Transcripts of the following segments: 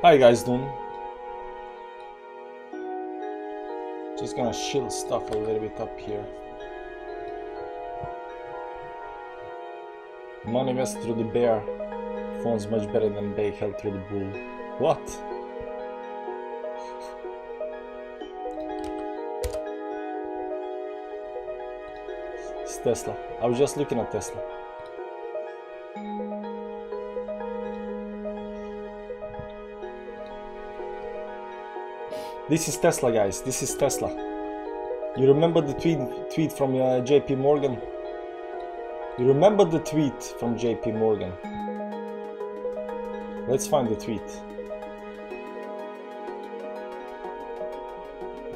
How you guys doing? Just gonna shield stuff a little bit up here. Money invested through the bear. Phone's much better than they held through the bull. What? It's Tesla. I was just looking at Tesla. This is Tesla, guys. This is Tesla. You remember the tweet from JP Morgan? You remember the tweet from JP Morgan? Let's find the tweet.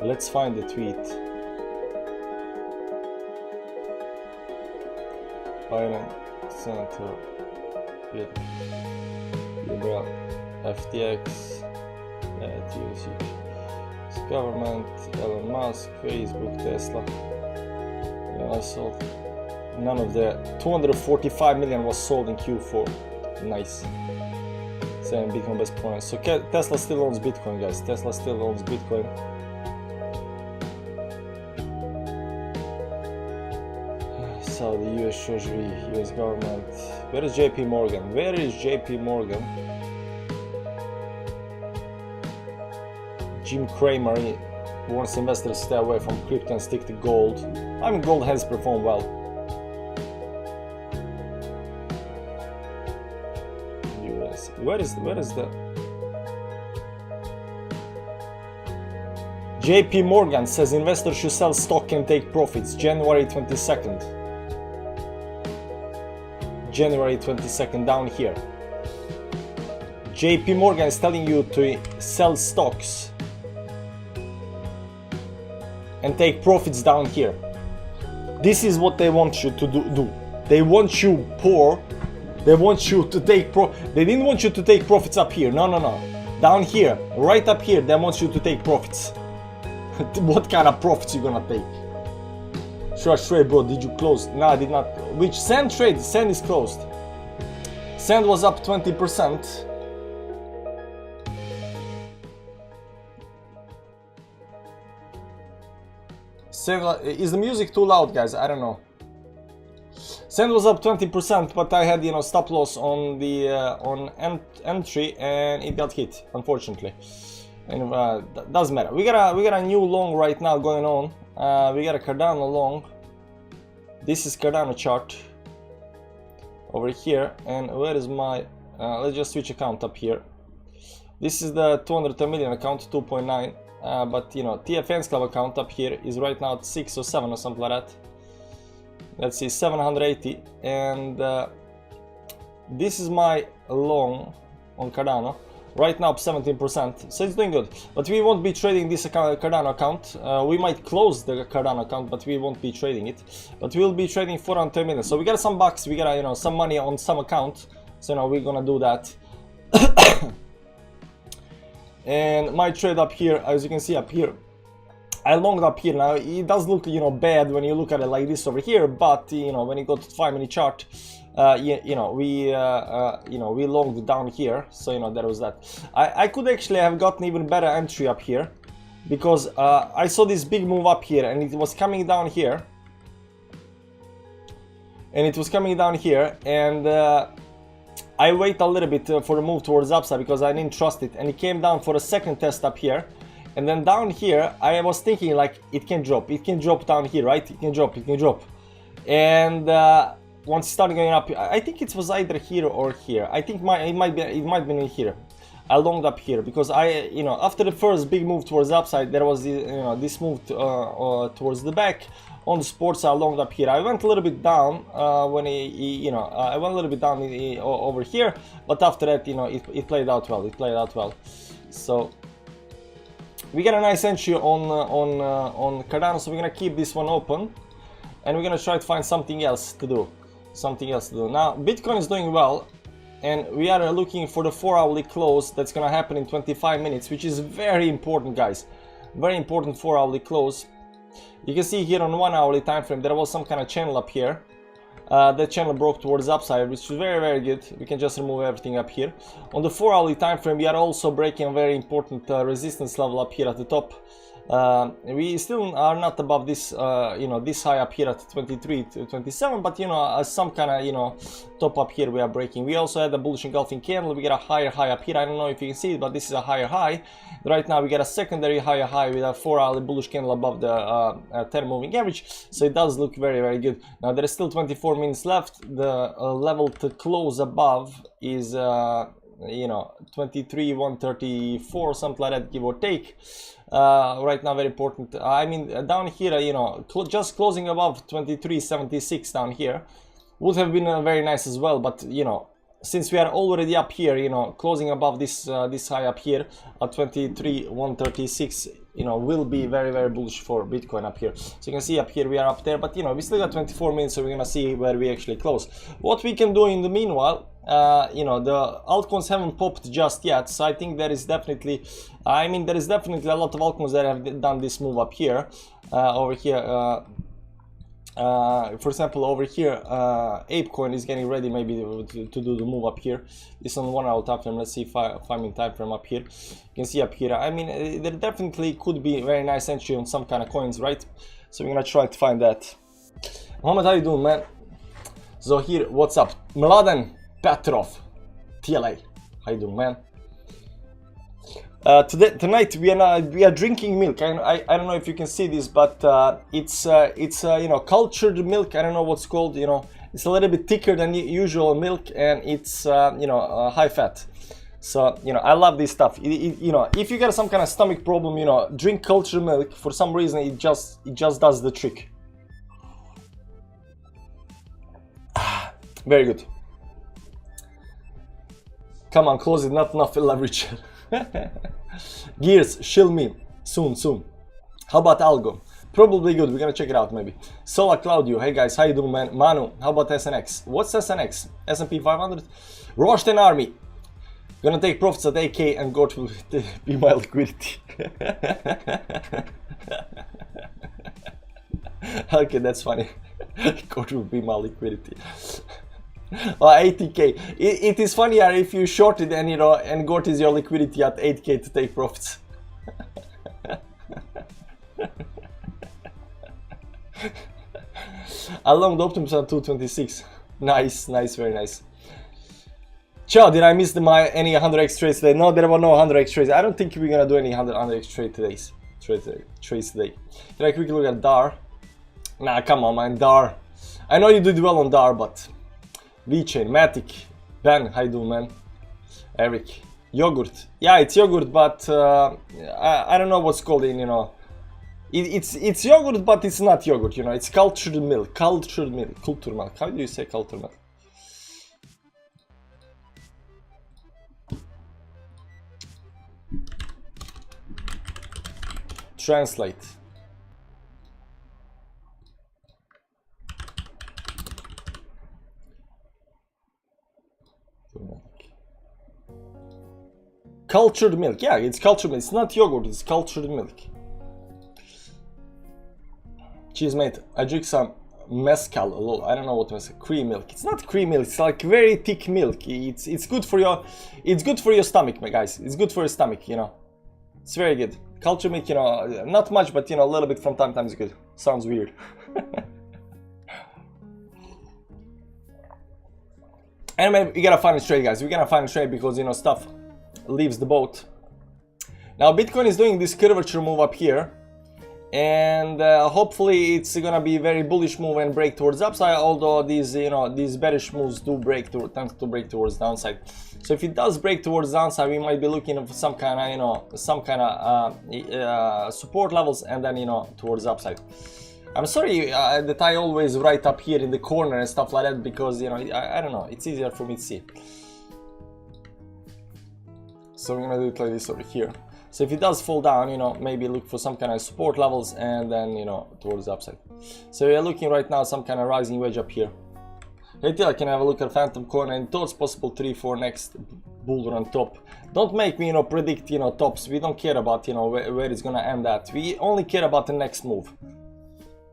Let's find the tweet. Biden, Senator, Liberal, FTX, TUC. Government, Elon Musk, Facebook, Tesla. Yeah, I sold. None of the 245 million was sold in Q4. Nice. Saying Bitcoin best point. So Tesla still owns Bitcoin, guys. Tesla still owns Bitcoin. So the US Treasury, US government. Where is JP Morgan? Where is JP Morgan? Jim Cramer warns investors to stay away from crypto and stick to gold. I mean, gold has performed well. US. Where is the JP Morgan says investors should sell stock and take profits. January 22nd. January 22nd, down here. JP Morgan is telling you to sell stocks and take profits down here. This is what they want you to do. They want you poor. They want you to take They didn't want you to take profits up here. No. Down here, right up here, they want you to take profits. What kind of profits you gonna take? Sure, trade, bro. Did you close? No, I did not. Which Sand trade? Sand is closed. Sand was up 20%. Is the music too loud, guys? I don't know. Sand was up 20%, but I had, stop loss on the entry, and it got hit, unfortunately. And doesn't matter. We got a new long right now going on. We got a Cardano long. This is Cardano chart over here, and where is my? Let's just switch account up here. This is the 210 million account, 2.9. But TFN's club account up here is right now at 6 or 7 or something like that. Let's see, 780, and this is my long on Cardano. Right now up 17%, so it's doing good. But we won't be trading this Cardano account. We might close the Cardano account, but we won't be trading it. But we'll be trading 410 million. So we got some bucks, we got some money on some account. So we're gonna do that. And my trade up here, as you can see up here, I longed up here. Now it does look bad when you look at it like this over here, but when you go to 5-minute chart, we longed down here. So there was that. I could actually have gotten even better entry up here, because I saw this big move up here, and it was coming down here, and I wait a little bit for a move towards upside because I didn't trust it, and it came down for a second test up here, and then down here I was thinking like it can drop down here, right? It can drop, and once it started going up, I think it was either here or here. I think it might be in here. I longed up here because after the first big move towards upside, there was this move towards the back. On the sports, I longed up here. I went a little bit down I went a little bit down over here, but after that, it played out well. So we got a nice entry on Cardano, so we're gonna keep this one open, and we're gonna try to find something else to do. Now Bitcoin is doing well, and we are looking for the 4-hourly close that's gonna happen in 25 minutes, which is very important, guys. Very important 4-hourly close. You can see here on 1-hourly time frame there was some kind of channel up here, That channel broke towards upside, which is very, very good. We can just remove everything up here. On the 4-hourly time frame, we are also breaking a very important resistance level up here at the top. We still are not above this, you know, this high up here at 23 to 27, but you know, some kind of, you know, top up here we are breaking. We also had a bullish engulfing candle. We get a higher high up here. I don't know if you can see it, but this is a higher high. Right now we get a secondary higher high with a 4-hourly bullish candle above the 10 moving average, so it does look very, very good. Now there is still 24 minutes left. The level to close above is you know, 23,134, something like that, give or take. Right now, very important. I mean, down here, you know, just closing above 23.76 down here would have been very nice as well. But you know, since we are already up here, you know, closing above this this high up here at 23.136, you know, will be very, very bullish for Bitcoin up here. So you can see up here we are up there, but you know, we still got 24 minutes, so we're gonna see where we actually close. What we can do in the meanwhile, you know, the altcoins haven't popped just yet, so I think there is definitely, I mean, there is definitely a lot of altcoins that have done this move up here, over here. For example, over here, ApeCoin is getting ready maybe to do the move up here. This on 1 hour time frame. Let's see if I'm in time frame up here. You can see up here. I mean, there definitely could be very nice entry on some kind of coins, right? So we're gonna try to find that. Mohammed, how you doing, man? So here, what's up? Mladen Petrov, TLA. How you doing, man? Tonight we are drinking milk. I don't know if you can see this, but it's you know, cultured milk. I don't know what's called. You know, it's a little bit thicker than usual milk, and it's you know, high fat. So you know, I love this stuff. You know, if you got some kind of stomach problem, you know, drink cultured milk. For some reason, it just does the trick. Very good. Come on, close it. Not enough leverage. Gears, shill me soon. How about Algo? Probably good. We're gonna check it out maybe. Sola Claudio, hey guys, how you doing, man? Manu, how about SNX? What's SNX? S&P 500. Roshten Army, gonna take profits at AK and God will be my liquidity. Okay, that's funny. God will be my liquidity. 80k. It is funnier if you shorted and you know, and got is your liquidity at 8k to take profits. Along the Optimus at 226. Nice, very nice. Ciao, did I miss any 100x trades today? No, there were no 100x trades. I don't think we're gonna do any 100x trades today. Can I quickly look at DAR? Nah, come on, man, DAR. I know you did well on DAR, but VChain, Matic, Ben, how you doing, man? Eric, yogurt. Yeah, it's yogurt, but I don't know what's called in, you know. It's yogurt, but it's not yogurt, you know. It's cultured milk. Cultured milk. How do you say cultured milk? Translate. Cultured milk. Yeah, it's cultured milk. It's not yogurt, it's cultured milk. Cheese, mate. I drink some mezcal. Lol. I don't know what was cream milk. It's not cream milk. It's like very thick milk. It's good for your stomach, my guys. It's good for your stomach, you know. It's very good. Cultured milk, you know, not much, but you know, a little bit from time to time is good. Sounds weird. Anyway, we gotta find a trade, guys. We gotta find a trade because, you know, stuff leaves the boat. Now Bitcoin is doing this curvature move up here, and hopefully it's gonna be a very bullish move and break towards upside, although these, you know, these bearish moves do tend to break towards downside. So if it does break towards downside, we might be looking for some kind of, you know, support levels, and then, you know, towards upside. I'm sorry that I always write up here in the corner and stuff like that, because, you know, I don't know, it's easier for me to see. So we're gonna do it like this over here. So if it does fall down, you know, maybe look for some kind of support levels, and then, you know, towards the upside. So we are looking right now some kind of rising wedge up here. Hey Tila, can I have a look at Phantom Coin and thoughts possible 3-4 next bull run top? Don't make me, you know, predict, you know, tops. We don't care about, you know, where it's gonna end at. We only care about the next move.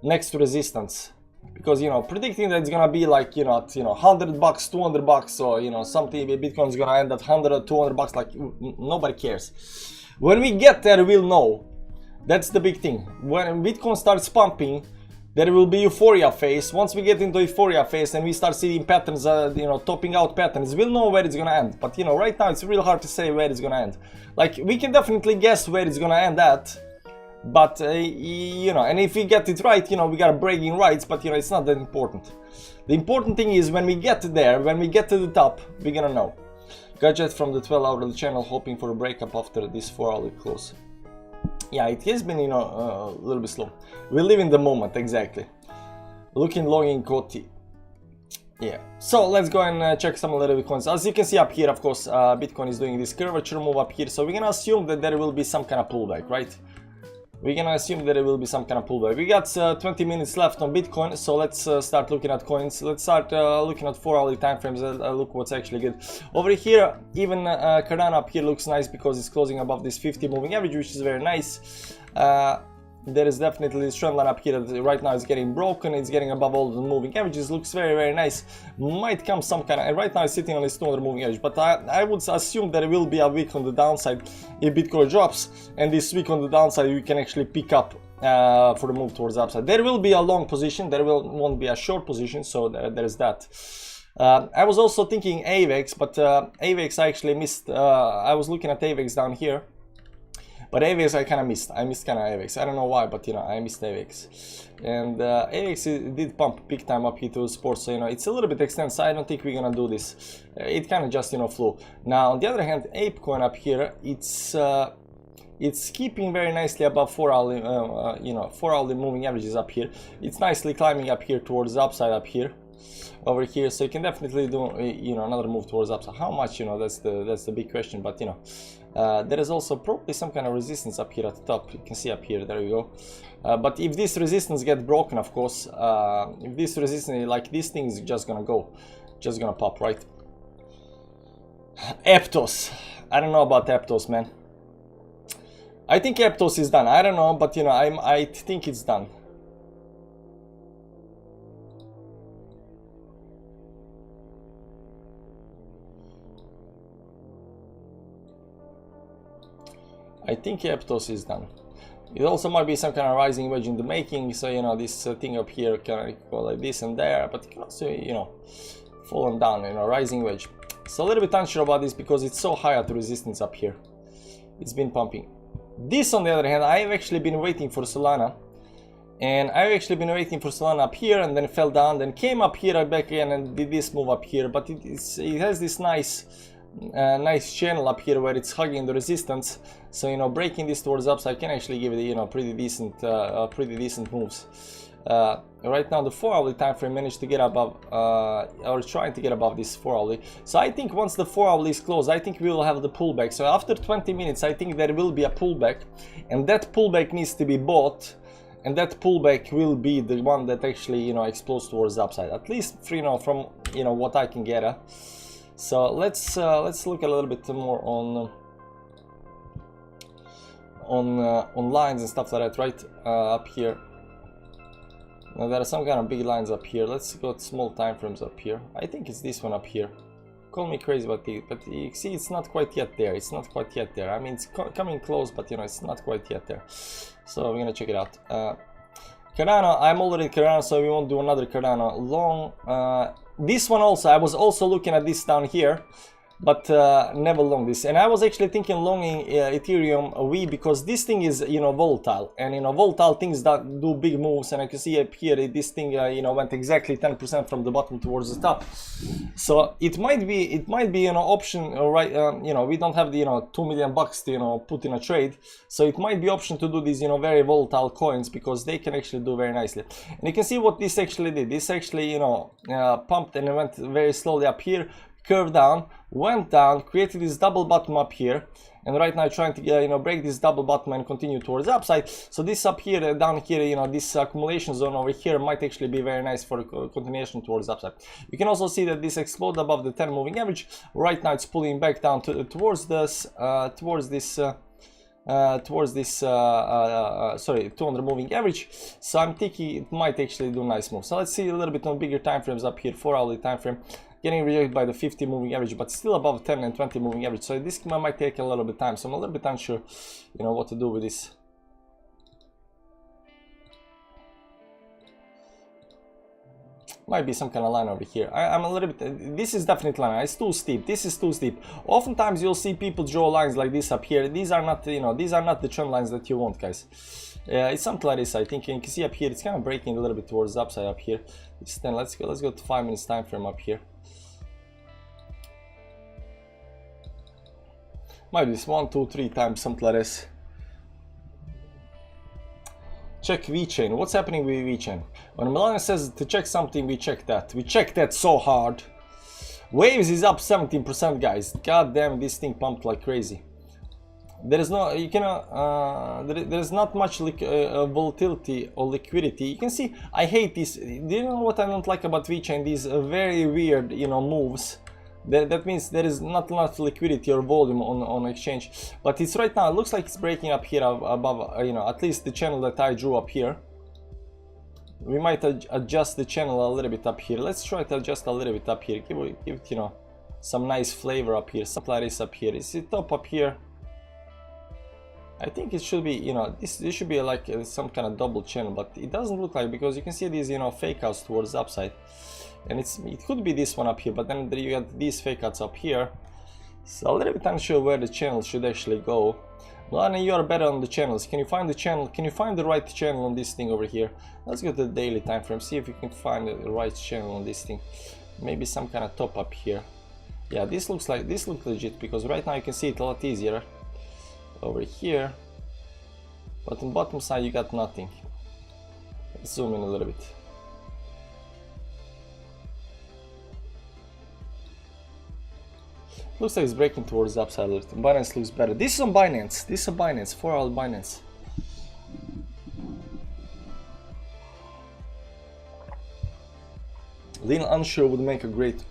Next resistance. because you know, predicting that it's gonna be like, you know, at, you know, $100, $200, or you know, something, Bitcoin's gonna end at 100 or 200 bucks, like nobody cares. When we get there, we'll know. That's the big thing. When Bitcoin starts pumping, there will be euphoria phase. Once we get into euphoria phase and we start seeing patterns, you know, topping out patterns, we'll know where it's gonna end. But you know, right now it's real hard to say where it's gonna end. Like, we can definitely guess where it's gonna end at, but you know, and if we get it right, you know, we got bragging rights, but you know, it's not that important. The important thing is when we get there, when we get to the top, we're gonna know. Gadget from the 12-hour channel, hoping for a breakup after this 4-hour close. Yeah, it has been, you know, a little bit slow. We live in the moment, exactly. Looking logging Koti. Yeah, so let's go and check some little Bitcoins. As you can see up here, of course, Bitcoin is doing this curvature move up here, so we're gonna assume that there will be some kind of pullback, right? We're gonna assume that there will be some kind of pullback. We got 20 minutes left on Bitcoin, so let's start looking at coins. Let's start looking at 4-hourly time frames. Look what's actually good. Over here, even Cardano up here looks nice because it's closing above this 50 moving average, which is very nice. There is definitely this trend line up here that right now is getting broken. It's getting above all the moving averages. Looks very, very nice. Might come some kind of, and right now it's sitting on this 200 moving average, but I would assume there will be a week on the downside if Bitcoin drops, and this week on the downside you can actually pick up for the move towards the upside. There will be a long position, there won't be a short position, so there's that. I was also thinking AVAX, but AVAX I actually missed. I was looking at AVAX down here, but AVAX I kind of missed. I missed kind of AVAX. I don't know why, but you know, I missed AVAX. And AVAX did pump big time up here to support, so you know, it's a little bit extended, so I don't think we're gonna do this. It kind of just, you know, flew. Now on the other hand, ApeCoin up here, it's keeping very nicely above 4-hourly, you know, 4-hourly moving averages up here. It's nicely climbing up here towards the upside up here. Over here, so you can definitely do, you know, another move towards upside. How much, you know, that's the big question. But you know, there is also probably some kind of resistance up here at the top. You can see up here, there you go. But if this resistance gets broken, of course, if this resistance, like this thing is just gonna go, just gonna pop, right? Aptos, I don't know about Aptos, man. I think Aptos is done. I don't know, but you know, I think it's done. I think Aptos is done. It also might be some kind of rising wedge in the making, so you know, this thing up here can go like this and there, but it can also, you know, fallen down, you know, rising wedge. So a little bit unsure about this because it's so high at the resistance up here. It's been pumping. This, on the other hand, I've actually been waiting for Solana, and I've actually been waiting for Solana up here, and then fell down, then came up here back again and did this move up here, but it has this nice channel up here where it's hugging the resistance, so you know, breaking this towards upside can actually give it, you know, pretty decent moves. Right now the 4-hourly time frame managed to get above, or trying to get above this 4-hourly. So I think once the 4-hourly is closed, I think we will have the pullback. So after 20 minutes, I think there will be a pullback, and that pullback needs to be bought, and that pullback will be the one that actually, you know, explodes towards the upside. At least, you know, from, you know, what I can get at. So let's look a little bit more on lines and stuff like that, right? Up here. Now there are some kind of big lines up here. Let's go to small time frames up here. I think it's this one up here. Call me crazy about it, but you see, it's not quite yet there. It's not quite yet there. I mean, it's coming close, but you know, it's not quite yet there. So we're gonna check it out. Cardano, I'm already Cardano, so we won't do another Cardano long. This one also, I was also looking at this down here, but never long this. And I was actually thinking longing Ethereum V, because this thing is, you know, volatile, and you know, volatile things that do big moves. And I can see up here this thing, you know, went exactly 10% from the bottom towards the top. So it might be, you know, option, right? You know, we don't have the, you know, $2 million to, you know, put in a trade, so it might be option to do these, you know, very volatile coins, because they can actually do very nicely. And you can see what this actually did. This actually, you know, pumped and it went very slowly up here, curved down, went down, created this double bottom up here, and right now trying to, you know, break this double bottom and continue towards the upside. So this up here, down here, you know, this accumulation zone over here might actually be very nice for continuation towards the upside. You can also see that this exploded above the 10 moving average. Right now it's pulling back down towards this towards this sorry, 200 moving average. So I'm thinking it might actually do a nice move. So let's see a little bit on bigger time frames up here. 4-hourly time frame getting rejected by the 50 moving average, but still above 10 and 20 moving average. So this might take a little bit of time. So I'm a little bit unsure, you know, what to do with this. Might be some kind of line over here. I'm a little bit, this is definitely line. It's too steep. This is too steep. Oftentimes you'll see people draw lines like this up here. These are not, you know, these are not the trend lines that you want, guys. It's something like this, I think. And you can see up here, it's kind of breaking a little bit towards the upside up here. Then let's go to 5 minutes time frame up here. Might be this 1, 2, 3 times, something like this. Check VeChain. What's happening with VeChain? When Melania says to check something, we check that. We check that so hard. Waves is up 17%, guys. God damn, this thing pumped like crazy. There is no, you cannot, there is not much volatility or liquidity. You can see, I hate this. Do you know what I don't like about VeChain? These very weird, you know, moves. That means there is not enough liquidity or volume on exchange. But it's right now, it looks like it's breaking up here above, you know, at least the channel that I drew up here. We might adjust the channel a little bit up here. Let's try to adjust a little bit up here. Give it, you know, some nice flavor up here. Something like this up here. Is it top up here? I think it should be, you know, this should be like some kind of double channel, but it doesn't look like, because you can see these, you know, fake outs towards the upside. And it could be this one up here, but then you got these fake outs up here. So a little bit unsure where the channel should actually go. Melania, you are better on the channels. Can you find the channel? Can you find the right channel on this thing over here? Let's go to the daily time frame. See if you can find the right channel on this thing. Maybe some kind of top up here. Yeah, this looks legit, because right now you can see it a lot easier over here. But on the bottom side you got nothing. Let's zoom in a little bit. Looks like it's breaking towards the upside a little. Binance looks better. This is on Binance. This is on Binance. 4-hour Binance. Little unsure would make a great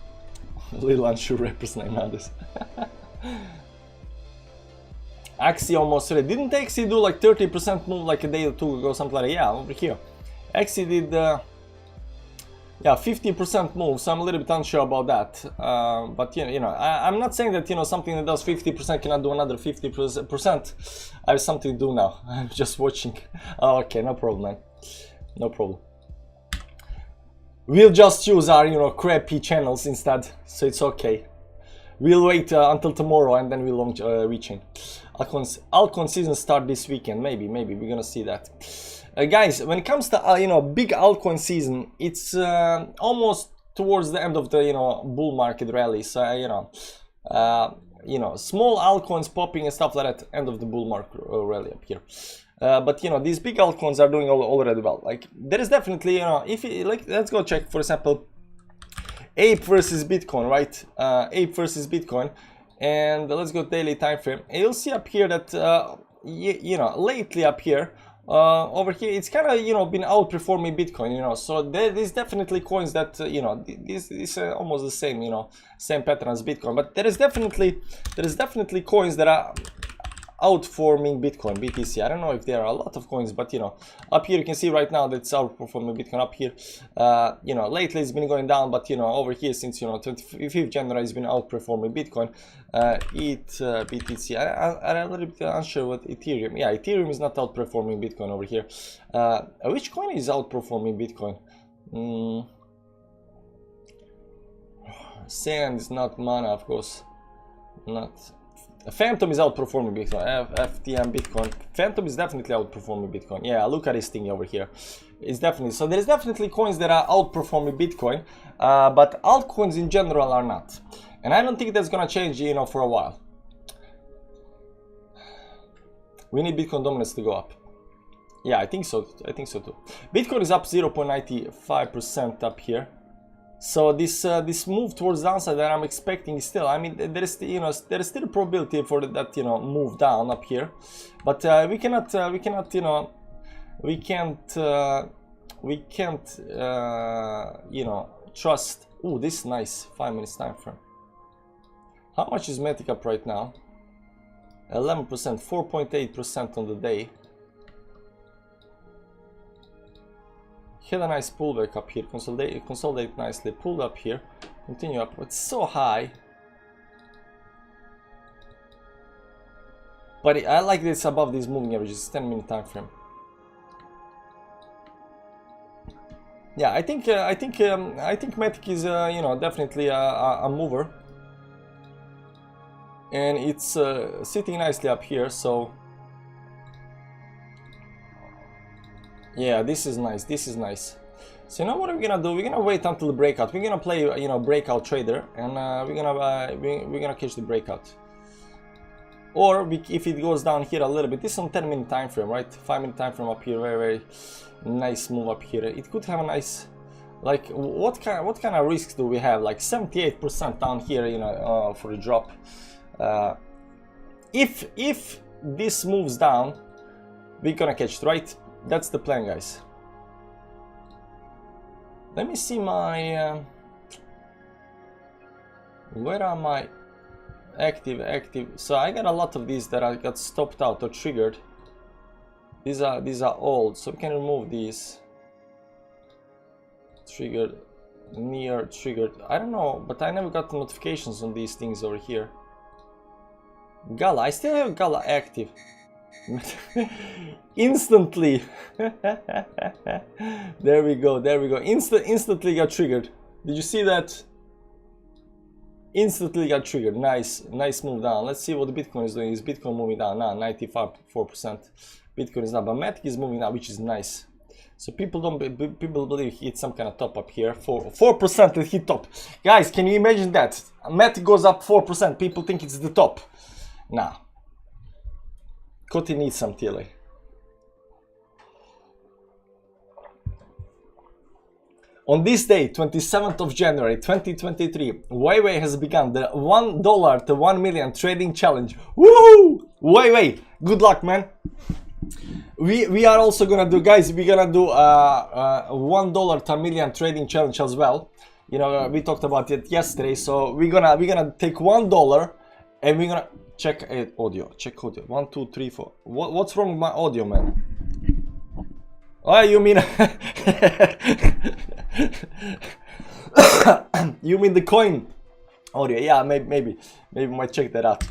little unsure rapper's name on this. Axie almost ready. Didn't Axie do like 30% move like a day or two ago, something like that? Yeah, over here. Axie did yeah, 50% move, so I'm a little bit unsure about that. But you know, I'm not saying that, you know, something that does 50% cannot do another 50%. I have something to do now. I'm just watching. Oh, okay, no problem, man. No problem. We'll just use our, you know, crappy channels instead, so it's okay. We'll wait until tomorrow and then we'll launch VeChain. Altcoin season start this weekend. Maybe we're gonna see that. Guys, when it comes to you know, big altcoin season, it's almost towards the end of the, you know, bull market rally. So you know, small altcoins popping and stuff like that, end of the bull market rally up here. But you know, these big altcoins are doing already well. Like there is definitely, you know, if you like, let's go check for example Ape versus Bitcoin, right? Ape versus Bitcoin, and let's go daily time frame. And you'll see up here that you know, lately up here. Over here it's kind of, you know, been outperforming Bitcoin, you know, so there is definitely coins that you know, this is almost the same, you know, same pattern as Bitcoin, but there is definitely coins that are outperforming Bitcoin, BTC. I don't know if there are a lot of coins, but you know, up here you can see right now that it's outperforming Bitcoin up here. You know, lately it's been going down, but you know, over here since, you know, 25th January it's been outperforming Bitcoin. BTC. I'm a little bit unsure what Ethereum. Yeah, Ethereum is not outperforming Bitcoin over here. Which coin is outperforming Bitcoin? Sand is not Mana, of course. Not. Phantom is outperforming Bitcoin. FTM Bitcoin. Phantom is definitely outperforming Bitcoin. Yeah, look at this thing over here. It's definitely, so there's definitely coins that are outperforming Bitcoin, but altcoins in general are not. And I don't think that's gonna change, you know, for a while. We need Bitcoin dominance to go up. Yeah, I think so. I think so too. Bitcoin is up 0.95% up here. So this this move towards downside that I'm expecting is still, I mean, there is, you know, there is still a probability for that, you know, move down up here, but we cannot you know, we can't you know, trust. Oh, this is nice. 5 minutes time frame. How much is Matic up right now? 11%, 4.8% on the day. Had a nice pullback up here, consolidate nicely, pulled up here, continue up. It's so high. But I like this above these moving averages, 10-minute time frame. Yeah, I think Matic is you know, definitely a mover, and it's sitting nicely up here. So yeah, this is nice. This is nice. So you know what we're gonna do? We're gonna wait until the breakout. We're gonna play, you know, breakout trader, and we're gonna catch the breakout. Or if it goes down here a little bit, this is on 10-minute time frame, right? 5-minute time frame up here, very, very nice move up here. It could have a nice, like, what kind of risks do we have? Like 78% down here, you know, for the drop. If this moves down, we're gonna catch it, right? That's the plan, guys. Let me see my where are my active? So I got a lot of these that I got stopped out or triggered. These are old, so we can remove these. Triggered, near triggered. I don't know, but I never got the notifications on these things over here. Gala, I still have Gala active. Instantly. There we go. Instantly got triggered. Did you see that? Instantly got triggered. Nice move down. Let's see what the Bitcoin is doing. Is Bitcoin moving down now? 94%. Bitcoin is down, but Matic is moving down, which is nice. So people believe he hit some kind of top up here. 4% it hit top. Guys, can you imagine that? Matic goes up 4%. People think it's the top. Nah. Kotti needs some TLA. On this day, 27th of January 2023, Weiwei has begun the $1 to 1 million trading challenge. Woo! Weiwei, good luck, man. We are also gonna do, guys, we're gonna do $1 to 1 million trading challenge as well. You know, we talked about it yesterday, so we're gonna take $1 and we're gonna check audio. Check audio. 1, 2, 3, 4. What's wrong with my audio, man? Oh, you mean you mean the coin audio? Yeah, maybe we might check that out.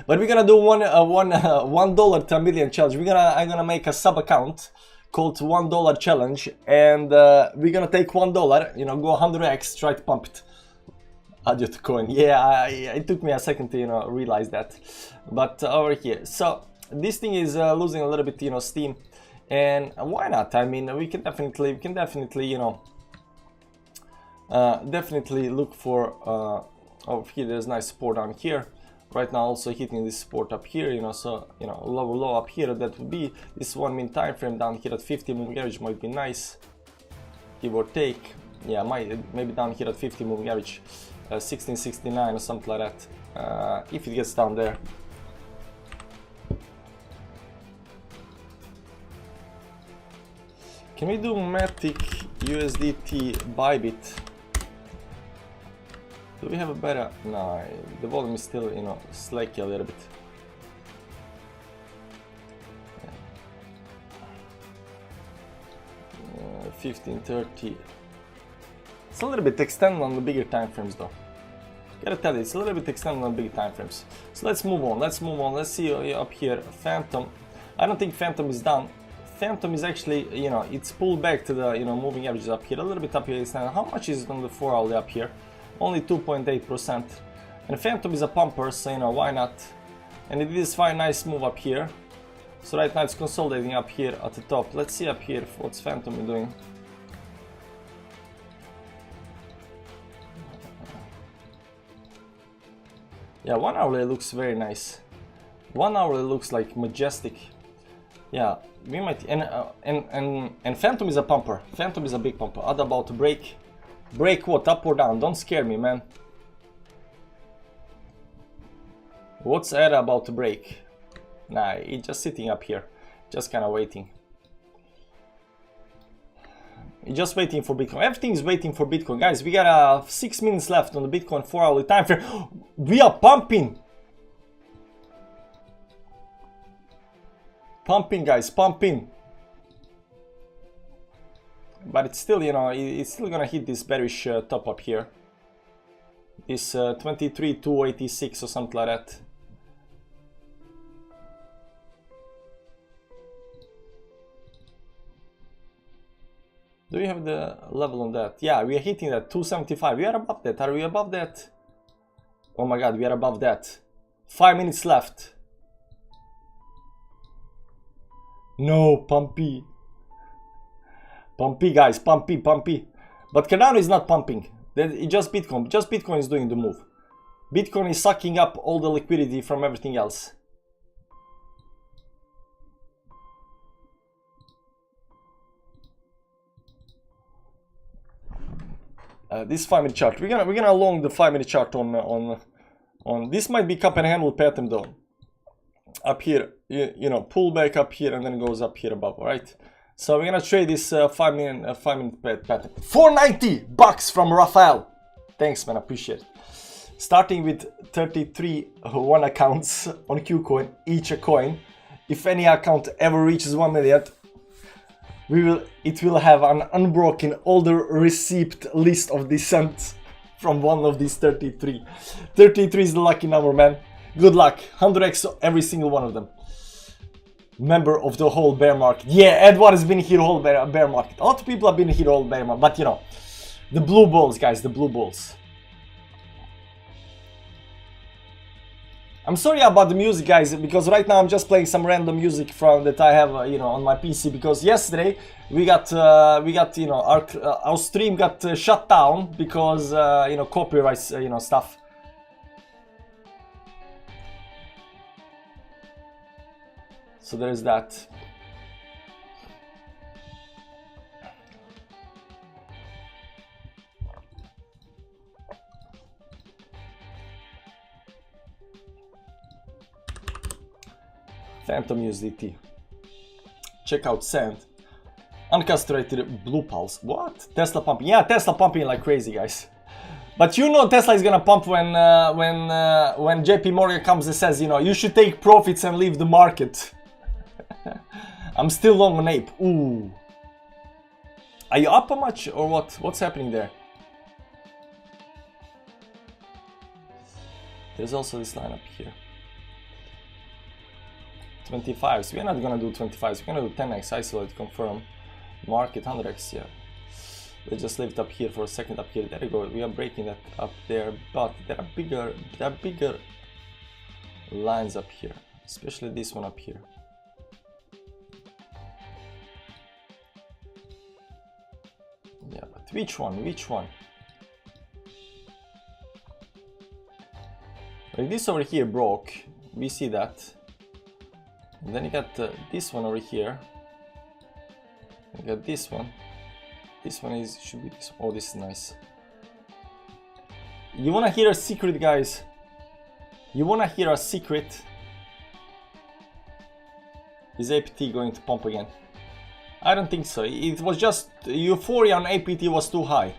But we're gonna do $1 to 1 million challenge. I'm gonna make a sub account called $1 challenge, and we're gonna take $1. You know, go 100x, try to pump it. Audio to coin. Yeah, it took me a second to, you know, realize that. But over here, so this thing is losing a little bit, you know, steam. And why not? I mean, we can definitely, you know, definitely look for over here. There's nice support down here. Right now, also hitting this support up here, you know. So, you know, low up here. That would be this 1 minute time frame down here at 50 moving average might be nice, give or take. Yeah, maybe down here at 50 moving average, 1669 or something like that. If it gets down there. Can we do Matic USDT Bybit? Do we have a better? No, the volume is still, you know, slacky a little bit. 1530. It's a little bit extended on the bigger time frames, though. Gotta tell you, it's a little bit extended on bigger time frames. So let's move on. Let's see up here. Phantom. I don't think Phantom is done. Phantom is actually, you know, it's pulled back to the, you know, moving averages up here, a little bit up here. How much is it on the 4 hourly up here? Only 2.8%. And Phantom is a pumper, so, you know, why not? And it did this fine, nice move up here. So right now it's consolidating up here at the top. Let's see up here what's Phantom doing. Yeah, 1 hourly looks very nice. 1 hourly looks like majestic. Yeah, we might, and Phantom is a pumper. Phantom is a big pumper. Ad about to break. Break what? Up or down? Don't scare me, man. What's Ad about to break? Nah, it's just sitting up here, just kind of waiting. Just waiting for Bitcoin. Everything is waiting for Bitcoin, guys. We got 6 minutes left on the Bitcoin 4 hourly time frame. We are pumping. Pumping, guys, pumping. But it's still, you know, it's still gonna hit this bearish top up here. This 23,286 or something like that. Do you have the level on that? Yeah, we are hitting that 275. We are above that. Are we above that? Oh my god, we are above that. 5 minutes left. No, pumpy. Pumpy, guys, pumpy, pumpy. But Cardano is not pumping. It's just Bitcoin. Just Bitcoin is doing the move. Bitcoin is sucking up all the liquidity from everything else. This 5 minute chart. We're gonna long the 5 minute chart on this might be cup and handle pattern though. Up here, you know, pull back up here and then it goes up here above. All right. So we're gonna trade this 5 minute pattern. 490 bucks from Rafael. Thanks, man. Appreciate it. Starting with 33 one accounts on KuCoin, each a coin. If any account ever reaches 1 million, it will have an unbroken older receipt list of descent from one of these 33. 33 is the lucky number, man. Good luck. 100x every single one of them. Member of the whole bear market. Yeah, Edward has been here whole bear market. A lot of people have been here whole bear market, but you know, the blue balls, guys, the blue balls. I'm sorry about the music, guys, because right now I'm just playing some random music from that I have, you know, on my PC. Because yesterday we got you know, our stream got shut down because you know, copyrights, you know, stuff. So there's that. Phantom USDT. Check out Sand. Uncastrated Blue Pulse. What? Tesla pumping. Yeah, Tesla pumping like crazy, guys. But you know Tesla is gonna pump when JP Morgan comes and says, you know, you should take profits and leave the market. I'm still long on Ape. Ooh. Are you up a much or what? What's happening there? There's also this line up here. 25s. We're not gonna do 25s. We're gonna do 10x isolate, confirm. Market 100x. Yeah. Let's just leave it up here for a second. Up here. There you go. We are breaking that up there, but there are bigger lines up here, especially this one up here. Yeah, but which one? Which one? Like this over here broke. We see that. And then you got this one over here. You got this one. This one should be this. Oh, this is nice. You wanna hear a secret, guys? You wanna hear a secret? Is APT going to pump again? I don't think so. It was just euphoria on APT was too high.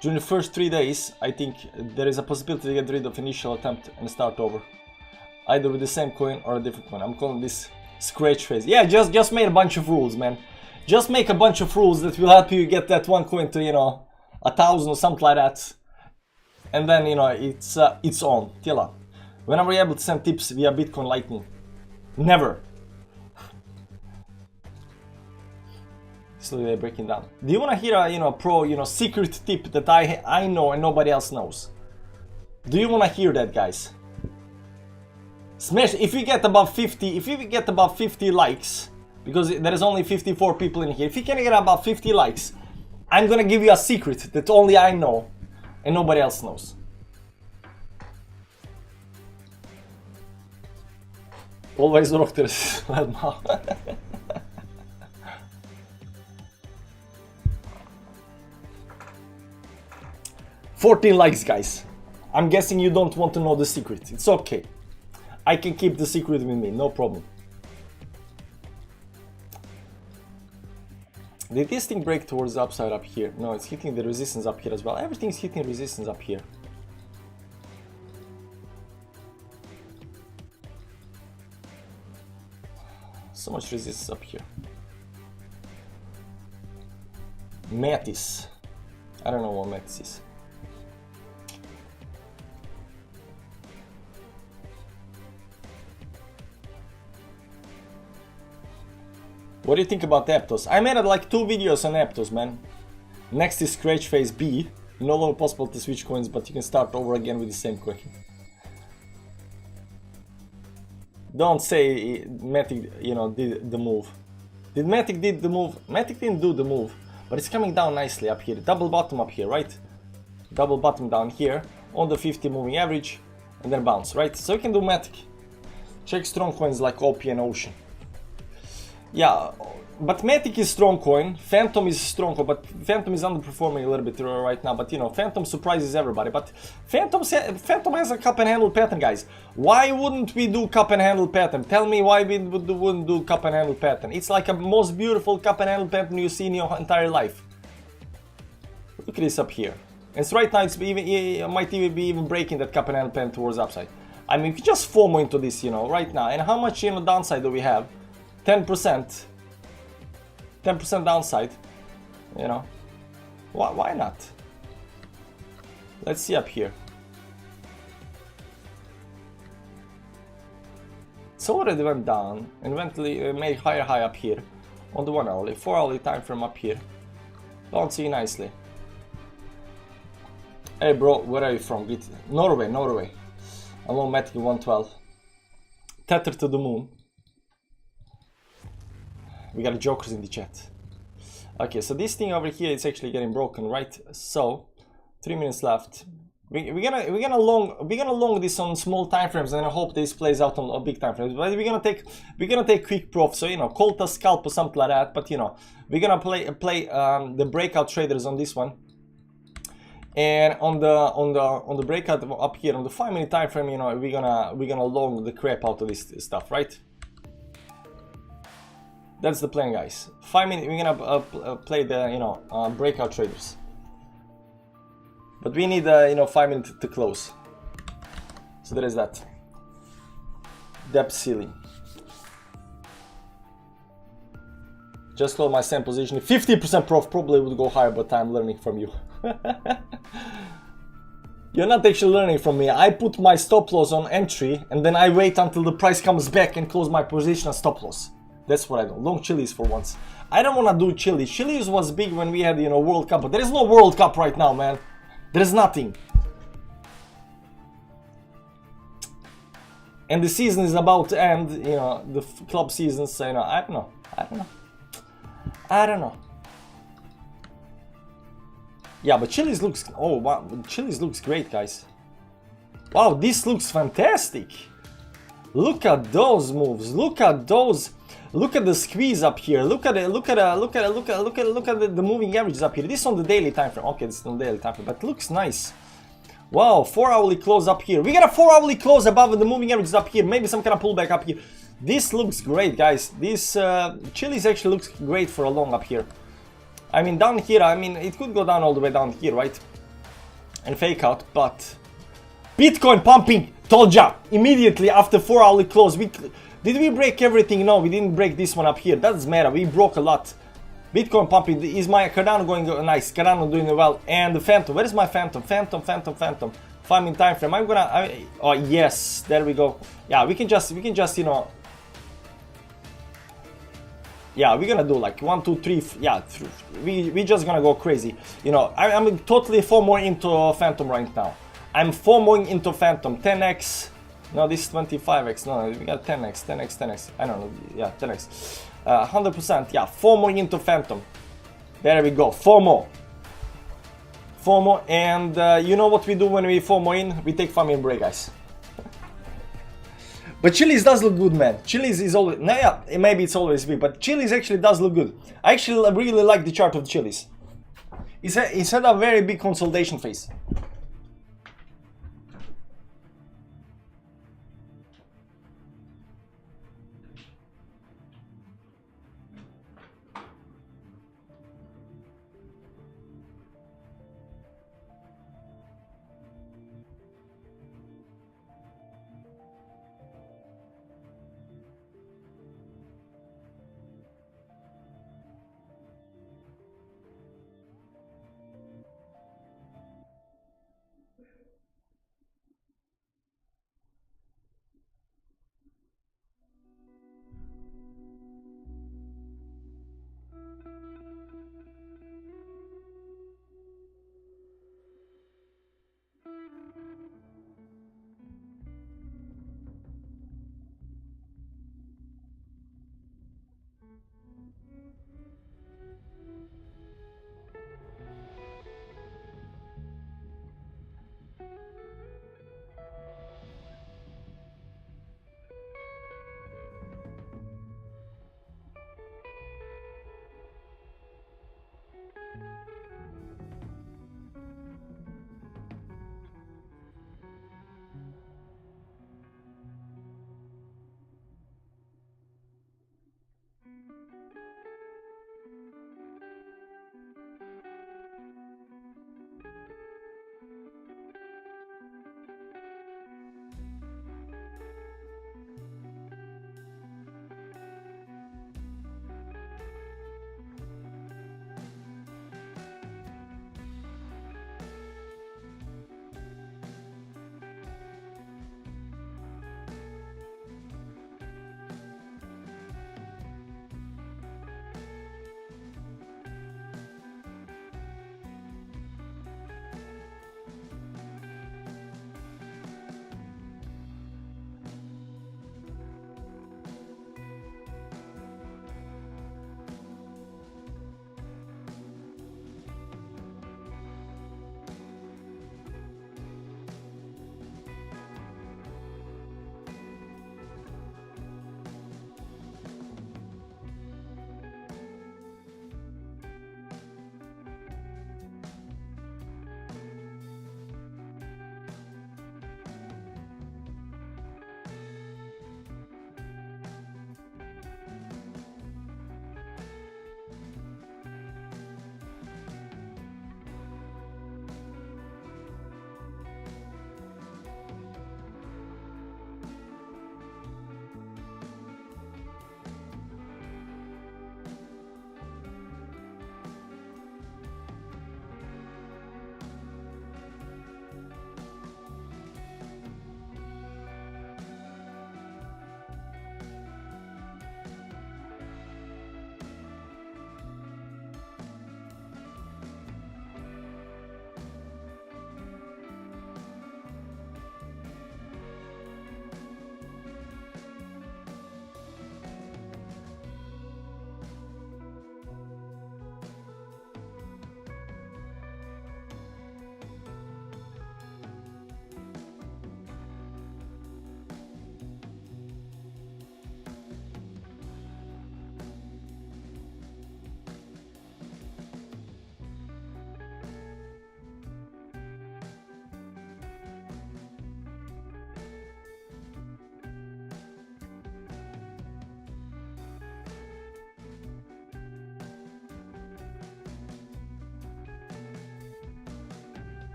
During the first 3 days, I think there is a possibility to get rid of initial attempt and start over. Either with the same coin or a different coin. I'm calling this scratch phase. Yeah, just made a bunch of rules, man. Just make a bunch of rules that will help you get that one coin to, you know, 1,000 or something like that. And then, you know, it's on. Tila. When are we able to send tips via Bitcoin Lightning? Never. Slowly they're breaking down. Do you want to hear a, you know, pro, you know, secret tip that I know and nobody else knows? Do you want to hear that, guys? Smash, if we get above 50 likes, because there is only 54 people in here, if you can get about 50 likes, I'm gonna give you a secret that only I know and nobody else knows. Always rock the sled now. 14 likes, guys. I'm guessing you don't want to know the secret. It's okay. I can keep the secret with me, no problem. Did this thing break towards the upside up here? No, it's hitting the resistance up here as well. Everything's hitting resistance up here. So much resistance up here. Metis. I don't know what Metis is. What do you think about Aptos? I made like 2 videos on Aptos, man. Next is Scratch Phase B. No longer possible to switch coins, but you can start over again with the same coin. Don't say Matic, you know, did the move. Did Matic did the move? Matic didn't do the move, but it's coming down nicely up here. Double bottom up here, right? Double bottom down here on the 50 moving average, and then bounce, right? So you can do Matic. Check strong coins like OP and Ocean. Yeah, but Matic is strong coin. Phantom is strong coin, but Phantom is underperforming a little bit right now. But you know, Phantom surprises everybody. But Phantom has a cup and handle pattern, guys. Why wouldn't we do cup and handle pattern? Tell me why we wouldn't do cup and handle pattern. It's like a most beautiful cup and handle pattern you see in your entire life. Look at this up here. And so right now it might even be breaking that cup and handle pattern towards upside. I mean, we just FOMO into this, you know, right now. And how much, you know, downside do we have? 10%. 10% downside, you know. Why not? Let's see up here. So already went down and eventually made higher high up here on the 1 hourly, 4 hourly time frame up here. Bouncing nicely. Hey bro, where are you from? Norway. Along Matic 112. Tether to the moon. We got jokers in the chat. Okay, so this thing over here is actually getting broken, right? So 3 minutes left. We're gonna long this on small time frames, and I hope this plays out on a big time frames. But we're gonna take quick prof. So you know, call a scalp or something like that. But you know, we're gonna play the breakout traders on this one. And on the breakout up here on the 5-minute time frame, you know, we're gonna long the crap out of this stuff, right? That's the plan, guys. 5 minutes, we're gonna play the, you know, breakout traders. But we need, you know, 5 minutes to close. So there is that. Depth ceiling. Just close my same position. 50% prof probably would go higher, but I'm learning from you. You're not actually learning from me. I put my stop loss on entry, and then I wait until the price comes back and close my position on stop loss. That's what I do. Long Chili's for once. I don't want to do Chili's. Chili's was big when we had, you know, World Cup, but there is no World Cup right now, man. There is nothing. And the season is about to end, you know, the club season, so, you know, I don't know. Yeah, but Chili's looks, oh wow, Chili's looks great, guys. Wow, this looks fantastic. Look at those moves. Look at those. Look at the squeeze up here. Look at the moving averages up here. This is on the daily time frame. Okay, this is on the daily time frame, but it looks nice. Wow, 4 hourly close up here. We got a 4 hourly close above the moving averages up here. Maybe some kind of pullback up here. This looks great, guys. This Chili's actually looks great for a long up here. I mean, down here, I mean, it could go down all the way down here, right? And fake out, but Bitcoin pumping. Told ya immediately after 4 hourly close. Did we break everything? No, we didn't break this one up here. That's matter. We broke a lot. Bitcoin pumping. Is my Cardano going nice? Cardano doing well. And the Phantom. Where is my Phantom? Phantom. 5-minute time frame. Oh yes, there we go. Yeah, we can just you know. Yeah, we're gonna do like 1, 2, 3. Yeah, we just gonna go crazy. You know, I'm totally FOMO into Phantom right now. I'm FOMOing into Phantom. 10x. No, this is 25x. No, we got 10x. I don't know. Yeah, 10x. 100%. Yeah, FOMOing into Phantom. There we go. FOMO. And you know what we do when we FOMO in? We take 5-minute break, guys. But Chili's does look good, man. Chili's is always, nah, yeah, maybe it's always big, but Chili's actually does look good. I actually really like the chart of Chili's. It's had a very big consolidation phase.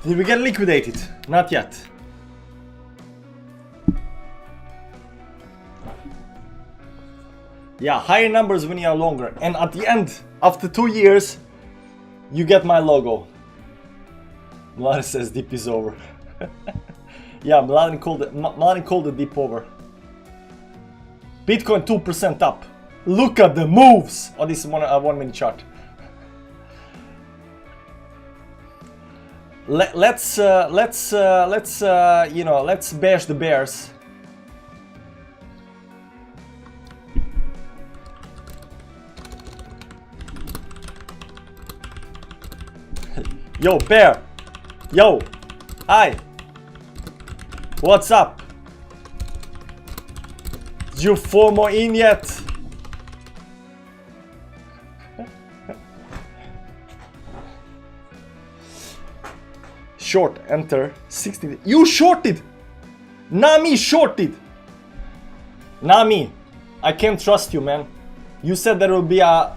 Did we get liquidated? Not yet. Yeah, higher numbers when you are longer. And at the end, after 2 years, you get my logo. Mladen says dip is over. Yeah, Mladen called the dip over. Bitcoin 2% up. Look at the moves. Oh, this is a 1 minute chart. Let's bash the bears. Yo, bear. Yo. Hi. What's up? Did you FOMO in yet? Short, enter, 60. You shorted! Nami shorted! Nami, I can't trust you, man. You said there will be a,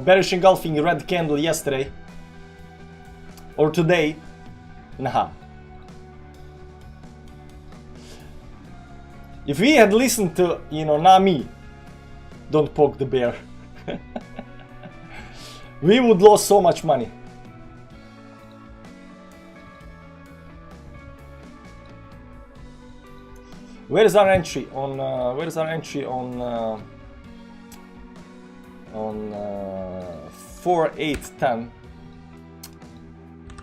bearish engulfing red candle yesterday. Or today. Nah. If we had listened to, Nami, don't poke the bear. We would lose so much money. Where is our entry on 4810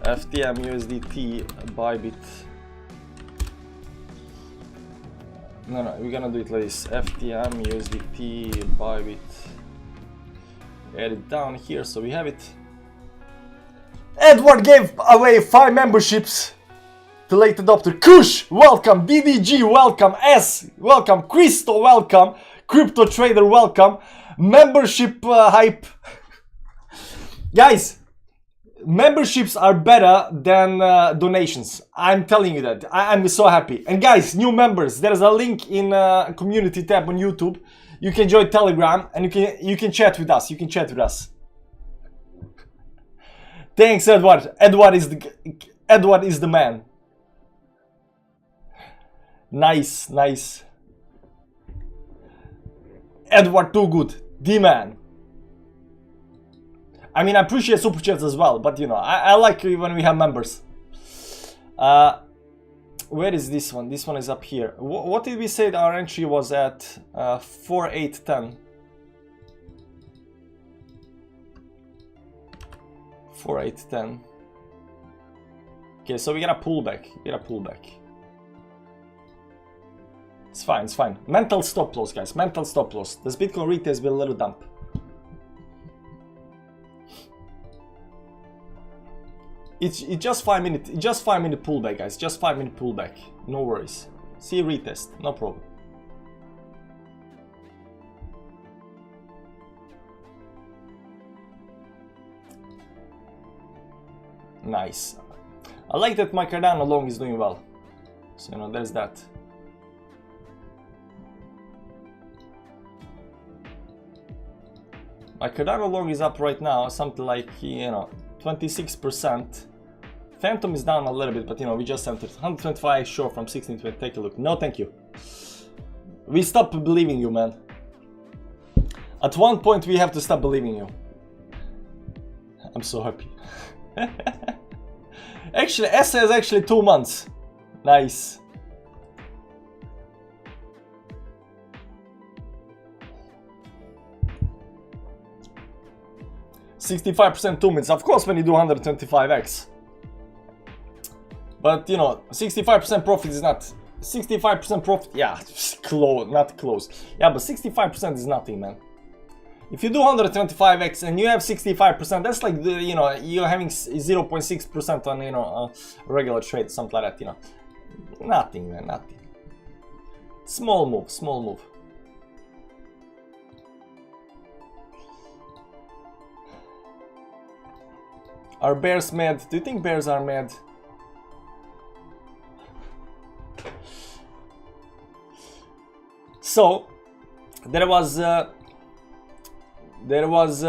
FTM USDT Bybit? No, we're gonna do it like this. FTM USDT Bybit. Add it down here so we have it. Edward gave away 5 memberships. The late adopter. Kush, welcome. DDG, welcome. S, welcome. Christo, welcome. Crypto Trader, welcome. Membership hype. Guys, memberships are better than donations. I'm telling you that. I'm so happy. And guys, new members, there is a link in community tab on YouTube. You can join Telegram and you can chat with us. You can chat with us. Thanks, Edward. Edward is the man. Nice, nice. Edward, too good. The man. I mean, I appreciate super chats as well, but I like when we have members. Where is this one? This one is up here. What did we say that our entry was at? 4810. 4810. Okay, so we gotta pull back. It's fine, it's fine. Mental stop loss, guys. Mental stop loss. This Bitcoin retail has been a little dump. It's just 5 minute. Just 5 minute pullback, guys. Just 5 minute pullback. No worries. See retest. No problem. Nice. I like that my Cardano long is doing well. So there's that. My Cardano long is up right now, something like 26%. Phantom is down a little bit, but we just entered 125 short from 1620. Take a look. No, thank you. We stopped believing you, man. At one point, we have to stop believing you. I'm so happy. Actually, S has actually 2 months. Nice. $65% 2 minutes. Of course, when you do 125x. But 65% profit is not 65% profit. Yeah, close, not close. Yeah, but 65% is nothing, man. If you do 125x and you have 65%, that's like you're having 0.6% on a regular trade, something like that. Nothing, man, nothing. Small move, small move. Are bears mad? Do you think bears are mad? So there was There was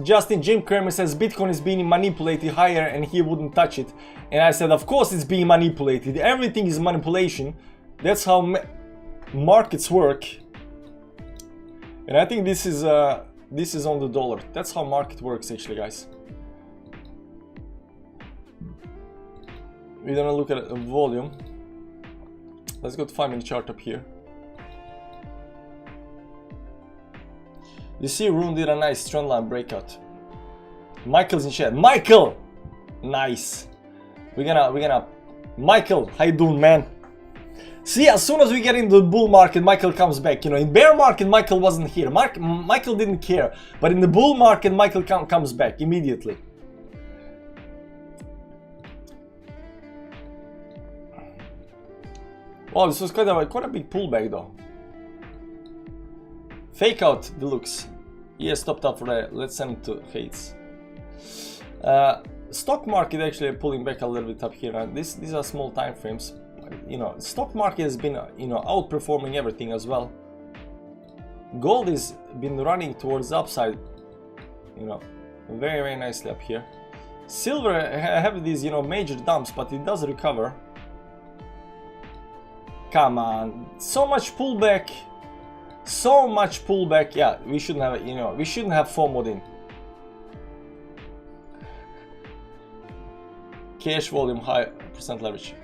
Justin Jim Kramer says Bitcoin is being manipulated higher and he wouldn't touch it. And I said, of course it's being manipulated. Everything is manipulation. That's how markets work. And I think this is on the dollar. That's how market works actually, guys. We're gonna look at volume. Let's go to 5-minute chart up here. You see, Rune did a nice trend line breakout. Michael's in chat. Michael, nice. We're gonna. Michael, how you doing, man? See, as soon as we get into the bull market, Michael comes back. You know, in bear market, Michael wasn't here. Michael didn't care, but in the bull market, Michael comes back immediately. Wow, this was quite a big pullback though. Fake out deluxe. Yeah, stopped up for that. Let's send it to Hates. Stock market actually pulling back a little bit up here. And these are small time frames. You know, stock market has been outperforming everything as well. Gold has been running towards the upside. You know, very nicely up here. Silver have these major dumps, but it does recover. Come on, so much pullback. So much pullback. Yeah, we shouldn't have we shouldn't have FOMO'd in. Cash volume high, percent leverage.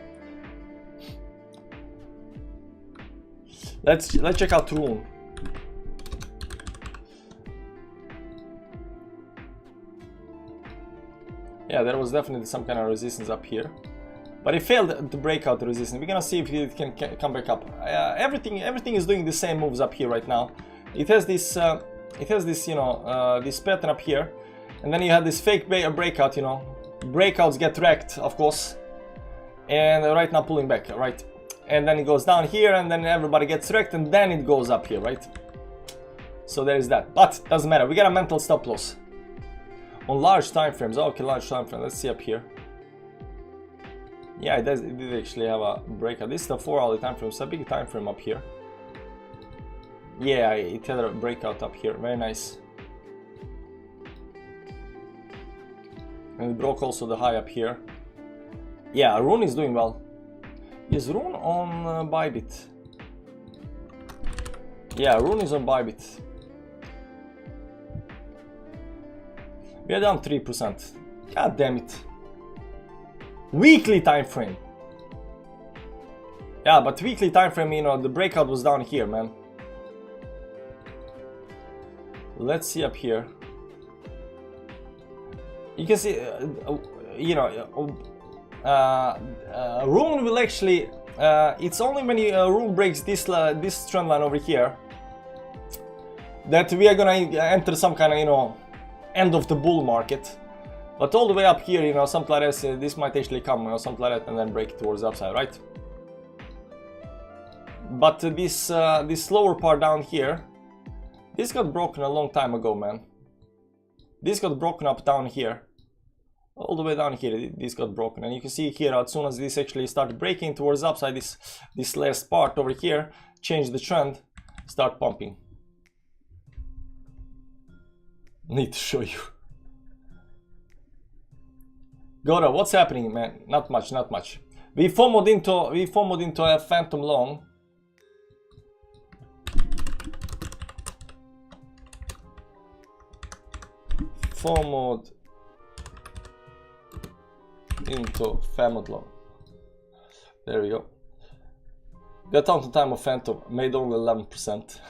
Let's check out Rune. Yeah, there was definitely some kind of resistance up here, but it failed to break out the resistance. We're gonna see if it can come back up. Everything is doing the same moves up here right now. It has this this pattern up here, and then you have this fake breakout. Breakouts get wrecked, of course, and right now pulling back, right? And then it goes down here, and then everybody gets wrecked, and then it goes up here, right? So there is that, but doesn't matter. We got a mental stop loss on large time frames. Okay, large time frame. Let's see up here. Yeah, it did actually have a breakout. This is the 4-hour time frame, so a big time frame up here. Yeah, it had a breakout up here. Very nice. And it broke also the high up here. Yeah, Rune is doing well. Is Rune on Bybit? Yeah, Rune is on Bybit. We are down 3%. God damn it. Weekly time frame. Yeah, but weekly time frame, the breakout was down here, man. Let's see up here. You can see, Rune will actually. It's only when Rune breaks this trend line over here that we are gonna enter some kind of end of the bull market. But all the way up here, something like this might actually come, something like that, and then break towards the upside, right? But this lower part down here, this got broken a long time ago, man. This got broken up down here. All the way down here, this got broken, and you can see here, as soon as this actually started breaking towards the upside, this last part over here changed the trend, start pumping. Need to show you. Gora, what's happening, man? Not much, not much. We FOMO'd into a phantom long. FOMO'd into phantom long. There we go. Got on to time of phantom, made only 11%.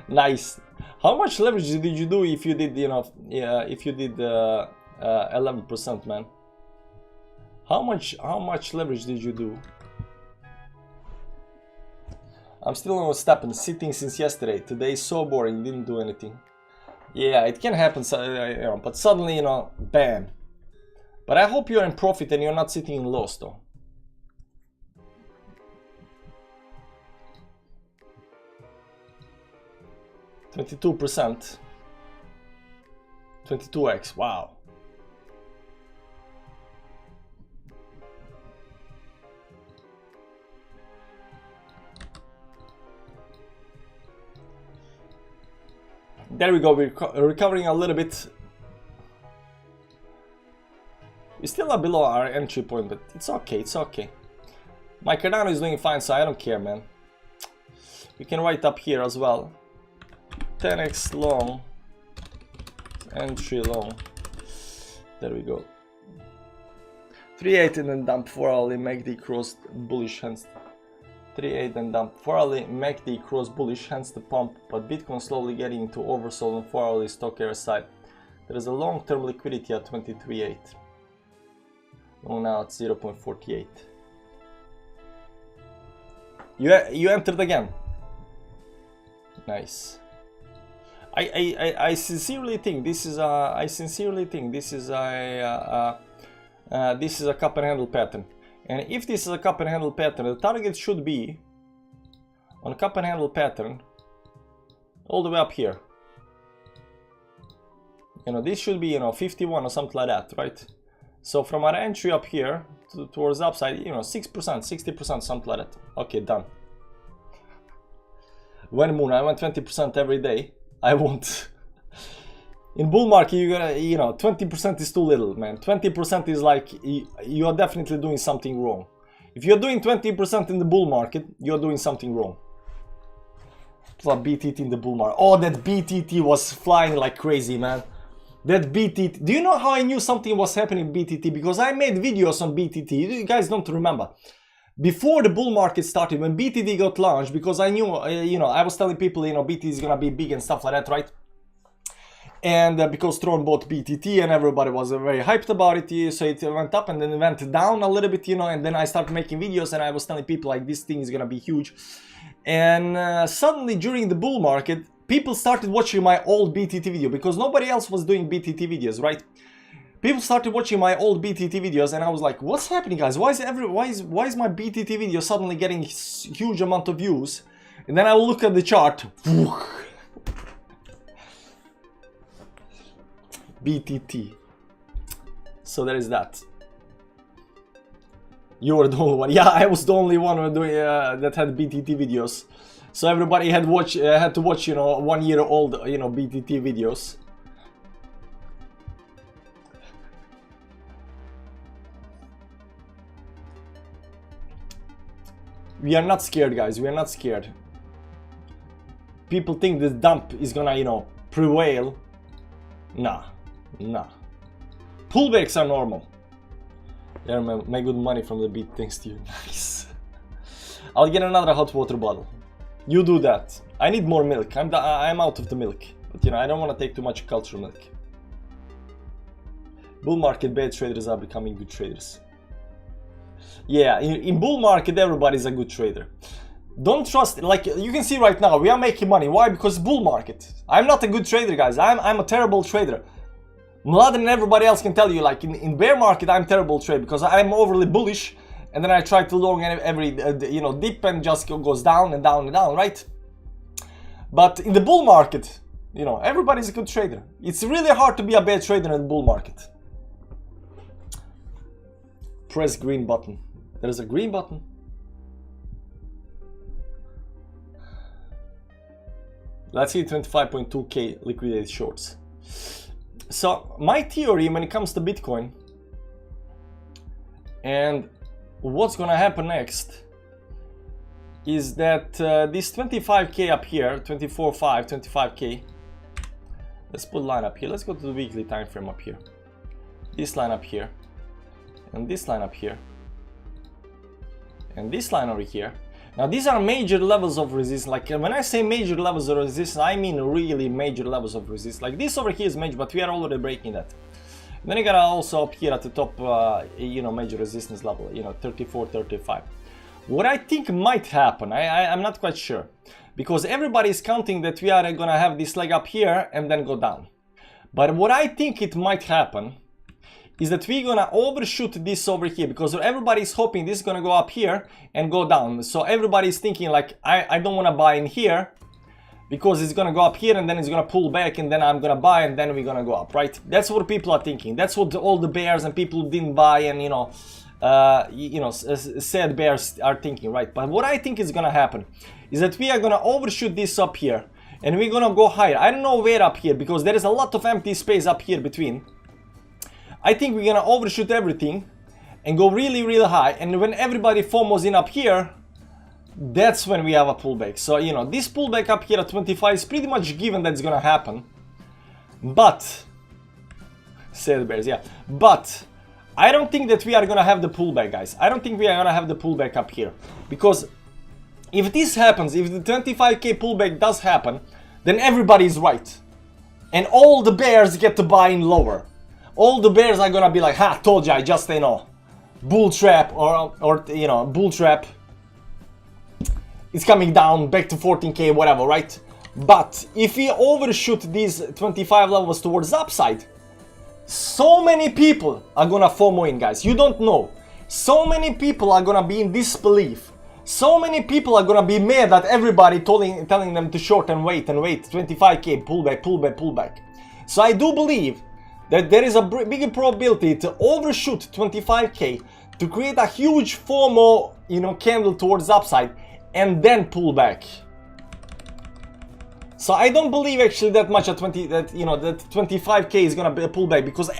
Nice. How much leverage did you do if you did, if you did 11%, man? How much leverage did you do? I'm still on stepping, sitting since yesterday. Today is so boring, didn't do anything. Yeah, it can happen, but suddenly, bam. But I hope you're in profit and you're not sitting in loss, though. %, 22x, wow. There we go, we're recovering a little bit. We still are below our entry point, but it's okay, it's okay. My Cardano is doing fine, so I don't care, man. We can write up here as well. 10x long, entry long. There we go. 3.8 and then dump 4 hourly, MACD cross bullish, hence 3.8 and dump 4 hourly, MACD cross bullish, hence the pump, but Bitcoin slowly getting into oversold on 4 hourly stock air side. There is a long-term liquidity at 23.8. Long now at 0.48. You entered again. Nice. I sincerely think this is a this is a cup and handle pattern. And if this is a cup and handle pattern, the target should be on cup and handle pattern all the way up here. You know, this should be, you know, 51 or something like that, right? So from our entry up here towards the upside, you know, 6%, 60%, something like that. Okay, done. When moon, I went 20% every day. I won't. In bull market, you gotta, you know, 20% is too little, man. 20% is like, you are definitely doing something wrong. If you're doing 20% in the bull market, you're doing something wrong. Plus BTT in the bull market. Oh, that BTT was flying like crazy, man. That BTT. Do you know how I knew something was happening in BTT? Because I made videos on BTT. You guys don't remember. Before the bull market started, when BTT got launched, because I knew, you know, I was telling people, you know, BTT is gonna be big and stuff like that, right? And because Tron bought BTT and everybody was very hyped about it, so it went up and then it went down a little bit, you know, and then I started making videos and I was telling people like this thing is gonna be huge. And suddenly during the bull market, people started watching my old BTT video because nobody else was doing BTT videos, right? People started watching my old BTT videos and I was like, what's happening, guys? Why is my BTT video suddenly getting huge amount of views? And then I will look at the chart. BTT. So there is that. You were the only one. Yeah, I was the only one doing that had BTT videos. So everybody had to watch, you know, 1 year old, you know, BTT videos. We are not scared, guys. We are not scared. People think this dump is gonna, you know, prevail. Nah. Nah. Pullbacks are normal. Yeah, make good money from the beat, thanks to you. Nice. I'll get another hot water bottle. You do that. I need more milk. I'm out of the milk. But you know, I don't want to take too much cultural milk. Bull market bad traders are becoming good traders. Yeah, in bull market everybody's a good trader. Don't trust, like you can see right now, we are making money. Why? Because bull market. I'm not a good trader, guys. I'm a terrible trader. Mladen and everybody else can tell you, like in bear market, I'm terrible trader because I'm overly bullish, and then I try to long every you know, dip and just goes down and down and down, right? But in the bull market, you know, everybody's a good trader. It's really hard to be a bad trader in the bull market. Press green button. There is a green button. Let's see 25.2k liquidated shorts. So my theory when it comes to Bitcoin and what's gonna happen next is that this 25k up here, 24.5, 25k. Let's put line up here. Let's go to the weekly time frame up here. This line up here, and this line up here, and this line over here. Now these are major levels of resistance. Like when I say major levels of resistance, I mean really major levels of resistance. Like this over here is major, but we are already breaking that. And then you got also up here at the top, you know, major resistance level, you know, 34, 35. What I think might happen, I'm not quite sure, because everybody is counting that we are gonna have this leg up here and then go down. But what I think it might happen is that we're gonna overshoot this over here, because everybody's hoping this is gonna go up here and go down. So everybody's thinking like, I don't wanna buy in here because it's gonna go up here and then it's gonna pull back and then I'm gonna buy and then we're gonna go up, right? That's what people are thinking. That's what all the bears and people who didn't buy and, you know, sad bears are thinking, right? But what I think is gonna happen is that we are gonna overshoot this up here and we're gonna go higher. I don't know where up here, because there is a lot of empty space up here between. I think we're gonna overshoot everything and go really, really high, and when everybody FOMOs in up here, that's when we have a pullback. So, you know, this pullback up here at 25 is pretty much given that's gonna happen. But, said bears, yeah. But, I don't think that we are gonna have the pullback, guys. I don't think we are gonna have the pullback up here. Because, if this happens, if the 25k pullback does happen, then everybody is right. And all the bears get to buy in lower. All the bears are gonna be like, ha, told ya, I just, you know, bull trap, or you know, bull trap. It's coming down back to 14k, whatever, right? But if we overshoot these 25 levels towards the upside, so many people are gonna FOMO in, guys. You don't know. So many people are gonna be in disbelief. So many people are gonna be mad at everybody telling them to short and wait. 25k, pullback, pullback, pullback. So I do believe that there is a bigger probability to overshoot 25k to create a huge FOMO, you know, candle towards the upside, and then pull back. So I don't believe actually that much at 25k is gonna be a pullback, because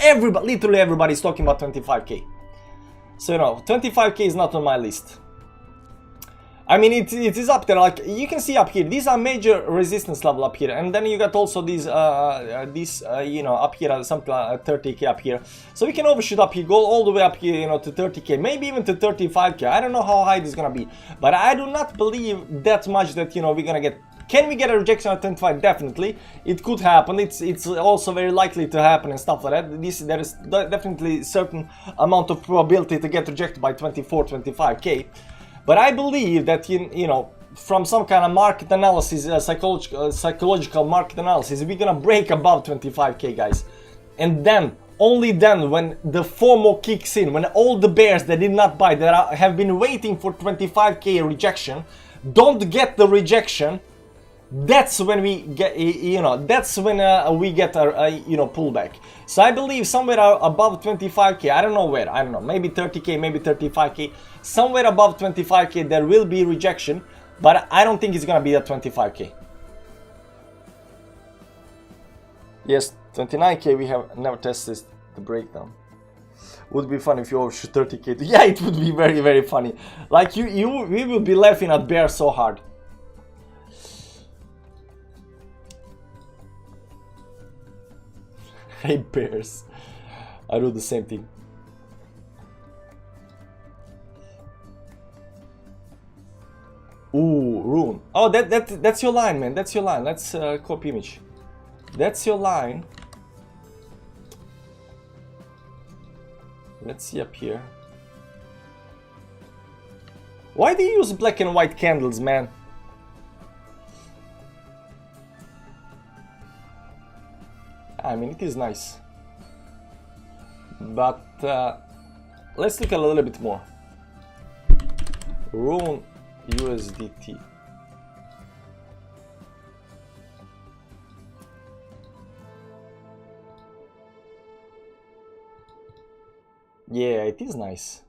literally everybody is talking about 25k. So, you know, 25k is not on my list. I mean, it is up there. Like you can see up here, these are major resistance level up here, and then you got also these you know, up here something like 30k up here. So we can overshoot up here, go all the way up here, you know, to 30k, maybe even to 35k. I don't know how high this is gonna be, but I do not believe that much that, you know, we're gonna get. Can we get a rejection at 25? Definitely, it could happen. It's also very likely to happen and stuff like that. There is definitely certain amount of probability to get rejected by 24, 25k. But I believe that, you know, from some kind of market analysis, psychological market analysis, we're gonna break above 25k, guys. And then, only then, when the FOMO kicks in, when all the bears that did not buy, that have been waiting for 25k rejection, don't get the rejection, that's when we get, you know, that's when we get a you know, pullback. So I believe somewhere above 25k, I don't know where, I don't know, maybe 30k, maybe 35k, somewhere above 25k there will be rejection, but I don't think it's gonna be at 25k. Yes, 29k we have never tested the breakdown. Would be fun if you overshoot 30k. Yeah, it would be very, very funny. Like we will be laughing at bear so hard. Hey bears, I do the same thing. Ooh, rune. Oh, that's your line, man. That's your line. Let's copy image. That's your line. Let's see up here. Why do you use black and white candles, man? I mean, it is nice, but let's look a little bit more. Rune USDT. Yeah, it is nice,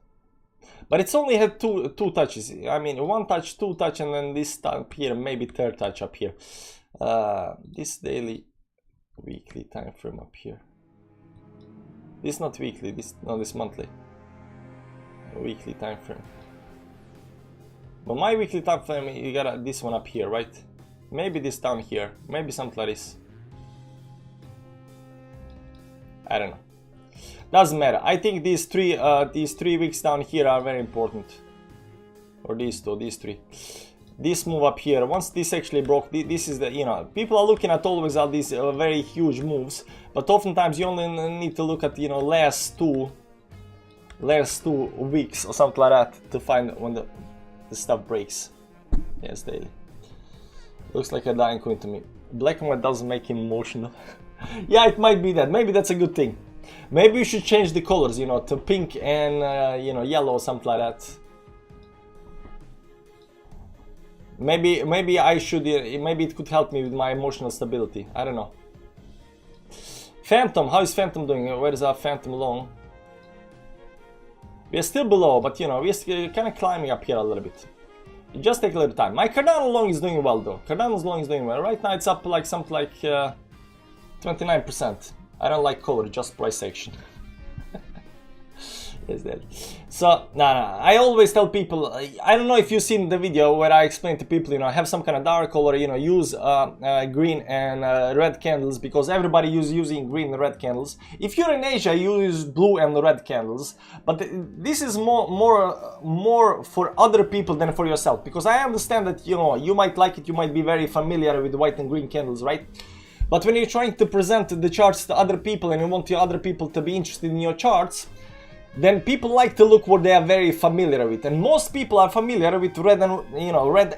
but it's only had two touches. I mean, one touch, two touch, and then this up here, maybe third touch up here. This daily. Weekly time frame up here. This not weekly, this monthly. Weekly time frame. But my weekly time frame, you got this one up here, right? Maybe this down here, maybe something like this. I don't know. Doesn't matter. I think these three weeks down here are very important. Or these two, these three. This move up here, once this actually broke, this is the, you know, people are looking at always at these very huge moves, but oftentimes you only need to look at, you know, last two weeks or something like that to find when the stuff breaks. Yes, daily. Looks like a dying coin to me. Black and white doesn't make him emotional. Yeah, it might be that. Maybe that's a good thing. Maybe we should change the colors, you know, to pink and, you know, yellow or something like that. Maybe I should, maybe it could help me with my emotional stability. I don't know. Phantom, how is Phantom doing? Where is our Phantom long? We are still below, but you know, we're kind of climbing up here a little bit. Just take a little time. My Cardano long is doing well though. Cardano's long is doing well. Right now it's up like something like 29%. I don't like color, just price action. Yes, that. So, I always tell people, I don't know if you've seen the video where I explain to people, you know, have some kind of dark color, you know, use green and red candles, because everybody using green and red candles. If you're in Asia, you use blue and red candles, but this is more for other people than for yourself, because I understand that, you know, you might like it, you might be very familiar with white and green candles, right? But when you're trying to present the charts to other people and you want the other people to be interested in your charts, then people like to look what they are very familiar with, and most people are familiar with red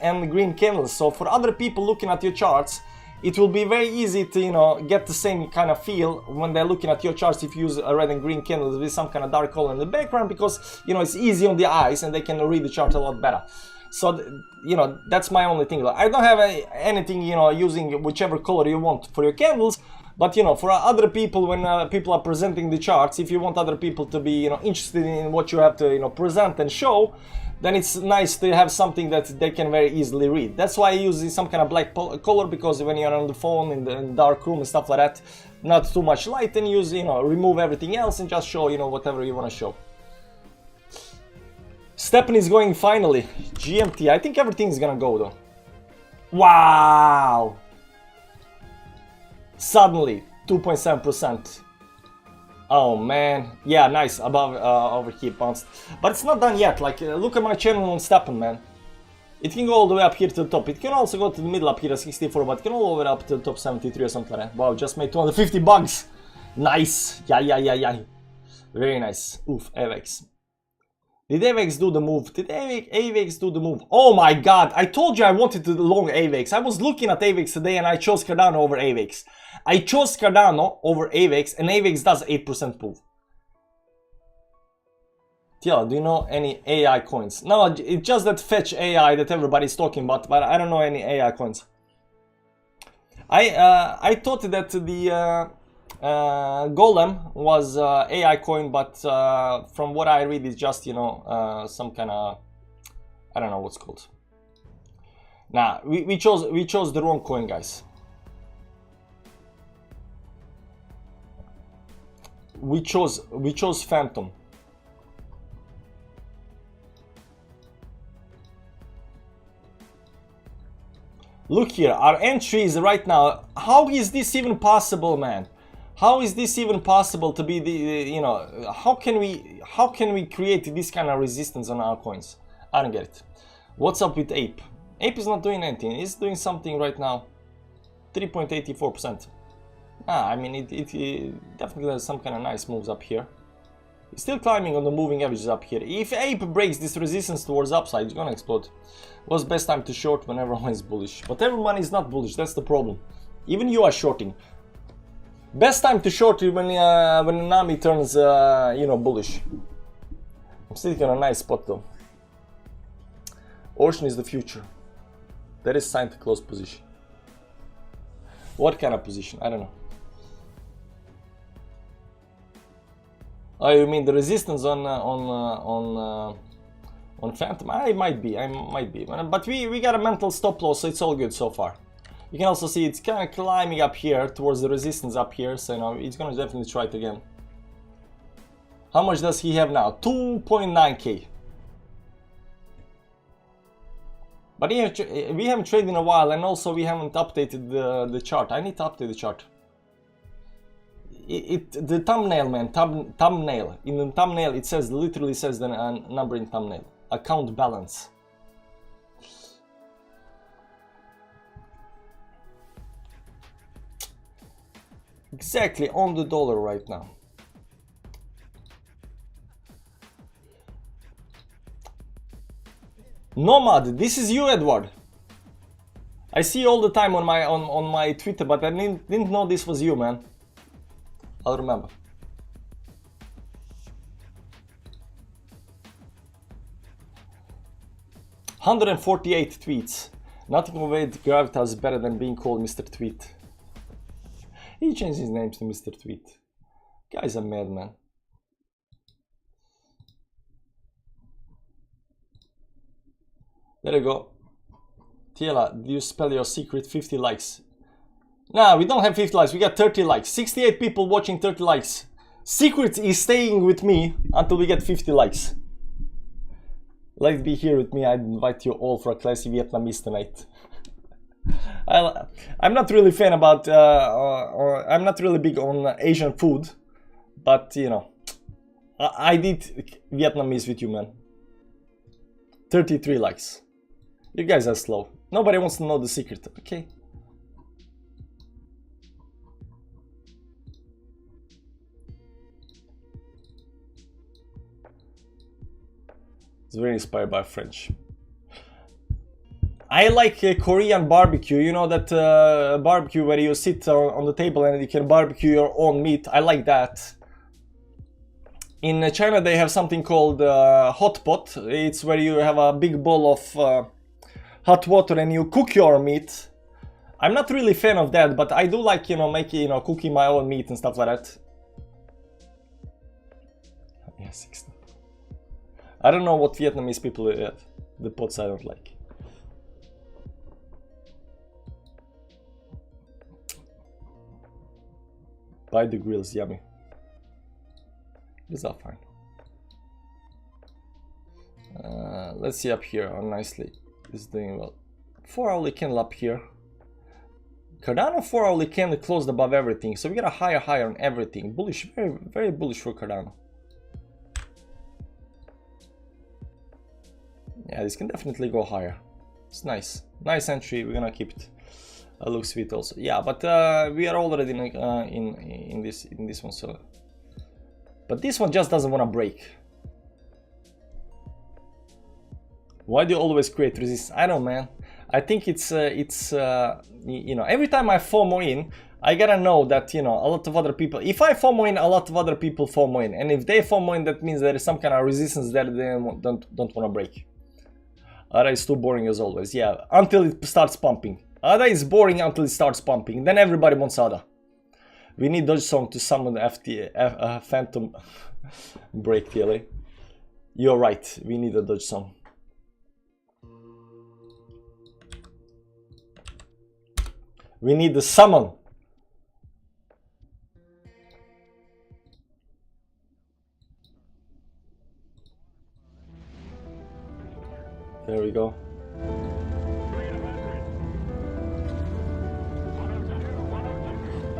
and green candles. So for other people looking at your charts, it will be very easy to, you know, get the same kind of feel when they're looking at your charts if you use a red and green candles with some kind of dark color in the background, because, you know, it's easy on the eyes and they can read the chart a lot better. So, you know, that's my only thing. I don't have anything, you know, using whichever color you want for your candles. But, you know, for other people, when people are presenting the charts, if you want other people to be, you know, interested in what you have to, you know, present and show, then it's nice to have something that they can very easily read. That's why I use some kind of black color, because when you're on the phone in the dark room and stuff like that, not too much light, and use, you know, remove everything else and just show, you know, whatever you want to show. Stepan is going finally. GMT, I think everything's gonna go though. Wow! Suddenly 2.7%. Oh man, yeah, nice, above over here bounced, but it's not done yet. Like, look at my channel on Stepan, man. It can go all the way up here to the top. It can also go to the middle up here at 64, but it can all the way up to the top 73 or something like that. Wow, just made 250 bucks. Nice. Yeah. Very nice. Oof, AVAX. Did AVAX do the move? Did AVAX do the move? Oh my god, I told you I wanted to long AVAX. I was looking at AVAX today and I chose Cardano over AVAX. I chose Cardano over AVAX, and AVAX does 8% move. Tila, do you know any AI coins? No, it's just that fetch AI that everybody's talking about, but I don't know any AI coins. I thought that the Golem was AI coin, but from what I read, it's just, you know, some kind of, I don't know what's called. Nah, we chose the wrong coin, guys. We chose Phantom. Look here, our entry is right now. How is this even possible, man? How is this even possible to be the, you know, how can we create this kind of resistance on our coins? I don't get it. What's up with Ape? Ape is not doing anything. It's doing something right now. 3.84%. I mean, it definitely has some kind of nice moves up here. It's still climbing on the moving averages up here. If Ape breaks this resistance towards upside, it's gonna explode. What's best time to short when everyone is bullish? But everyone is not bullish, that's the problem. Even you are shorting. Best time to short is when Nami turns, you know, bullish. I'm sitting on a nice spot though. Ocean is the future. That is signed to close position. What kind of position? I don't know. Oh, you mean the resistance on Phantom? I might be, but we got a mental stop loss, so it's all good so far. You can also see it's kind of climbing up here towards the resistance up here, so you know it's gonna definitely try it again. How much does he have now? 2.9k. But we haven't traded in a while, and also we haven't updated the chart. I need to update the chart. The thumbnail, man, thumbnail. In the thumbnail, it says, literally says the number in thumbnail. Account balance. Exactly on the dollar right now. Nomad, this is you, Edward. I see you all the time on my Twitter, but I didn't know this was you, man. I'll remember. $148 tweets. Nothing with gravitas is better than being called Mr. Tweet. He changed his name to Mr. Tweet. Guy's a madman. There you go. Tiela, do you spell your secret? 50 likes. Nah, we don't have 50 likes. We got 30 likes. 68 people watching, 30 likes. Secret is staying with me until we get 50 likes. Like to be here with me. I invite you all for a classy Vietnamese tonight. I'm not really fan about, I'm not really big on Asian food, but you know, I did Vietnamese with you, man. 33 likes. You guys are slow. Nobody wants to know the secret, okay? It's very inspired by French. I like Korean barbecue, you know that barbecue where you sit on the table and you can barbecue your own meat. I like that. In China they have something called hot pot. It's where you have a big bowl of hot water and you cook your meat. I'm not really a fan of that, but I do like, you know, making, you know, cooking my own meat and stuff like that. Yeah, 60. I don't know what Vietnamese people eat. The pots I don't like. Buy the grills, yummy. These are fine. Let's see up here how nicely it's doing well. 4-hourly candle up here. Cardano 4-hourly candle closed above everything, so we got a higher on everything. Bullish, very, very bullish for Cardano. Yeah, this can definitely go higher. It's nice. Nice entry, we're gonna keep it. Looks sweet also. Yeah, but we are already in this one, so. But this one just doesn't want to break. Why do you always create resistance? I don't know, man. I think it's you know, every time I FOMO in, I gotta know that, you know, a lot of other people, if I FOMO in, a lot of other people FOMO in, and if they FOMO in, that means there is some kind of resistance that they don't want to break. ADA is too boring as always. Yeah, until it starts pumping. ADA is boring until it starts pumping. Then everybody wants ADA. We need Dodge Song to summon the Phantom break, TLA. You're right. We need a Dodge Song. We need the summon. There we go.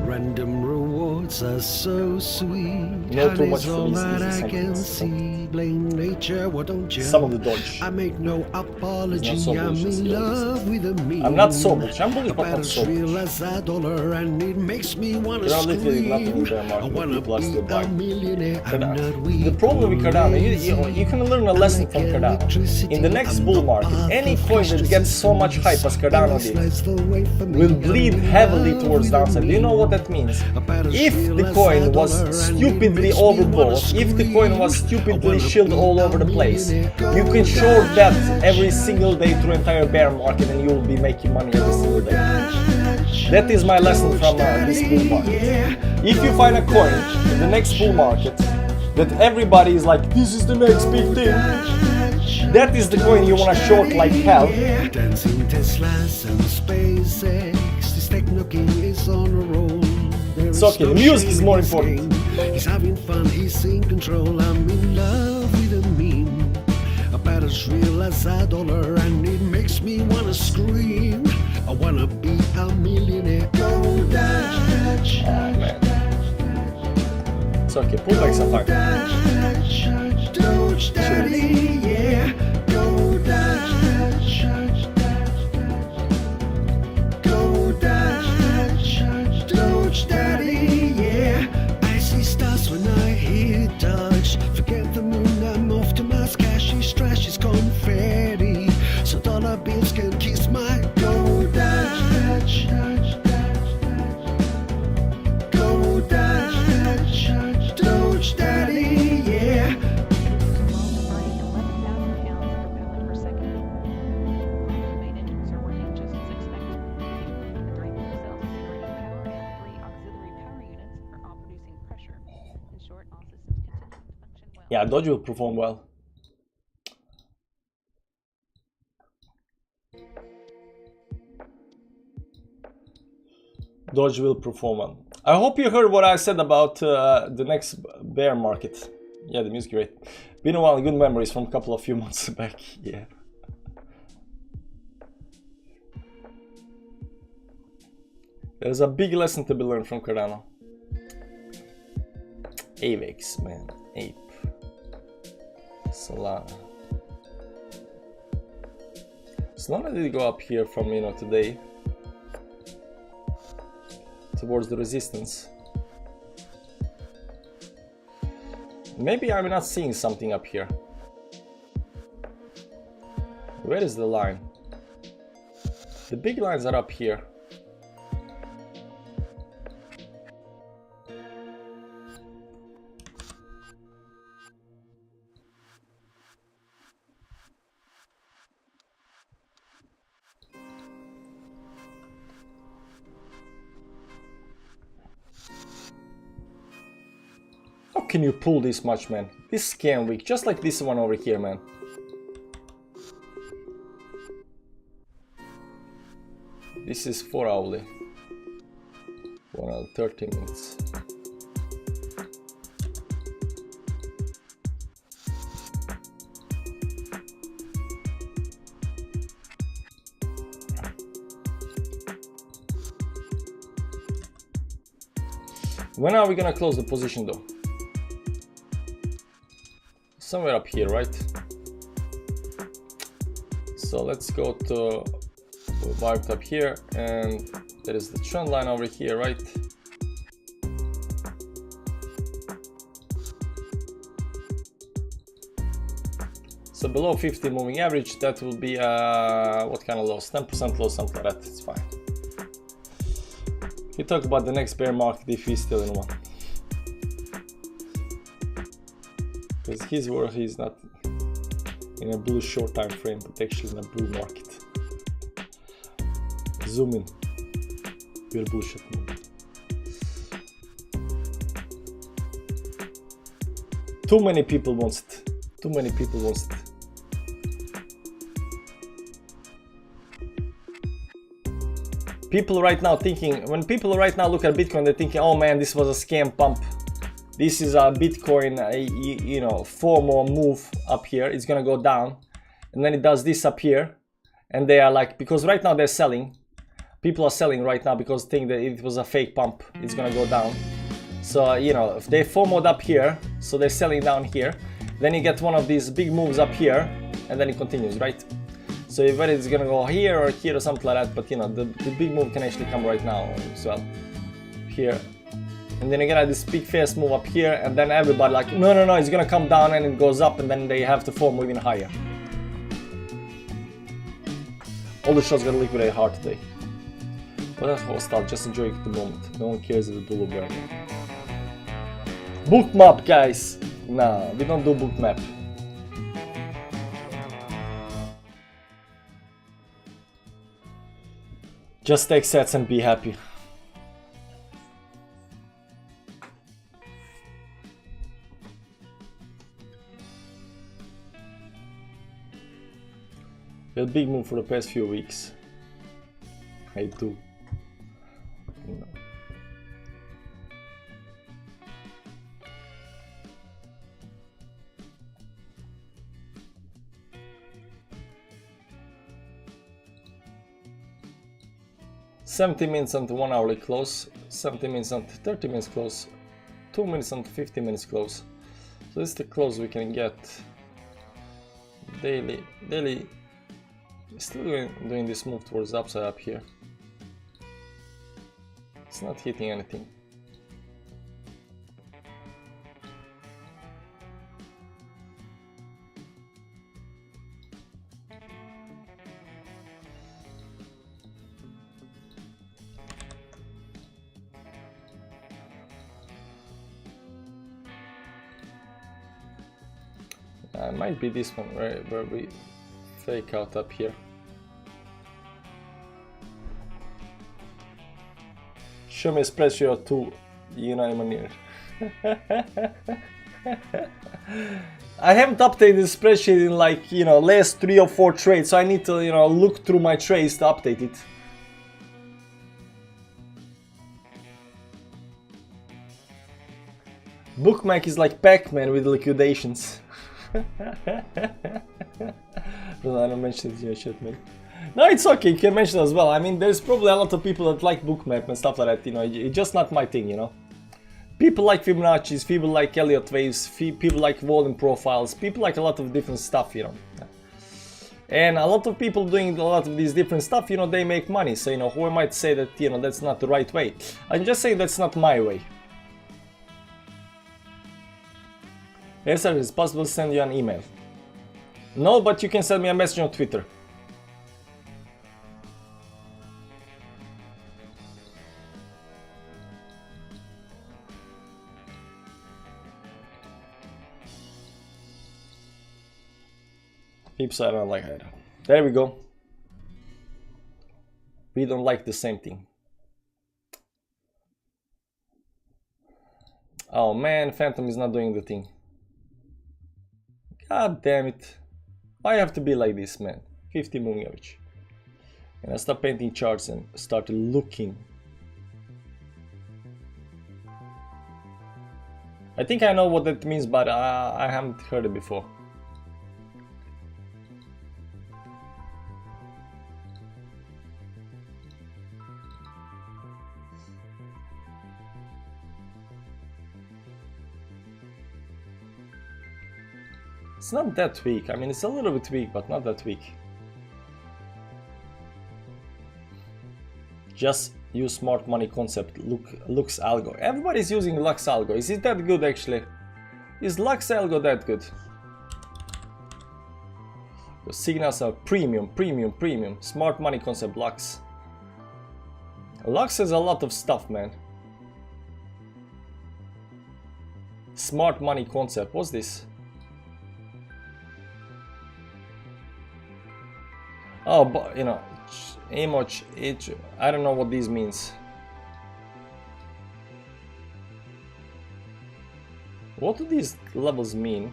Random rewards are so sweet. Not too much for all these that easy I can sentences. see. Blame nature, why don't you? Some of the dodge. I make no apology. So I'm bullish, in love with a meme. I'm not so bullish. I'm bullish, but About not so as real bullish. as a dollar, and it makes me wanna There are literally nothing in scream. bear I market. wanna People are still be a buying. millionaire. I'm not The weak problem with or Cardano, lazy. you can learn a lesson from Cardano. In the next bull market, any coin that gets so much hype as Cardano did will bleed heavily towards downside. Do you know what that means? If the coin was stupidly overbought, if the coin was stupidly shilled all over the place, you can short that every single day through entire bear market and you will be making money every single day. That is my lesson from this bull market. If you find a coin in the next bull market that everybody is like, this is the next big thing, that is the coin you want to short like hell. Dancing Teslas and SpaceX, this techno king is on a roll. It's okay, the music is more important. He's having fun, he's in control. I'm in love with a meme. About as real as a dollar, and it makes me wanna scream. I wanna be a millionaire. Go Dutch. Oh man. It's okay, pullbacks are fine. Dutch Daddy, yeah. Go Dutch. Go Dutch. Dutch Daddy, yeah. I see stars when I hear Dutch. Forget the moon, I'm off to Mars. Cash is trash, is confetti. So dollar bills can kiss my Go Dutch. Go Dutch. Dutch Daddy, yeah. Yeah, Dodge will perform well. Doge will perform well. I hope you heard what I said about the next bear market. Yeah, the music great. Been a while, good memories from a few months back. Yeah. There's a big lesson to be learned from Cardano. AVEX, man. Ape. Solana. Solana did go up here from, you know, today. Towards the resistance. Maybe I'm not seeing something up here. Where is the line? The big lines are up here. How can you pull this much, man? This scam week, just like this one over here, man. This is 4 hourly. 1 hour 30 minutes. When are we gonna close the position though? Somewhere up here, right? So let's go to wiped up here, and there is the trend line over here, right? So below 50 moving average, that will be what kind of loss? 10% loss, something like that. It's fine. We talk about the next bear market if he's still in one. Because his work, he's not in a blue short time frame, but actually in a bull market. Zoom in. We're bullshit. Too many people wants it. Too many people wants it. People right now thinking, when people right now look at Bitcoin, they're thinking, oh man, this was a scam pump. This is a Bitcoin, you know, 4 more move up here. It's gonna go down, and then it does this up here, and they are like, because right now they're selling. People are selling right now because think that it was a fake pump. It's gonna go down. So you know, if they FOMO'd up here, so they're selling down here. Then you get one of these big moves up here, and then it continues, right? So whether it's gonna go here or here or something like that, but you know, the big move can actually come right now as well. Here. And then you get this big fast move up here, and then everybody like, no, no, no, it's gonna come down, and it goes up, and then they have to FOMO even higher. All the shots gotta liquidate hard today. But that's hostile, just enjoy it at the moment. No one cares if it's bull or bear. Book map, guys! Nah, we don't do book map. Just take sets and be happy. A big move for the past few weeks. I do. No. $70 minutes and 1 hourly close, 70 minutes and 30 minutes close, 2 minutes and 50 minutes close. So this is the close we can get. Daily. Still doing this move towards the upside up here. It's not hitting anything. It might be this one where we fake out up here. Show me a spreadsheet or two, you know I'm near. I haven't updated the spreadsheet in like, you know, last 3 or 4 trades, so I need to, you know, look through my trades to update it. Bookmark is like Pac-Man with liquidations. I don't mention it in your chat, man. No, it's okay, you can mention as well. I mean, there's probably a lot of people that like bookmap and stuff like that, you know, it's just not my thing, you know. People like Fibonacci's, people like Elliott waves, people like volume profiles, people like a lot of different stuff, you know. And a lot of people doing a lot of these different stuff, you know, they make money. So, you know, who might say that, you know, that's not the right way? I'm just saying that's not my way. Yes, sir, it's possible to send you an email. No, but you can send me a message on Twitter. Peeps, I don't like it. There we go. We don't like the same thing. Oh man, Phantom is not doing the thing. God damn it. Why have to be like this, man? 50 moving average. And I stopped painting charts and started looking. I think I know what that means, but I haven't heard it before. It's not that weak. I mean, it's a little bit weak, but not that weak. Just use smart money concept. Lux algo. Everybody's using Lux algo. Is it that good actually? Is Lux algo that good? The signals are premium. Smart money concept Lux. Lux has a lot of stuff, man. Smart money concept. What's this? Oh, but you know, emoji, I don't know what this means. What do these levels mean?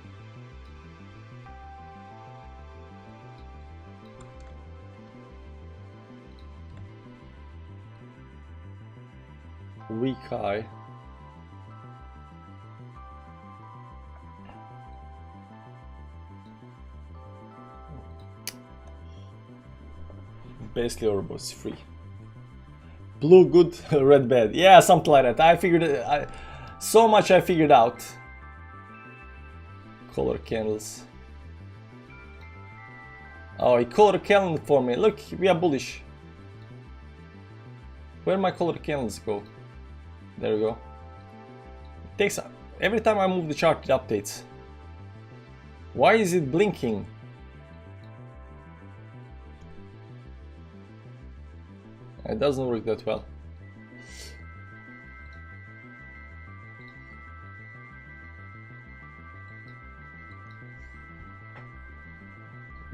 Weak high. Basically, Ouroboros free. Blue good, red bad. Yeah, something like that. I figured it. So much I figured out. Color candles. Oh, he colored candle for me. Look, we are bullish. Where my colored candles go? There we go. It takes every time I move the chart, it updates. Why is it blinking? It doesn't work that well.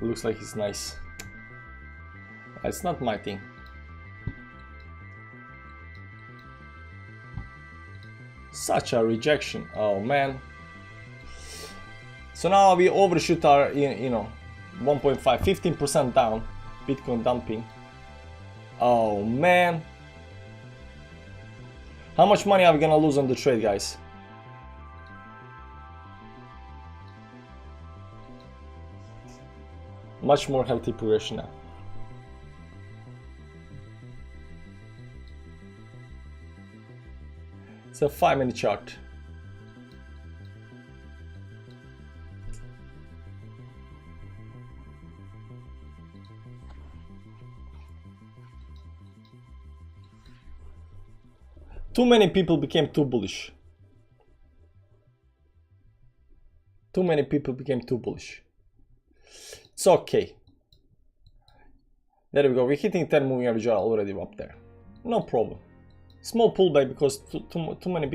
Looks like it's nice. It's not my thing. Such a rejection. Oh man. So now we overshoot our, you know, 1.5, 15% down. Bitcoin dumping. Oh man. How much money are we gonna lose on the trade, guys? Much more healthy progression now. It's a 5-minute chart. Too many people became too bullish. Too many people became too bullish. It's okay. There we go. We're hitting 10 moving average already up there. No problem. Small pullback because too many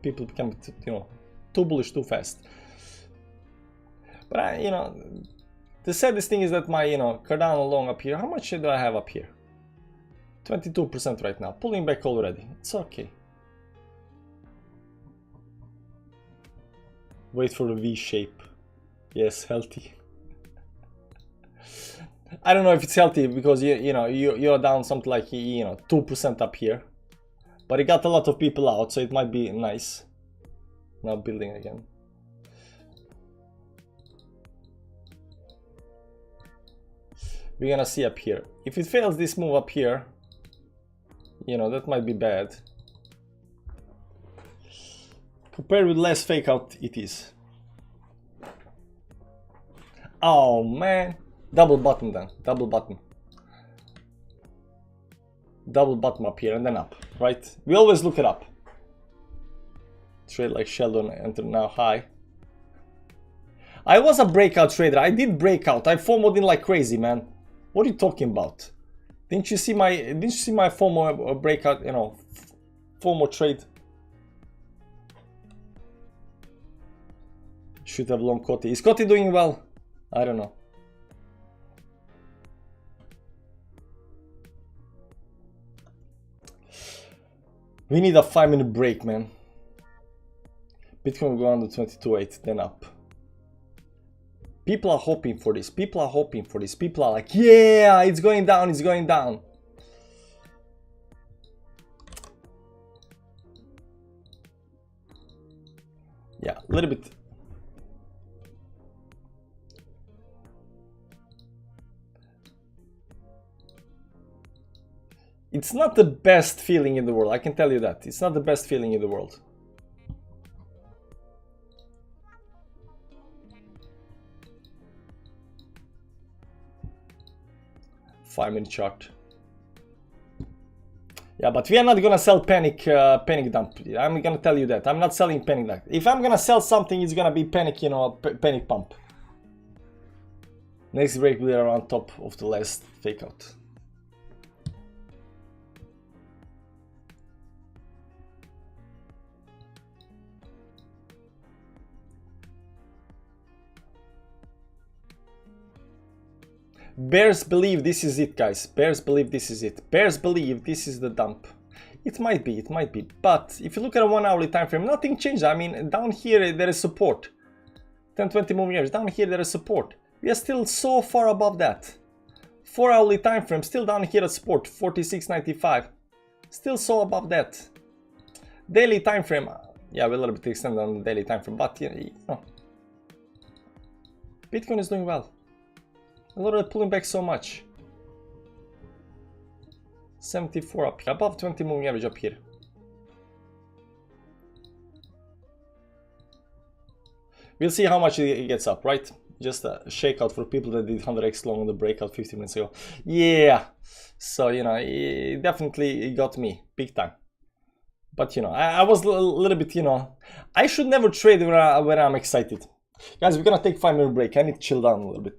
people become, you know, too bullish too fast. But you know, the saddest thing is that my, you know, Cardano long up here. How much do I have up here? 22% right now. Pulling back already. It's okay. Wait for the V shape. Yes, healthy. I don't know if it's healthy because you know you're down something like, you know, 2% up here, but it got a lot of people out, so it might be nice. Now building again. We're gonna see up here. If it fails this move up here, you know, that might be bad. Compared with less fake out, it is. Oh man. Double button then. Double button. Double button up here and then up, right? We always look it up. Trade like Sheldon, enter now high. I was a breakout trader. I did breakout. I FOMO'd in like crazy, man. What are you talking about? Didn't you see my FOMO breakout, you know, FOMO trade? Should have long Coty. Is Coty doing well? I don't know. We need a 5-minute break, man. Bitcoin will go under 22.8, then up. People are hoping for this. People are hoping for this. People are like, yeah, it's going down, it's going down. Yeah, a little bit. It's not the best feeling in the world, I can tell you that. It's not the best feeling in the world. Five-minute chart. Yeah, but we are not gonna sell panic dump. I'm gonna tell you that. I'm not selling panic dump. If I'm gonna sell something, it's gonna be panic, you know, panic pump. Next break will be around top of the last fake out. Bears believe this is it, guys. Bears believe this is it. Bears believe this is the dump. It might be, but if you look at a 1 hourly time frame, nothing changed. I mean, down here there is support. 10-20 moving average. Down here there is support. We are still so far above that. 4 hourly time frame, still down here at support, 46.95. Still so above that. Daily time frame, yeah, we're a little bit extended on the daily time frame, but you know, Bitcoin is doing well. A lot of pulling back so much. 74 up here, above 20 moving average up here. We'll see how much it gets up, right? Just a shakeout for people that did 100x long on the breakout 15 minutes ago. Yeah, so you know, it definitely got me big time. But you know, I was a little bit, you know, I should never trade when I'm excited. Guys, we're gonna take 5-minute break. I need to chill down a little bit.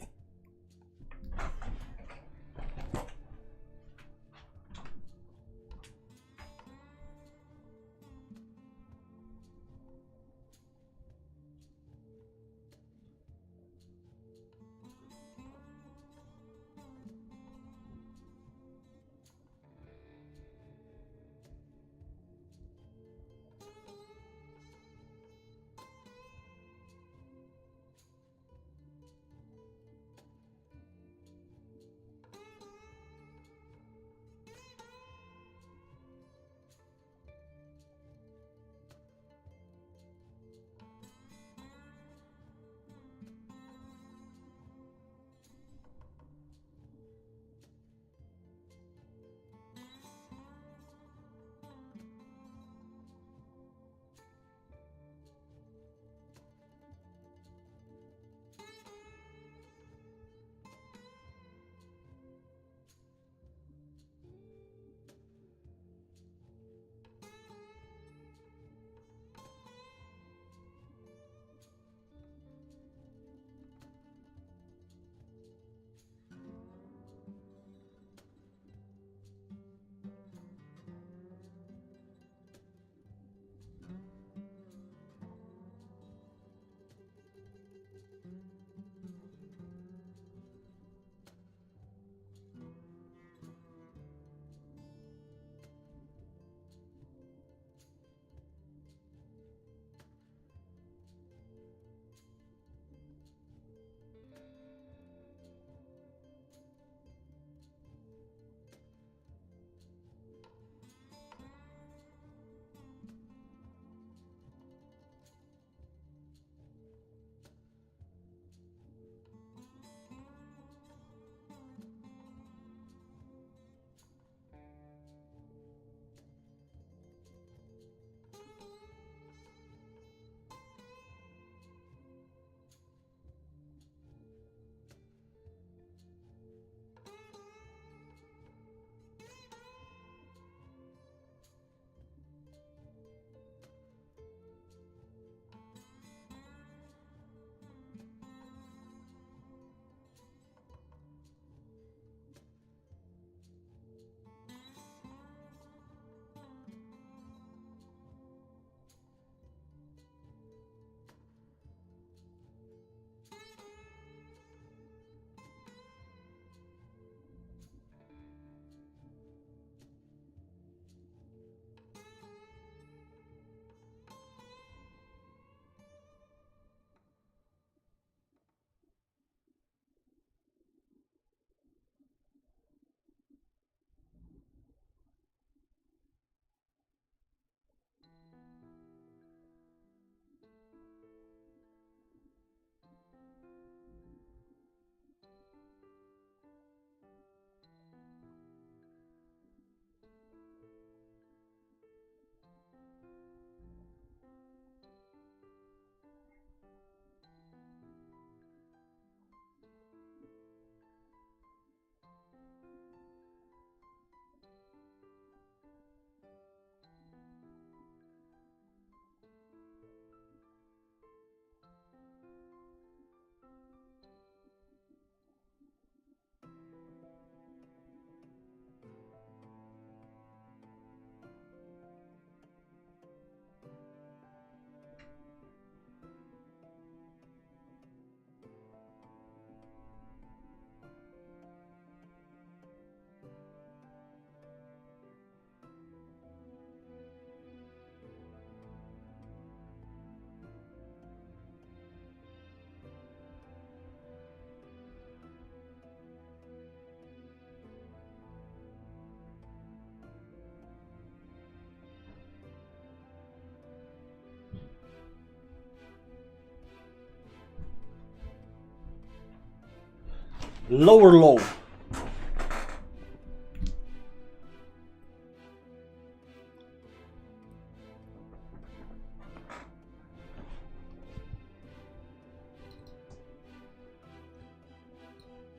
Lower low.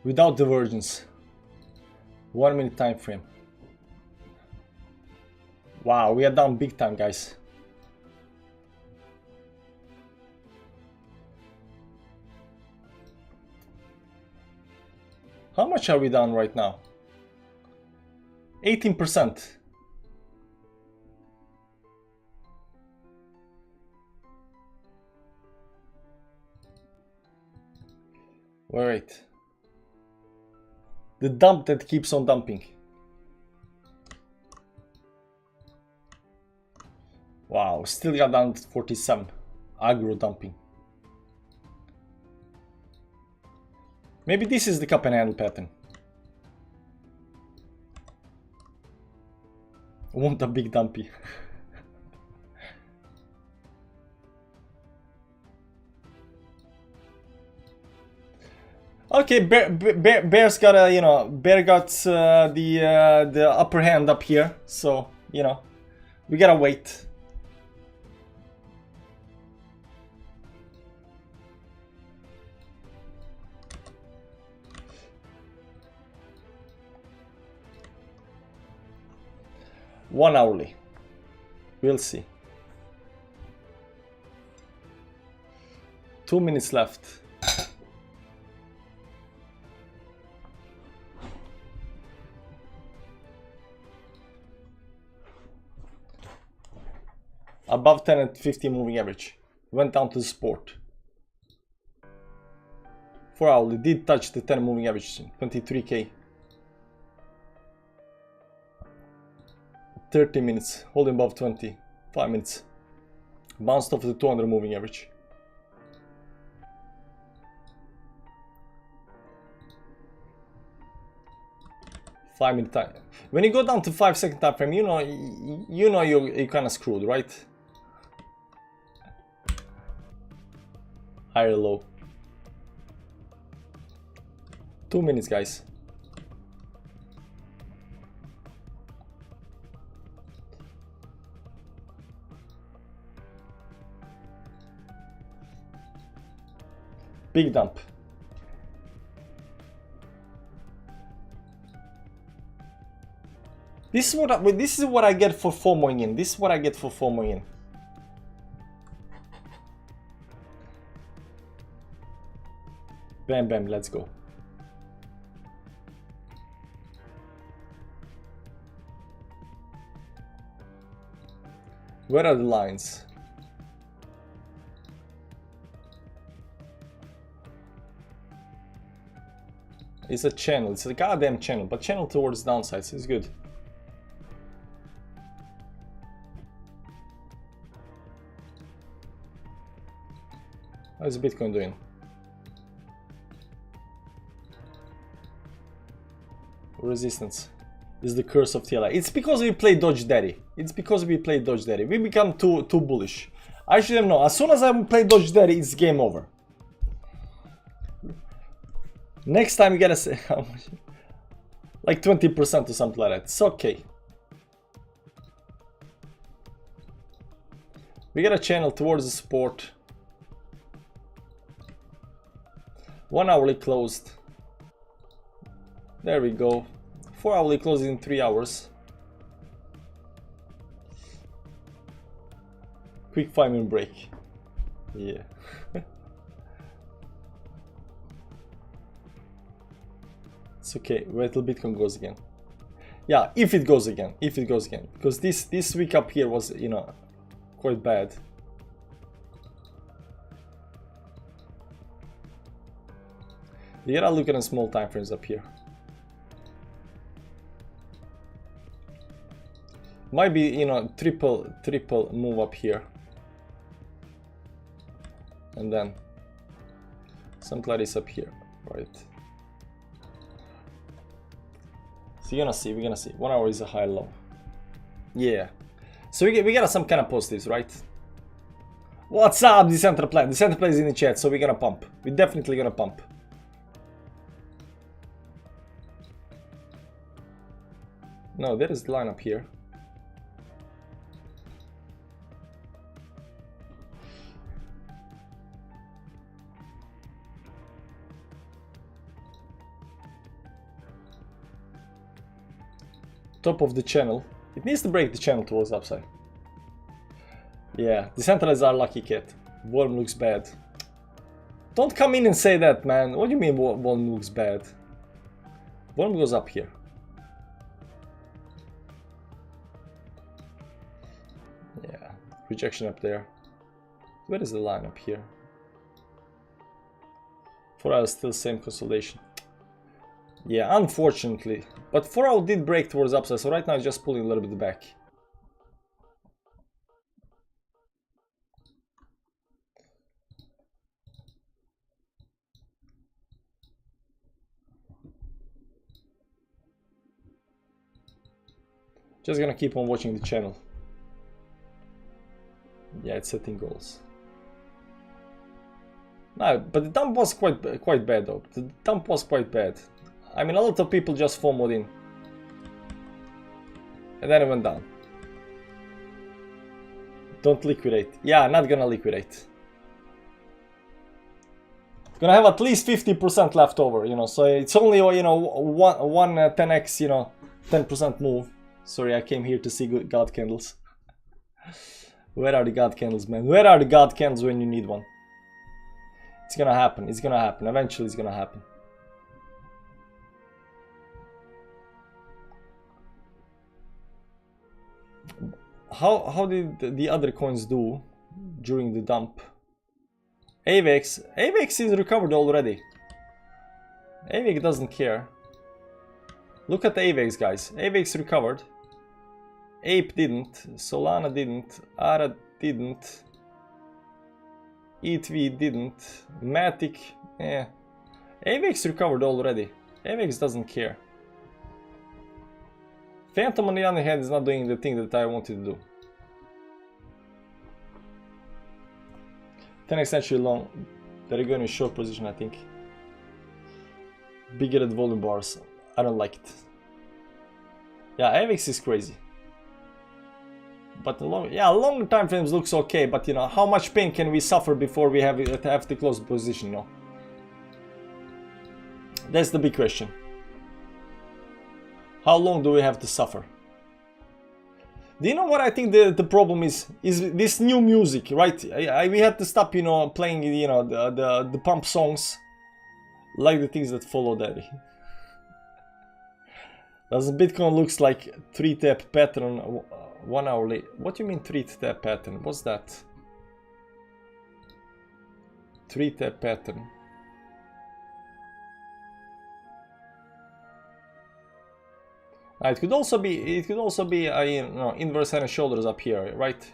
Without divergence. 1 minute time frame. Wow, we are down big time, guys. How much are we down right now? 18%. Wait. The dump that keeps on dumping. Wow, still got down to 47. Aggro dumping. Maybe this is the cup and handle pattern. I want a big dumpy. Okay, Bear's got a, you know, Bear got the upper hand up here, so you know, we gotta wait. One hourly. We'll see. 2 minutes left. Above 10 and 50 moving average. Went down to the support. 4 hourly did touch the 10 moving average. 23k. 30 minutes, holding above 20, 5 minutes. Bounced off the 200 moving average. Five-minute time. When you go down to 5-second time frame, you know you're kind of screwed, right? Higher low. 2 minutes, guys. Big dump. This is what I get for FOMOing in. This is what I get for FOMOing in. Bam bam, let's go. Where are the lines? It's a channel, it's a goddamn channel, but channel towards downsides is good. How is Bitcoin doing? Resistance is the curse of TLI. It's because we play Dodge Daddy. It's because we play Dodge Daddy. We become too bullish. I should have known. As soon as I play Dodge Daddy, it's game over. Next time you gotta say how much, like 20% or something like that. It's okay. We got a channel towards the support. 1 hourly closed. There we go. 4 hourly closed in 3 hours. Quick 5-minute break. Yeah. It's okay. Wait till Bitcoin goes again. Yeah, if it goes again. If it goes again. Because this week up here was, you know, quite bad. You gotta look at the small time frames up here. Might be, you know, triple move up here. And then something like this up here, right? So you're gonna see, we're gonna see. 1 hour is a high low. Yeah. So we got some kind of positives, right? What's up, Decentraplan? Decentraplan is in the chat, so we're gonna pump. We're definitely gonna pump. No, there is the line up here. Top of the channel. It needs to break the channel towards the upside. Yeah, decentralized are lucky, cat. Worm looks bad. Don't come in and say that, man. What do you mean worm looks bad? Worm goes up here. Yeah, rejection up there. Where is the line up here? 4 hours still same consolidation. Yeah, unfortunately. But 4 hour did break towards upside, so right now it's just pulling a little bit back. Just gonna keep on watching the channel. Yeah, it's setting goals. No, but the dump was quite bad though. The dump was quite bad. I mean, a lot of people just FOMO'd in. And then it went down. Don't liquidate. Yeah, not gonna liquidate. Gonna have at least 50% left over, you know, so it's only, you know, one 10x, you know, 10% move. Sorry, I came here to see good God candles. Where are the God candles, man? Where are the God candles when you need one? It's gonna happen. It's gonna happen. Eventually, it's gonna happen. How did the other coins do during the dump? AVAX is recovered already. AVAX doesn't care. Look at the AVAX, guys. AVAX recovered. Ape didn't. Solana didn't. ARA didn't. ETV didn't. Matic, yeah. AVAX recovered already. AVAX doesn't care. Phantom, on the other hand, is not doing the thing that I wanted to do. 10x century long. They're going in short position, I think. Bigger at volume bars. I don't like it. Yeah, AVAX is crazy. But long time frames looks okay, but you know, how much pain can we suffer before we have to close the position, you know? That's the big question. How long do we have to suffer? Do you know what I think the problem is? Is this new music, right? We had to stop, you know, playing, you know, the pump songs, like the things that follow that. Does Bitcoin looks like 3-tap pattern 1 hour late? What do you mean 3-tap pattern? What's that? 3-tap pattern. It could also be you know, inverse head and shoulders up here, right?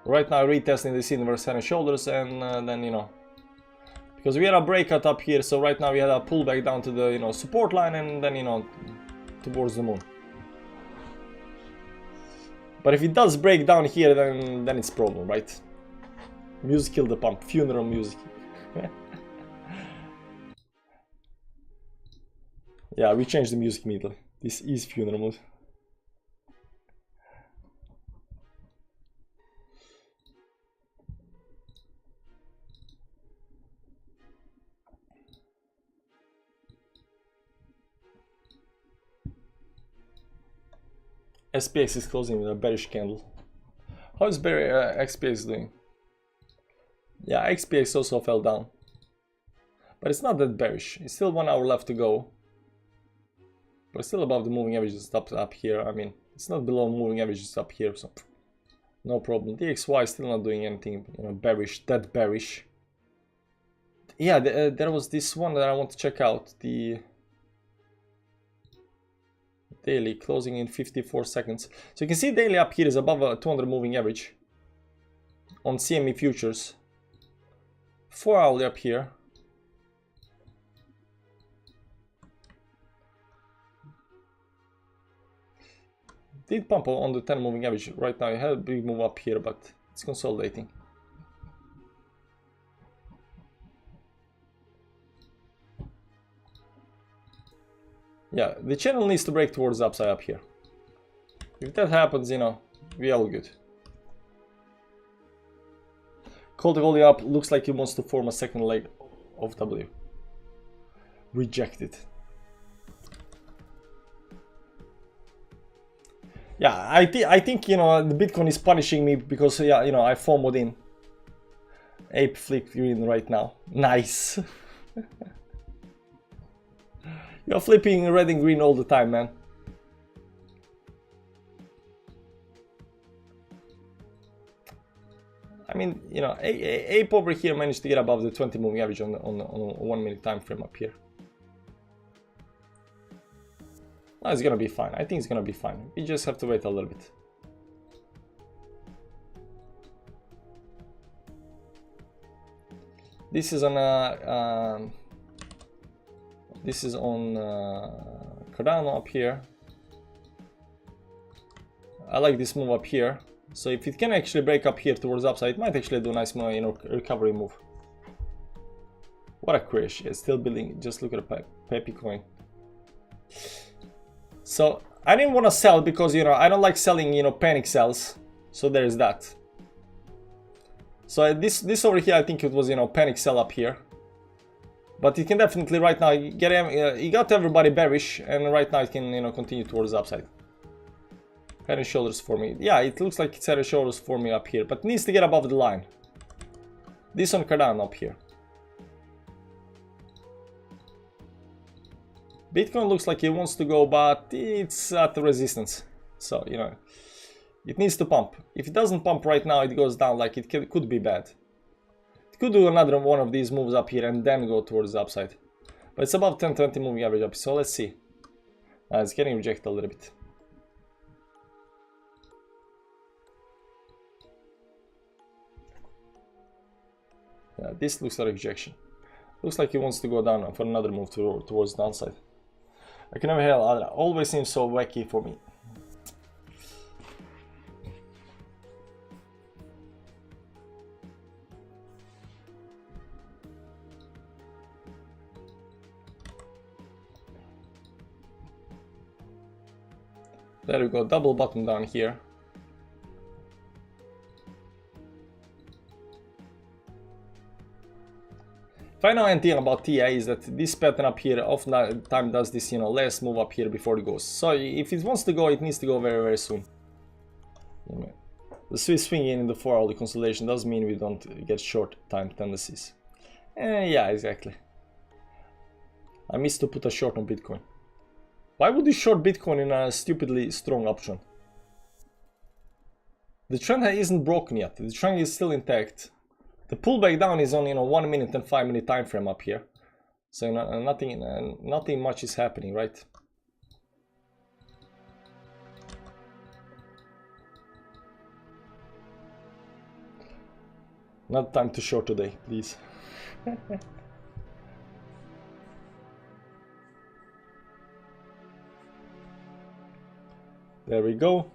Right now retesting this inverse head and shoulders, and then, you know, because we had a breakout up here, so right now we had a pullback down to the, you know, support line, and then, you know, towards the moon. But if it does break down here, then it's problem, right? Music killed the pump. Funeral music. Yeah, we changed the music immediately. This is funeral mode. SPX is closing with a bearish candle. How is XPX doing? Yeah, XPX also fell down. But it's not that bearish. It's still 1 hour left to go. But it's still above the moving averages up here. I mean, it's not below moving averages up here, so no problem. DXY is still not doing anything, you know, bearish, that bearish. Yeah, there was this one that I want to check out. The daily closing in 54 seconds. So you can see daily up here is above a 200 moving average on CME futures. 4 hourly up here. Did pump on the 10 moving average right now. It had a big move up here, but it's consolidating. Yeah, the channel needs to break towards the upside up here. If that happens, you know, we all good. Call the volume up, looks like he wants to form a second leg of W. Rejected. Yeah, I think, you know, the Bitcoin is punishing me because, yeah, you know, I FOMO'd in. Ape flick green right now. Nice. You're flipping red and green all the time, man. I mean, you know, Ape over here managed to get above the 20 moving average on a 1 minute time frame up here. No, it's gonna be fine. I think it's gonna be fine. We just have to wait a little bit. This is on Cardano up here. I like this move up here. So if it can actually break up here towards upside, it might actually do a nice, you know, recovery move. What a crash! It's still building. Just look at the Pepe coin. So I didn't want to sell because, you know, I don't like selling, you know, panic sells. So there's that. So this over here, I think it was, you know, panic sell up here. But it can definitely right now get he got everybody bearish, and right now it can, you know, continue towards the upside. Head and shoulders for me. Yeah, it looks like it's head and shoulders for me up here, but it needs to get above the line. This on Cardano up here. Bitcoin looks like it wants to go, but it's at the resistance. So, you know, it needs to pump. If it doesn't pump right now, it goes down. Like, it could be bad. It could do another one of these moves up here and then go towards the upside. But it's above 10-20 moving average up, so let's see. It's getting rejected a little bit. Yeah, this looks like rejection. Looks like he wants to go down for another move towards the downside. I can never hear Adra. Always seems so wacky for me. There we go, double bottom down here. If I know anything about TI is that this pattern up here often time does this, you know, last move up here before it goes. So if it wants to go, it needs to go very, very soon. The Swiss swinging in the 4-hourly consolidation does mean we don't get short time tendencies. Yeah, exactly. I missed to put a short on Bitcoin. Why would you short Bitcoin in a stupidly strong option? The trend isn't broken yet. The trend is still intact. The pullback down is on, you know, 1 minute and 5 minute time frame up here. So, you know, nothing much is happening, right? Not time to short today, please. There we go.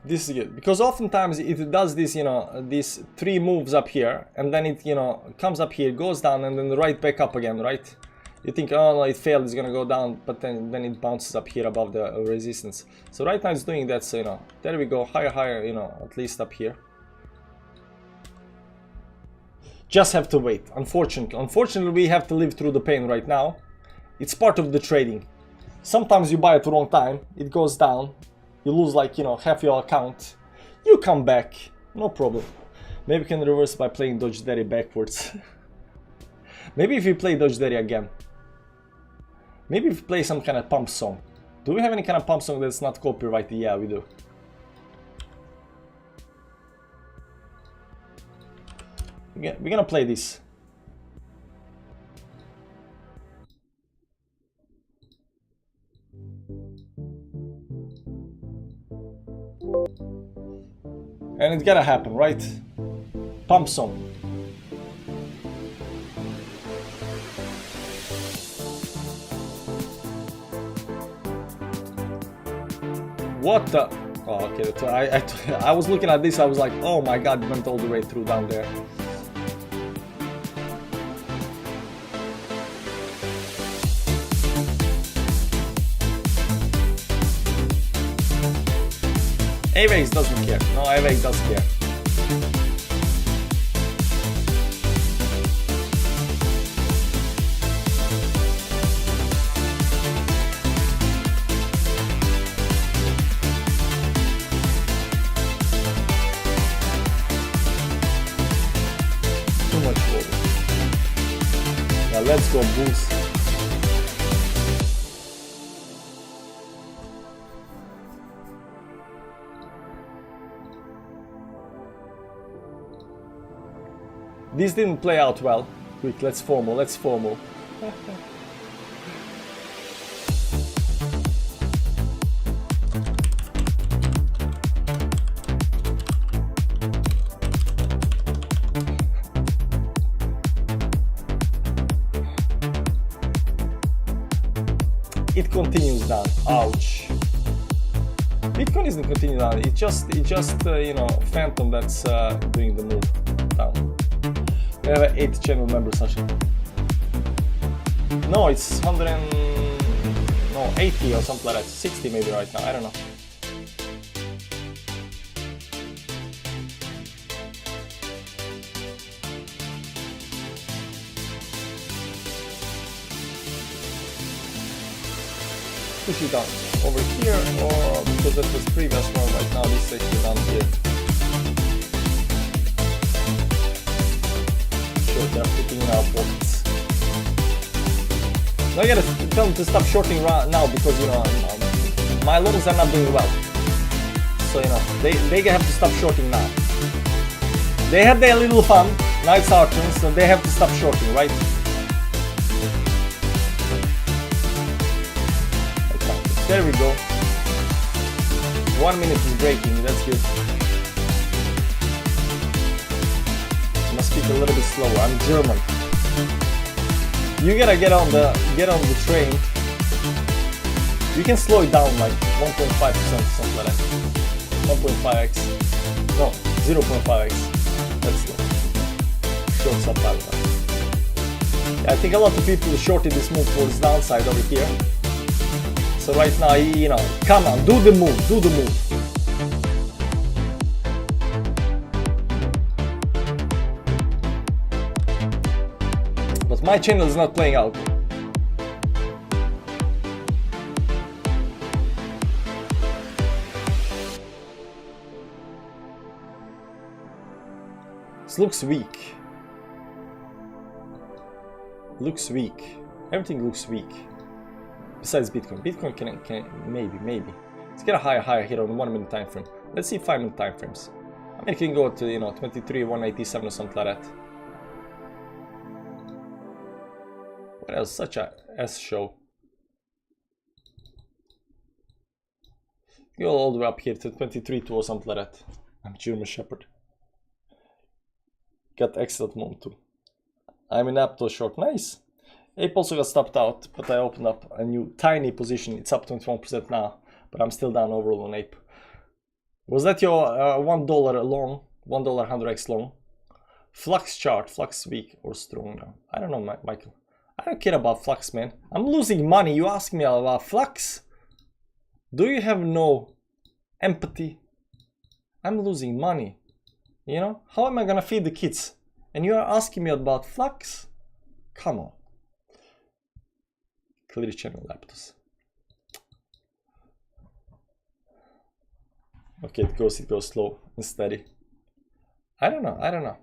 This is good because oftentimes it does this, you know, these 3 moves up here, and then it, you know, comes up here, goes down, and then right back up again, right? You think, oh no, it failed, it's gonna go down, but then it bounces up here above the resistance. So right now it's doing that, so, you know, there we go, higher, you know, at least up here. Just have to wait. Unfortunately, we have to live through the pain right now. It's part of the trading. Sometimes you buy at the wrong time, it goes down. You lose, like, you know, half your account. You come back, no problem. Maybe we can reverse by playing Dodge Daddy backwards. Maybe if we play Dodge Daddy again. Maybe if we play some kind of pump song. Do we have any kind of pump song that's not copyrighted? Yeah, we do. We're gonna play this. And it's gotta happen, right? Pump song. What the? Oh, okay. I was looking at this. I was like, oh my god, it went all the way through down there. AVAX doesn't care. No, AVAX doesn't care. Too much water. Now let's go boost. This didn't play out well. Quick, let's FOMO, let's FOMO. It continues down. Ouch. Bitcoin isn't continuing down. It just you know, Phantom that's doing the move down. We have an 8 channel member session. No, it's 80 or something like that. 60 maybe right now. I don't know. Push it down over here, or because that was previous one. Right now, this section down here. Sure, they're putting in our pockets. Now I gotta tell them to stop shorting now because you know my longs are not doing well. So you know they have to stop shorting now. They had their little fun. Now it's our turn, so they have to stop shorting, right? There we go. 1 minute is breaking, that's good. I must speak a little bit slower, I'm German. You gotta get on the train. You can slow it down like 1.5% something like that. 1.5x. No, 0.5x. That's slow. Short supply. Yeah, I think a lot of people shorted this move towards downside over here. So right now, you know, come on, do the move, do the move. But my channel is not playing out. This looks weak. Looks weak. Everything looks weak. Besides Bitcoin. Bitcoin can maybe. Let's get a higher here on 1 minute time frame. Let's see 5 minute time frames. I mean, it can go to, you know, 23, 187 or something like that. What else? Such a S show. Go all the way up here to 23 or something like that. I'm German Shepherd. Got excellent moment too. I'm in Apto short. Nice. Ape also got stopped out, but I opened up a new tiny position. It's up 21% now, but I'm still down overall on Ape. Was that your $1 long, $1 100x long? Flux chart, Flux weak or strong now? I don't know, Michael. I don't care about Flux, man. I'm losing money. You ask me about Flux? Do you have no empathy? I'm losing money. You know, how am I gonna feed the kids? And you are asking me about Flux? Come on. Clear channel laptops. Okay, it goes slow and steady. I don't know.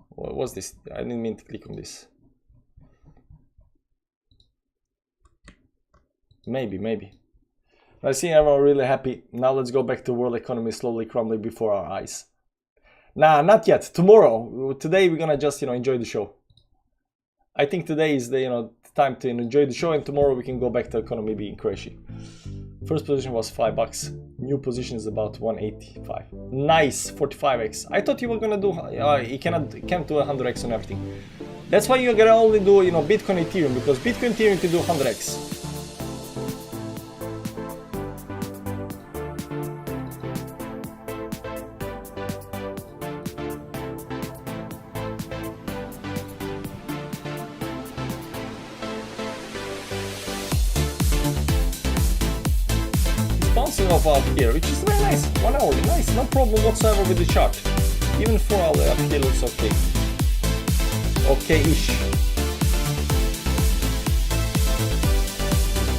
What was this? I didn't mean to click on this. Maybe. I see everyone really happy. Now let's go back to world economy slowly crumbling before our eyes. Nah, not yet. Tomorrow. Today we're gonna just, you know, enjoy the show. I think today is the, you know, time to enjoy the show, and tomorrow we can go back to economy being crazy. First position was $5. New position is about 185. Nice, 45x. I thought you were gonna do. You can't do 100x on everything. That's why you're gonna only do, you know, Bitcoin, Ethereum, because Bitcoin, Ethereum can do 100x. bouncing off up here, which is very nice. 1 hour, nice, no problem whatsoever with the chart. Even 4 hour up here looks okay. Okay-ish.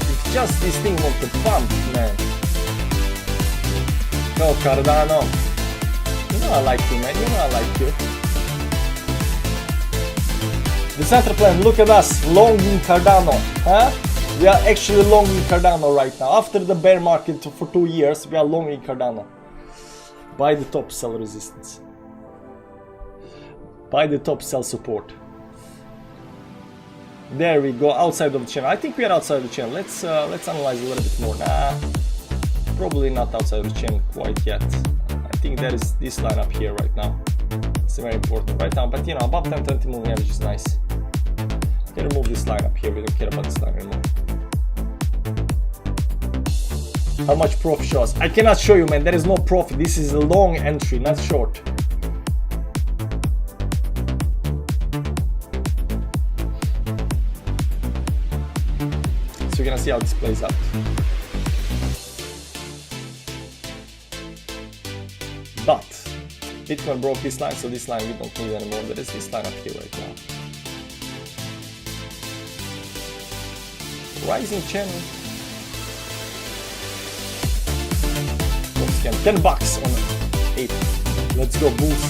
It's just this thing of the pump, man. Go Cardano. You know I like you, man. You know I like you. The center plan, look at us, long in Cardano, huh? We are actually long in Cardano right now. After the bear market for 2 years, we are long in Cardano. Buy the top, sell resistance. Buy the top, sell support. There we go, outside of the channel. I think we are outside of the channel. Let's analyze a little bit more. Nah, probably not outside of the channel quite yet. I think there is this line up here right now. It's very important right now, but you know, above 10-20 moving average is nice. Can remove this line up here, we don't care about this line anymore. How much profit shows? I cannot show you, man, there is no profit. This is a long entry, not short. So you're gonna see how this plays out. But Bitcoin broke this line, so this line we don't need anymore. There is this line up here right now. Rising channel. $10 on 8. Let's go, bulls.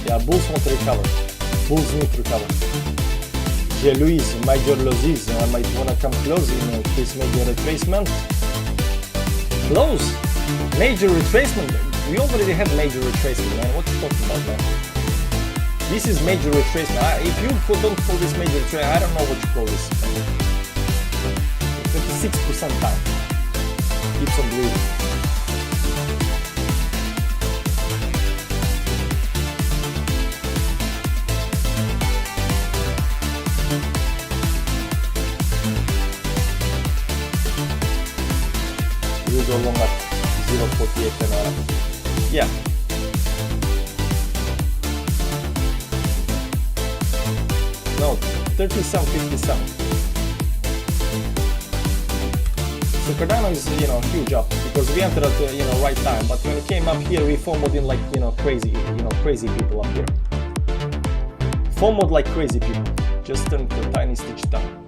Yeah, bulls want to recover. Bulls need to recover. Yeah, Luis, Major Lozis, I might wanna come close in case major retracement. Close? Major retracement? We already had major retracement, man. What are you talking about, man? This is major retracement. If you don't call this major retracement, I don't know what you call this. 56% down. Keeps on bleeding. We'll go long at 0.48 an hour. Yeah. No, 37.57. So Cardano is, you know, huge up because we entered at the, you know, right time. But when it came up here, we FOMO'd in like, you know, crazy people up here. FOMO'd like crazy people. Just turned to a tiny stitch down.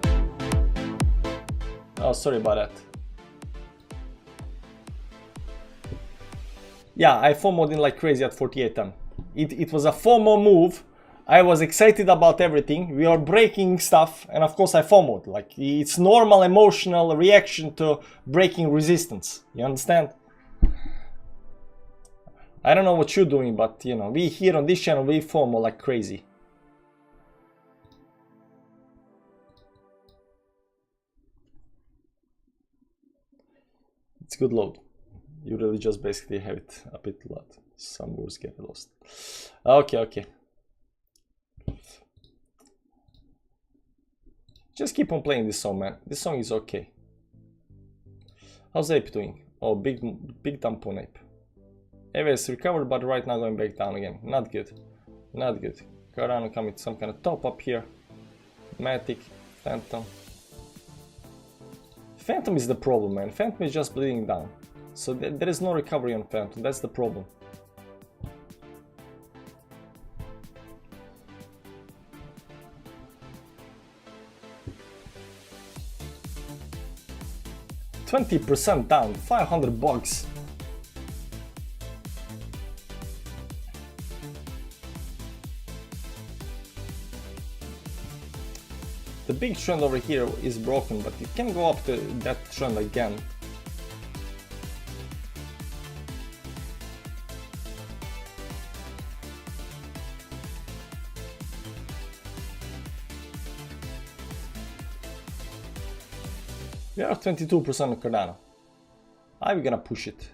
Oh, sorry about that. Yeah, I FOMO'd in like crazy at 4810. It was a FOMO move. I was excited about everything. We are breaking stuff, and of course I FOMO'd. Like, it's normal emotional reaction to breaking resistance. You understand? I don't know what you're doing, but you know, we here on this channel, we FOMO like crazy. It's good load. You really just basically have it a bit lot. Some words get lost. Okay. Just keep on playing this song, man. This song is okay. How's Ape doing? Oh, big dump on Ape. Ape has recovered, but right now going back down again. Not good. Not good. Cardano coming to some kind of top up here. Matic, Phantom. Phantom is the problem, man. Phantom is just bleeding down. So there is no recovery on Phantom. That's the problem. $20 down, $500. The big trend over here is broken, but it can go up to that trend again. We are 22% on Cardano. How are we gonna push it?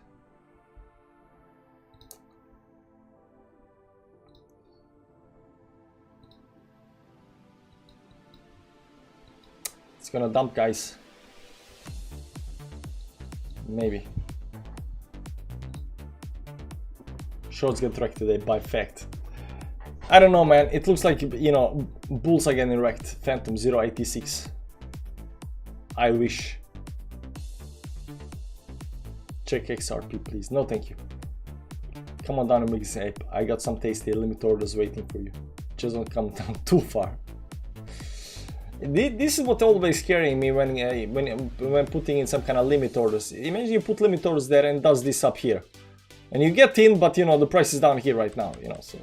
It's gonna dump, guys. Maybe. Shorts get wrecked today by fact. I don't know, man. It looks like, you know, bulls are getting wrecked. Phantom 0.86. I wish. Check XRP, please. No, thank you. Come on down and make this ape. I got some tasty limit orders waiting for you. Just don't come down too far. This is what always scaring me when putting in some kind of limit orders. Imagine you put limit orders there and does this up here, and you get in, but you know the price is down here right now. You know, so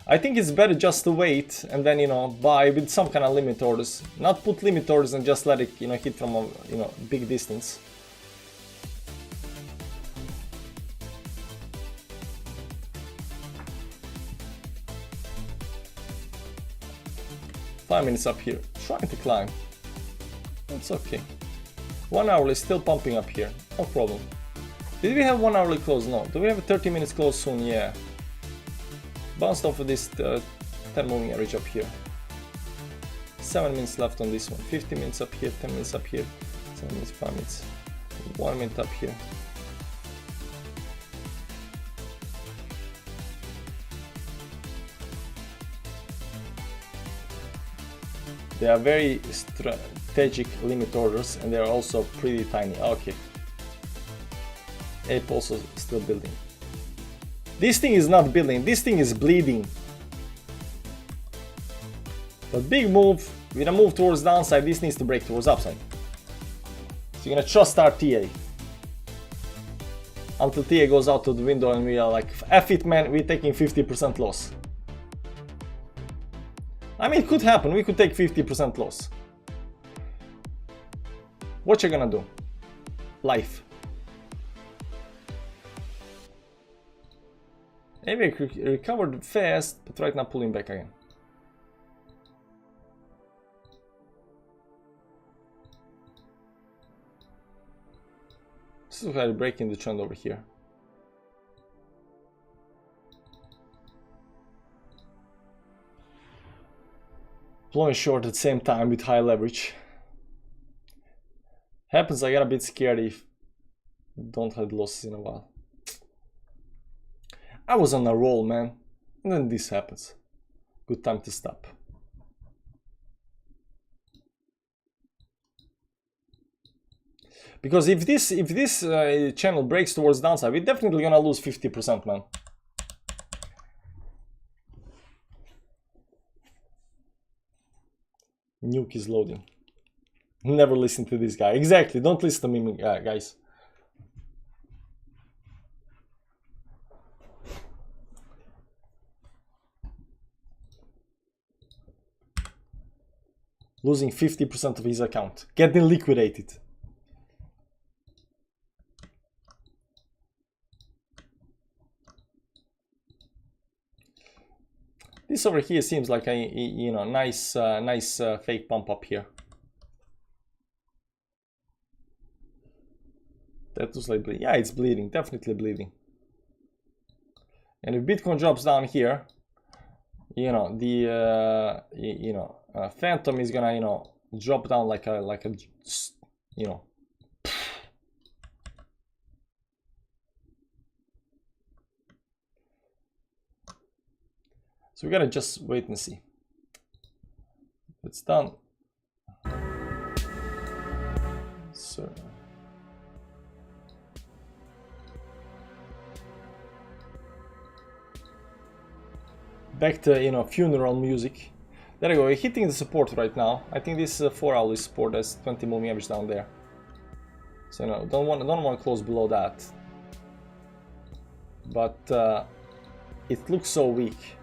I think it's better just to wait and then, you know, buy with some kind of limit orders. Not put limit orders and just let it, you know, hit from a, you know, big distance. Five minutes up here, trying to climb. It's okay. 1 hour is still pumping up here, no problem. Did we have 1 hourly close? No. Do we have a 30 minutes close soon? Yeah. Bounced off of this 10 moving average up here. 7 minutes left on this one. 50 minutes up here, 10 minutes up here, 7 minutes, 5 minutes. 1 minute up here. They are very strategic limit orders and they are also pretty tiny. Okay. Ape also still building. This thing is not building, this thing is bleeding. But big move, with a move towards downside, this needs to break towards upside. So you're gonna trust our TA. Until TA goes out to the window and we are like, F it man, we're taking 50% loss. I mean, it could happen, we could take 50% loss. What you gonna do? Life. Maybe I recovered fast, but right now pulling back again. This is how breaking the trend over here. Blowing short at the same time with high leverage. Happens, I get a bit scared if don't have losses in a while. I was on a roll, man, and then this happens. Good time to stop. Because if this channel breaks towards downside, we're definitely gonna lose 50%, man. Nuke is loading. Never listen to this guy. Exactly, don't listen to me, guys. Losing 50% of his account. Getting liquidated. This over here seems like a, you know, nice fake pump up here. That was like bleeding. Yeah, it's bleeding, definitely bleeding. And if Bitcoin drops down here, you know, the Phantom is gonna, you know, drop down like a, you know. So we gotta just wait and see. It's done. So back to, you know, funeral music. There you go, we're hitting the support right now. I think this is a 4-hourly support. That's 20 moving average down there. So no, don't want to close below that. But it looks so weak.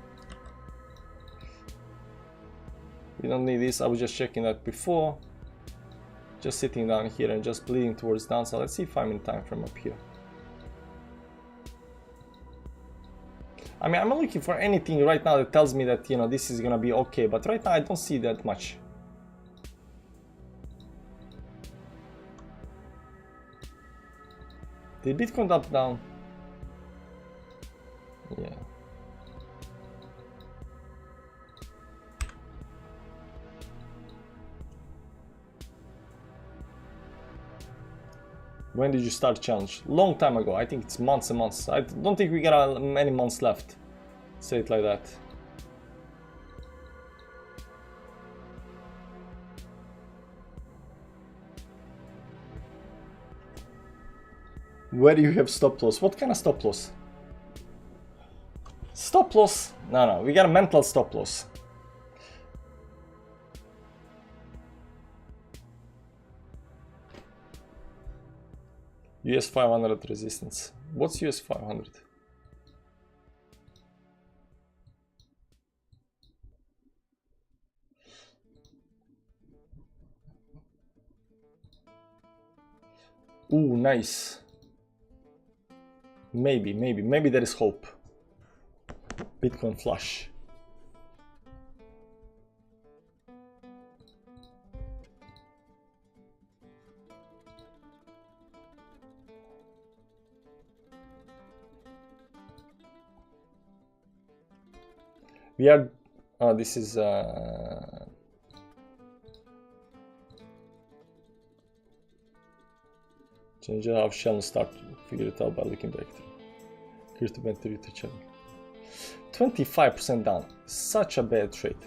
We don't need this. I was just checking that before. Just sitting down here and just bleeding towards downside. Let's see if I'm in time frame up here. I mean, I'm looking for anything right now that tells me that, you know, this is gonna be okay, but right now I don't see that much. Did Bitcoin up down? Yeah. When did you start Challenge? Long time ago. I think it's months and months. I don't think we got many months left. Say it like that. Where do you have stop loss? What kind of stop loss? Stop loss? No, we got a mental stop loss. US 500 resistance. What's US 500? Ooh, nice. Maybe there is hope. Bitcoin flush. We are, this is, change how Challange start, figure it out by looking back. Here's the inventory to Challange. 25% down, such a bad trade.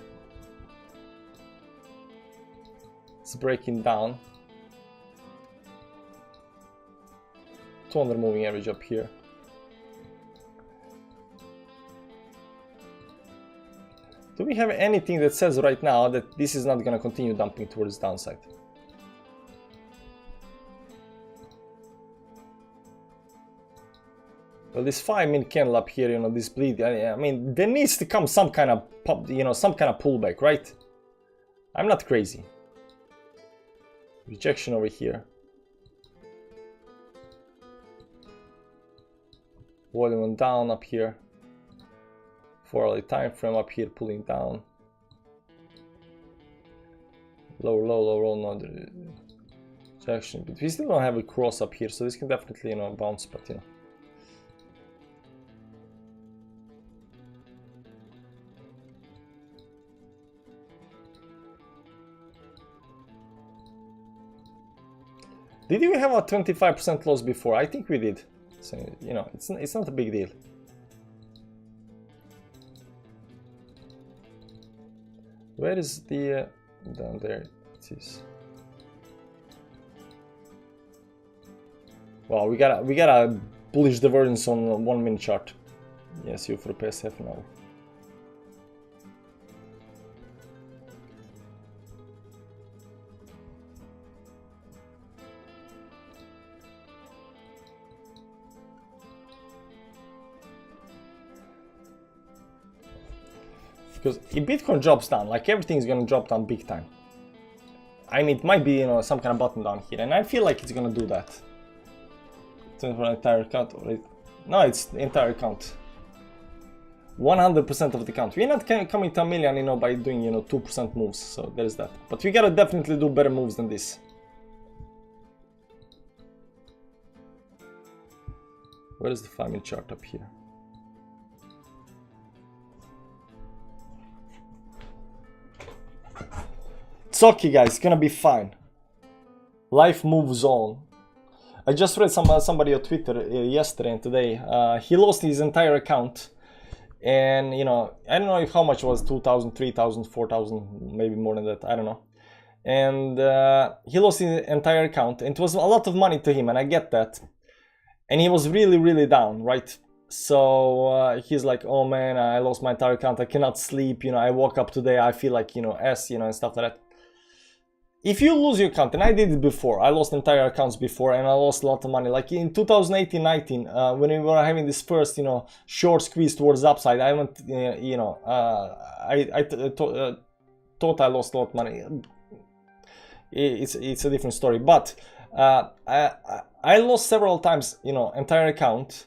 It's breaking down. 200 moving average up here. Do we have anything that says right now that this is not going to continue dumping towards the downside? Well, this 5-minute candle up here, you know, this bleed, I mean, there needs to come some kind of pop, you know, some kind of pullback, right? I'm not crazy. Rejection over here. Volume went down up here. 4-hourly time frame up here, pulling down. Lower low, no rejection. But we still don't have a cross up here, so this can definitely, you know, bounce, but you know. Did we have a 25% loss before? I think we did. So, you know, it's not a big deal. Where is the down there? It is. Wow, we got a bullish divergence on 1-minute chart. Yes, you for the past half an hour. Because if Bitcoin drops down, like everything's gonna drop down big time. I mean, it might be, you know, some kind of button down here, and I feel like it's gonna do that. It's for an entire account, or no, it's the entire account. 100% of the count. We're not coming to a million, you know, by doing, you know, 2% moves. So there's that. But we gotta definitely do better moves than this. Where is the 5-minute chart up here? It's okay, guys, it's gonna be fine. Life moves on. I just read somebody on Twitter yesterday and today. He lost his entire account, and you know, I don't know how much it was, 2,000, 3,000, 4,000, maybe more than that, I don't know. And he lost his entire account, and it was a lot of money to him, and I get that. And he was really down, right? So he's like, oh man, I lost my entire account, I cannot sleep, you know, I woke up today, I feel like, you know, you know, and stuff like that. If you lose your account, and I did it before, I lost entire accounts before, and I lost a lot of money. Like in 2018-19, when we were having this first, you know, short squeeze towards the upside, I went, you know, I thought I lost a lot of money. It's a different story, but I lost several times, you know, entire account,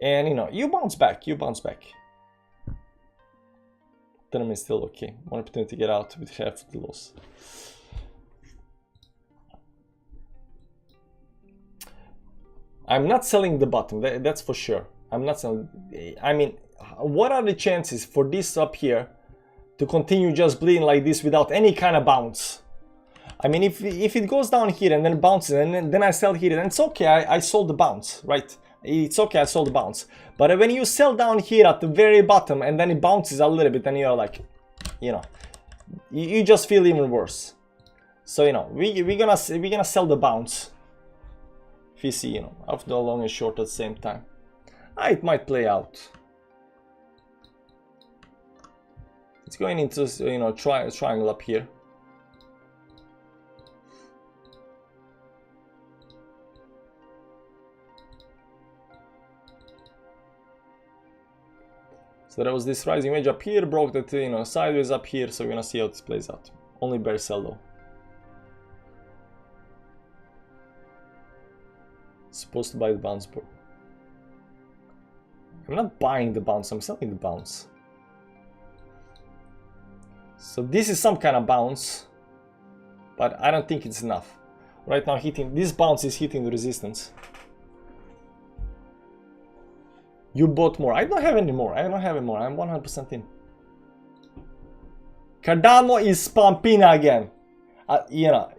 and you know, you bounce back. Then I'm still okay. One opportunity to get out with half the loss. I'm not selling the bottom, that's for sure. I'm not selling. I mean, what are the chances for this up here to continue just bleeding like this without any kind of bounce? I mean, if it goes down here and then bounces and then I sell here, then it's okay, I sold the bounce, right? It's okay, I sold the bounce. But when you sell down here at the very bottom and then it bounces a little bit, and you're like, you know, you just feel even worse. So you know, we're gonna sell the bounce. If you see, you know, after the long and short at the same time. It might play out. It's going into, you know, triangle up here. So there was this rising wedge up here, broke that, you know, sideways up here, so we're gonna see how this plays out. Only bear sell though. Supposed to buy the bounce, bro. I'm not buying the bounce, I'm selling the bounce. So this is some kind of bounce, but I don't think it's enough. Right now hitting, this bounce is hitting the resistance. You bought more. I don't have any more. I don't have any more. I'm 100% in. Cardano is pumping again. You know,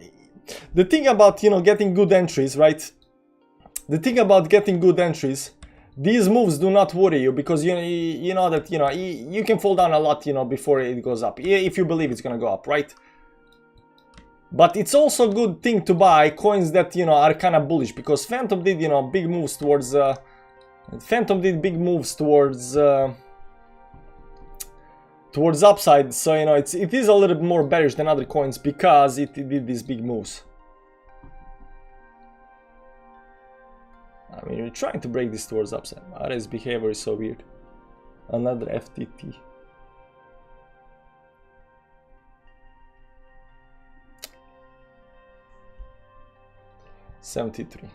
the thing about, you know, getting good entries, right? The thing about getting good entries, these moves do not worry you because you know that, you know, you can fall down a lot, you know, before it goes up. If you believe it's gonna go up, right? But it's also a good thing to buy coins that, you know, are kind of bullish because Phantom did, you know, big moves towards. Phantom did big moves towards upside, so you know it is a little bit more bearish than other coins because it did these big moves. I mean, you're trying to break this towards upside. RS behavior is so weird. Another FTT. $73.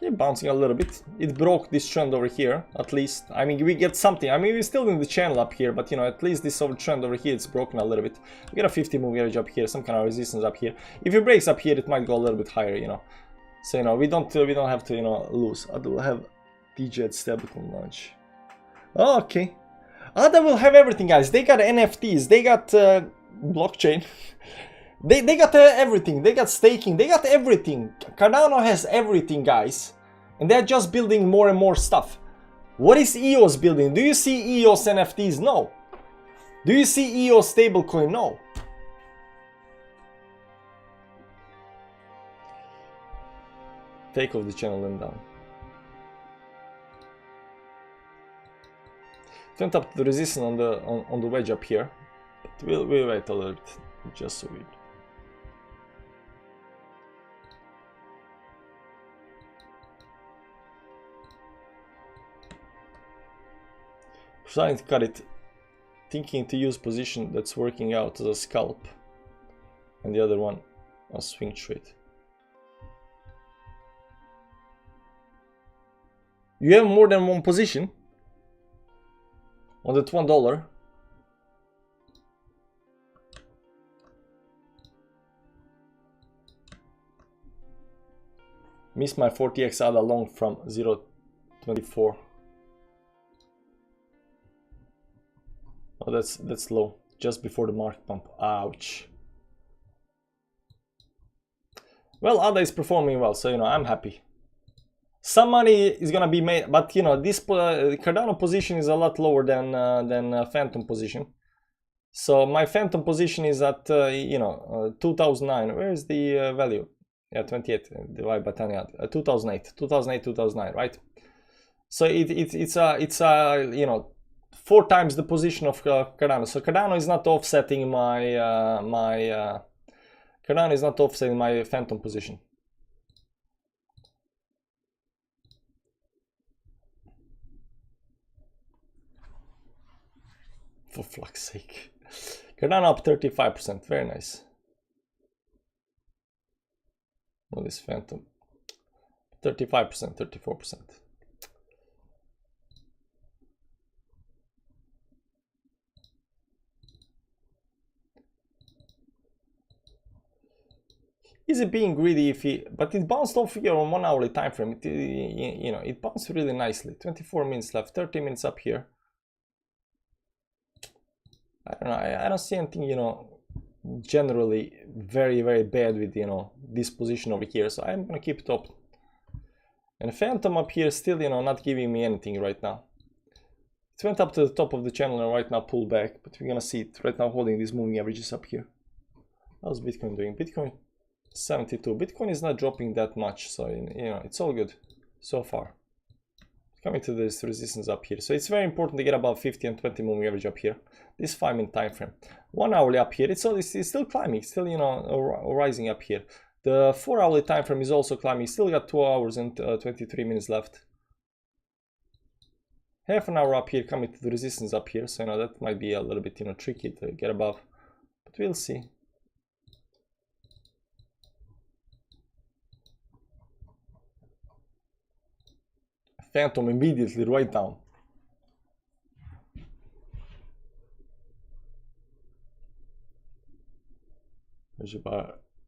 Okay, bouncing a little bit. It broke this trend over here, at least. I mean, we get something. I mean, we're still in the channel up here, but you know, at least this trend over here, it's broken a little bit. We get a 50 moving average up here, some kind of resistance up here. If it breaks up here, it might go a little bit higher, you know. So you know, we don't have to, you know, lose. ADA will have DJ at stablecoin launch. Oh, okay. ADA will have everything, guys. They got NFTs. They got blockchain. They got everything. They got staking. They got everything. Cardano has everything, guys. And they're just building more and more stuff. What is EOS building? Do you see EOS NFTs? No. Do you see EOS stablecoin? No. Take off the channel and down. It went up to the resistance on the wedge up here. But we'll wait a little bit. Just so weird. Trying to cut it, thinking to use position that's working out as a scalp, and the other one a swing trade. You have more than one position on that $1. Missed my 40x ADA long from 0.24. Oh, that's low, just before the market pump. Ouch. Well, ADA is performing well, so you know, I'm happy. Some money is gonna be made, but you know, this Cardano position is a lot lower than Phantom position. So my Phantom position is at you know, 2009. Where is the value? Yeah, 28 divided by 10. Yeah, 2008, 2009, right? So it's you know, 4 times the position of Cardano. So Cardano is not offsetting my Cardano is not offsetting my Phantom position. For fuck's sake. Cardano up 35%. Very nice. What is Phantom? 35%, 34%. Is it being greedy if he, but it bounced off here on 1 hourly time frame. You know, it bounced really nicely. 24 minutes left, 30 minutes up here. I don't know, I don't see anything, you know, generally very, very bad with, you know, this position over here. So I'm gonna keep it up. And Phantom up here still, you know, not giving me anything right now. It went up to the top of the channel and right now pulled back, but we're gonna see it right now holding these moving averages up here. How's Bitcoin doing? Bitcoin 72. Bitcoin is not dropping that much, so you know it's all good so far. Coming to this resistance up here, so it's very important to get above 50 and 20 moving average up here. This 5-minute time frame, 1 hourly up here. It's still climbing, it's still, you know, rising up here. The 4 hourly time frame is also climbing. Still got 2 hours and 23 minutes left. Half an hour up here, coming to the resistance up here. So you know that might be a little bit, you know, tricky to get above, but we'll see. Phantom immediately right down.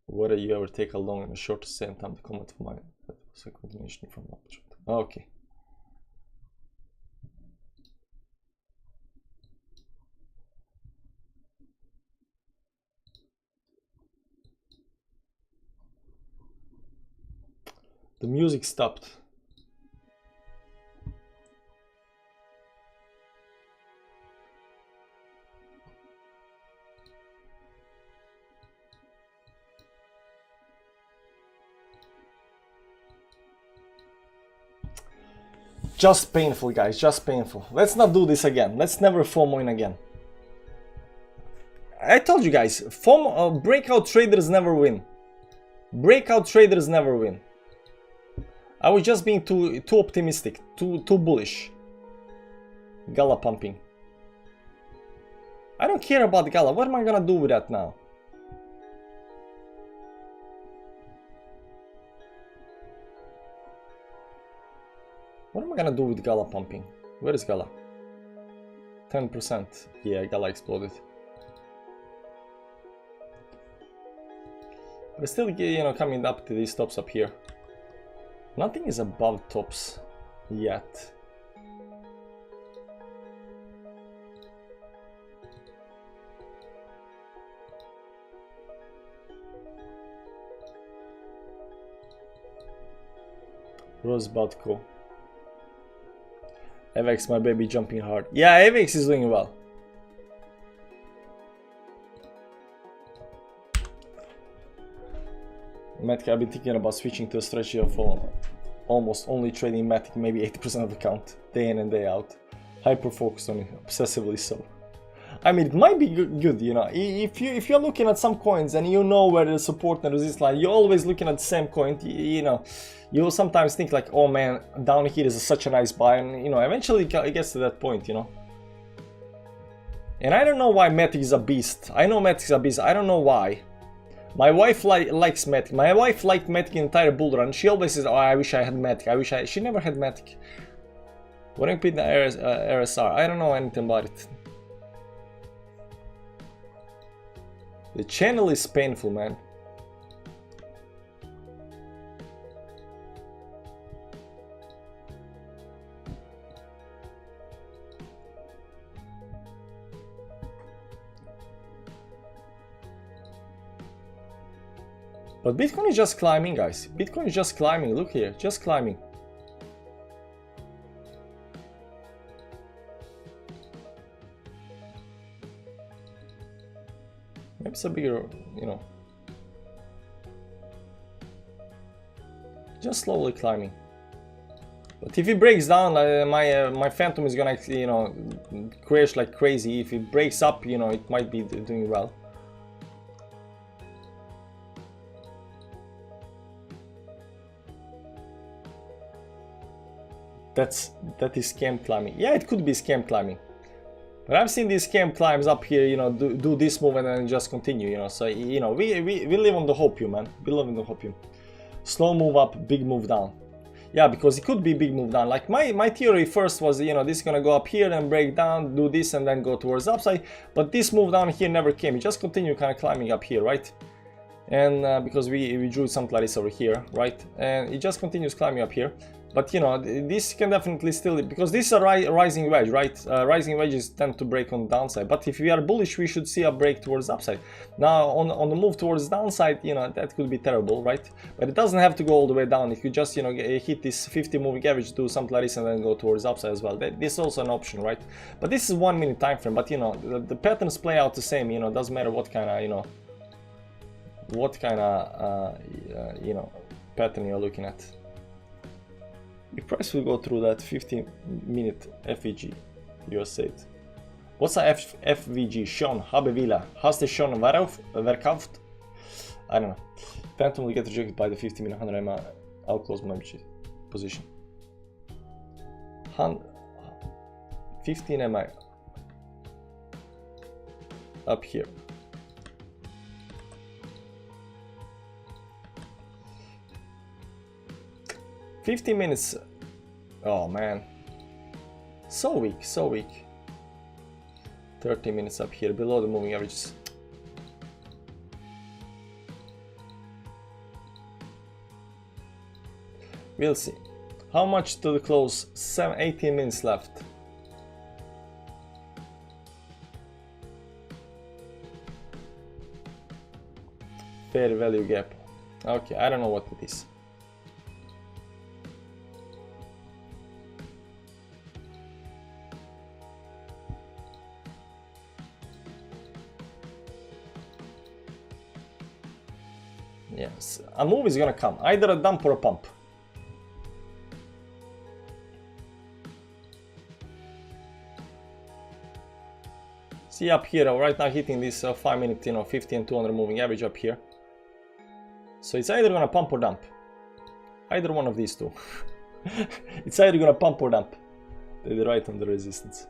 What do you ever take a long and a short at the same time? The comment of mine. That was a combination from opportunity. Okay. The music stopped. Just painful, guys, just painful. Let's not do this again. Let's never FOMO in again. I told you guys, FOMO, breakout traders never win. Breakout traders never win. I was just being too optimistic, too bullish. Gala pumping. I don't care about Gala. What am I gonna do with that now? What am I gonna do with Gala pumping? Where is Gala? 10%. Yeah, Gala exploded. But still, you know, coming up to these tops up here. Nothing is above tops yet. Rosebudco. AVEX, my baby, jumping hard. Yeah, AVEX is doing well. Matic, I've been thinking about switching to a strategy of almost only trading Matic, maybe 80% of the count, day in and day out. Hyper focused on it, obsessively so. I mean, it might be good, you know. If you're looking at some coins and you know where the support and resistance line, you're always looking at the same coin. You know, you'll sometimes think like, oh man, down here is such a nice buy, and you know, eventually it gets to that point, you know. And I don't know why Matic is a beast. I know Matic is a beast. I don't know why. My wife likes Matic. My wife liked Matic the entire bull run. She always says, oh, I wish I had Matic. She never had Matic. What do you repeat the RSR? I don't know anything about it. The channel is painful, man. But Bitcoin is just climbing, guys. Bitcoin is just climbing. Look here, just climbing. Maybe it's a bigger, you know, just slowly climbing. But if it breaks down, my Phantom is gonna, you know, crash like crazy. If it breaks up, you know, it might be doing well. That is scam climbing. Yeah, it could be scam climbing. But I've seen these scam climbs up here, you know, do this move and then just continue, you know. So, you know, we live on the hope you, man. We live on the hope you. Slow move up, big move down. Yeah, because it could be big move down. Like my theory first was, you know, this is gonna go up here and break down, do this and then go towards the upside. But this move down here never came. It just continued kind of climbing up here, right? And because we drew some Clarissa over here, right? And it just continues climbing up here. But you know, this can definitely still, because this is a rising wedge, right? Rising wedges tend to break on the downside. But if we are bullish, we should see a break towards the upside. Now, on the move towards the downside, you know, that could be terrible, right? But it doesn't have to go all the way down. It could just, you know, hit this 50 moving average, do some Clarissa, and then go towards the upside as well. This is also an option, right? But this is 1 minute time frame. But you know, the patterns play out the same. You know, it doesn't matter what kind of, you know, what kind of you know, pattern you're looking at. If price will go through that 15-minute FVG, you're saved. What's a FVG? Sean, habe Villa. Has det Sean verkauft? I don't know. Phantom will get rejected by the 50-minute 100 MA. I'll close my position. 15 MA up here. $50 minutes. Oh man, so weak, so weak. 30 minutes up here below the moving averages. We'll see. How much to the close? 18 minutes left. Fair value gap. Okay, I don't know what it is. Yes, a move is gonna come, either a dump or a pump. See up here, right now hitting this 5-minute, you know, 50 and 200 moving average up here. So it's either gonna pump or dump. Either one of these two. It's either gonna pump or dump. They're right on the resistance.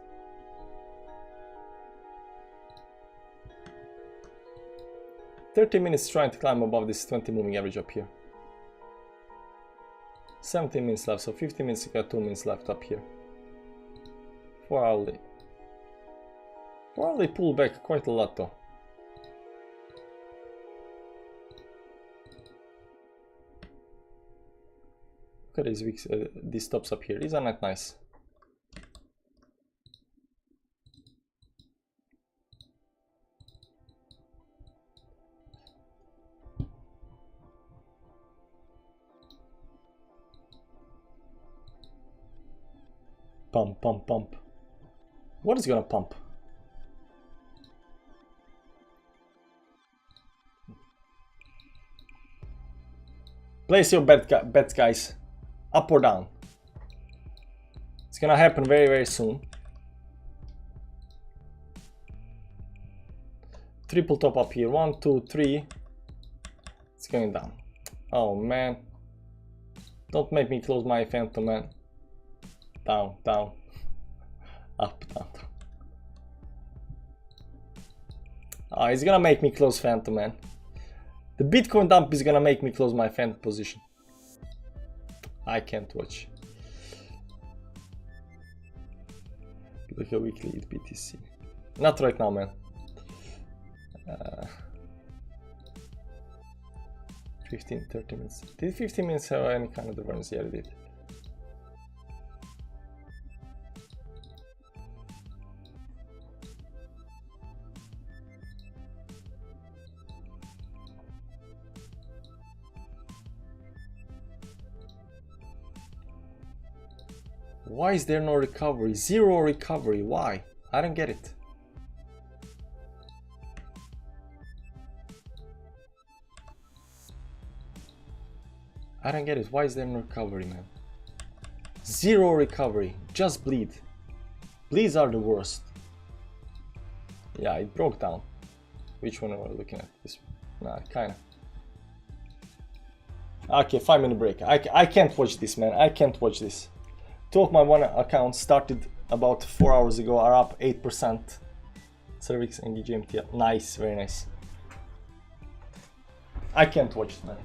$30 minutes trying to climb above this 20 moving average up here. 17 minutes left, so 15 minutes, got 2 minutes left up here. 4 hourly. 4 hourly pull back quite a lot though. Look at these stops up here, these are not nice. Pump, pump, pump. What is gonna pump? Place your bets, guys. Up or down. It's gonna happen very, very soon. Triple top up here. 1, 2, 3. It's going down. Oh man. Don't make me close my phantom, man. Down, down, up, down, down. Ah, it's gonna make me close phantom, man. The Bitcoin dump is gonna make me close my phantom position. I can't watch. Look at weekly at BTC. Not right now, man. 15, 30 minutes. Did 15 minutes have any kind of divergence? Yeah, it did. Why is there no recovery? Zero recovery. Why? I don't get it. I don't get it. Why is there no recovery, man? Zero recovery. Just bleed. Bleeds are the worst. Yeah, it broke down. Which one are we looking at? This one? Nah, kinda. Okay, 5-minute break. I can't watch this, man. I can't watch this. Two of my one accounts started about 4 hours ago, are up 8%. Cervix and GMT, nice, very nice. I can't watch it, man.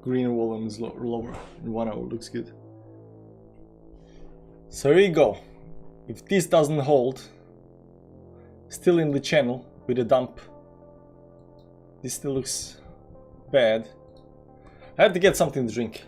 Green volume is lower in 1 hour, looks good. So here you go. If this doesn't hold, still in the channel with a dump. This still looks bad. I have to get something to drink.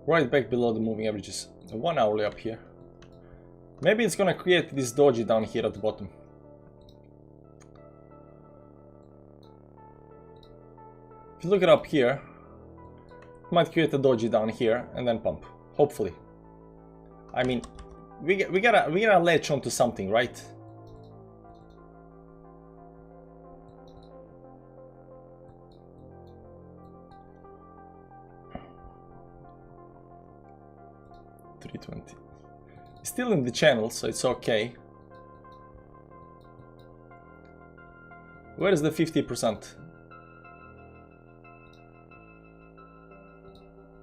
Right back below the moving averages. 1 hourly up here. Maybe it's gonna create this doji down here at the bottom. If you look it up here, it might create a doji down here and then pump. Hopefully. I mean, we gotta latch onto something, right? $320. It's still in the channel, so it's okay. Where is the 50%?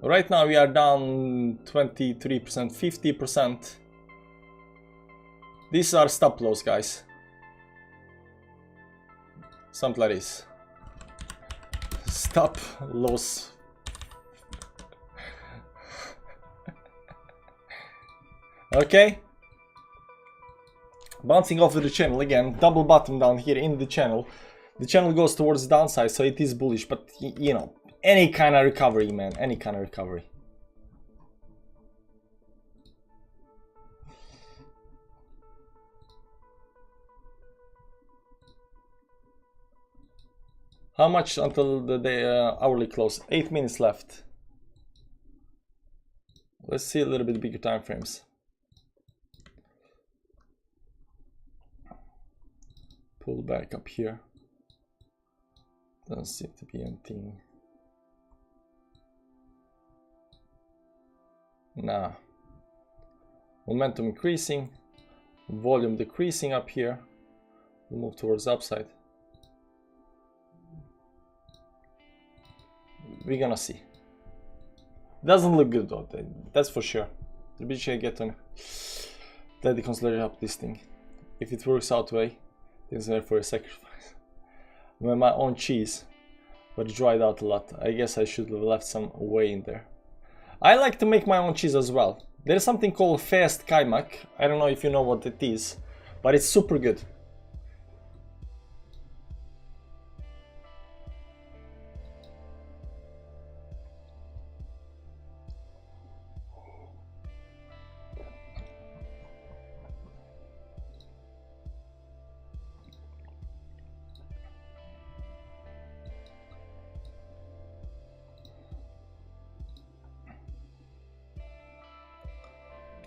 Right now we are down 23%, 50%. These are stop loss, guys. Something like this. Stop loss. Okay. Bouncing off of the channel again. Double bottom down here in the channel. The channel goes towards the downside, so it is bullish, but you know, any kind of recovery, man, any kind of recovery. How much until the day, hourly close? 8 minutes left. Let's see a little bit bigger time frames. Pull back up here. Doesn't seem to be anything. Nah. Momentum increasing, volume decreasing up here. We'll move towards the upside. We're gonna see. Doesn't look good though, that's for sure. The BJ get on. Let the consider up this thing. If it works out way, it's there for a sacrifice. I made my own cheese, but it dried out a lot. I guess I should have left some whey in there. I like to make my own cheese as well. There's something called fast kaimak. I don't know if you know what it is, but it's super good.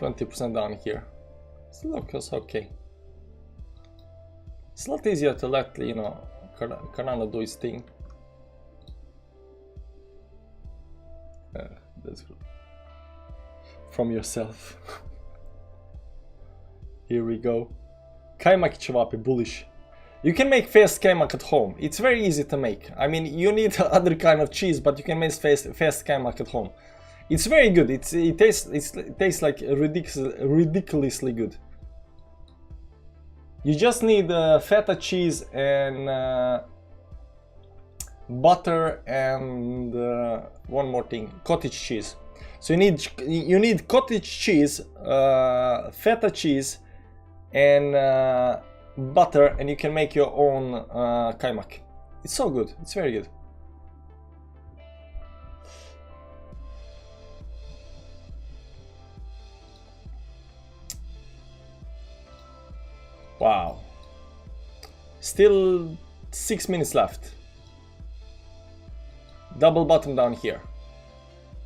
%20 down here. Still looks okay. It's a lot easier to let, you know, Cardano do its thing. That's good. From yourself. Here we go. Kaimak chavapi, bullish. You can make fast kaimak at home. It's very easy to make. I mean, you need other kind of cheese, but you can make fast kaimak at home. It's very good. It tastes like ridiculously good. You just need feta cheese and butter and one more thing, cottage cheese. So you need cottage cheese, feta cheese, and butter, and you can make your own kaimak. It's so good. It's very good. Wow. Still 6 minutes left. Double bottom down here.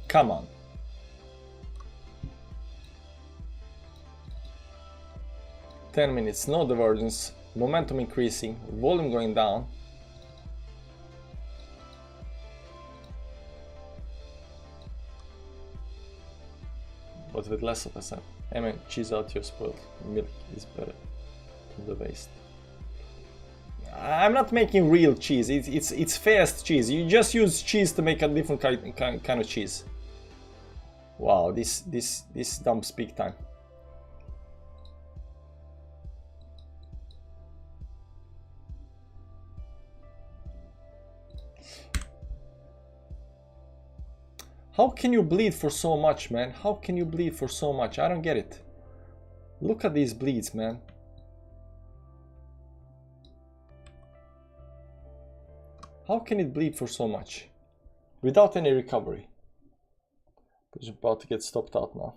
Come on. $10 minutes, no divergence, momentum increasing, volume going down. But with less of a set. I mean, cheese out your spoiled milk is better than the waste. I'm not making real cheese. It's fast cheese. You just use cheese to make a different kind of cheese. Wow, this dumps big time. How can you bleed for so much, man? How can you bleed for so much? I don't get it. Look at these bleeds, man. How can it bleed for so much? Without any recovery. It's about to get stopped out now.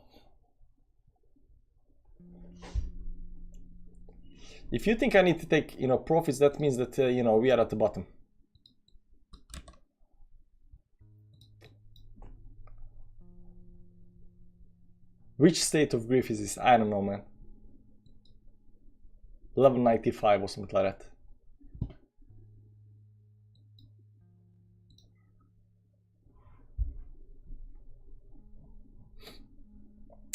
If you think I need to take, you know, profits, that means that, you know, we are at the bottom. Which state of grief is this? I don't know, man. 1195 or something like that.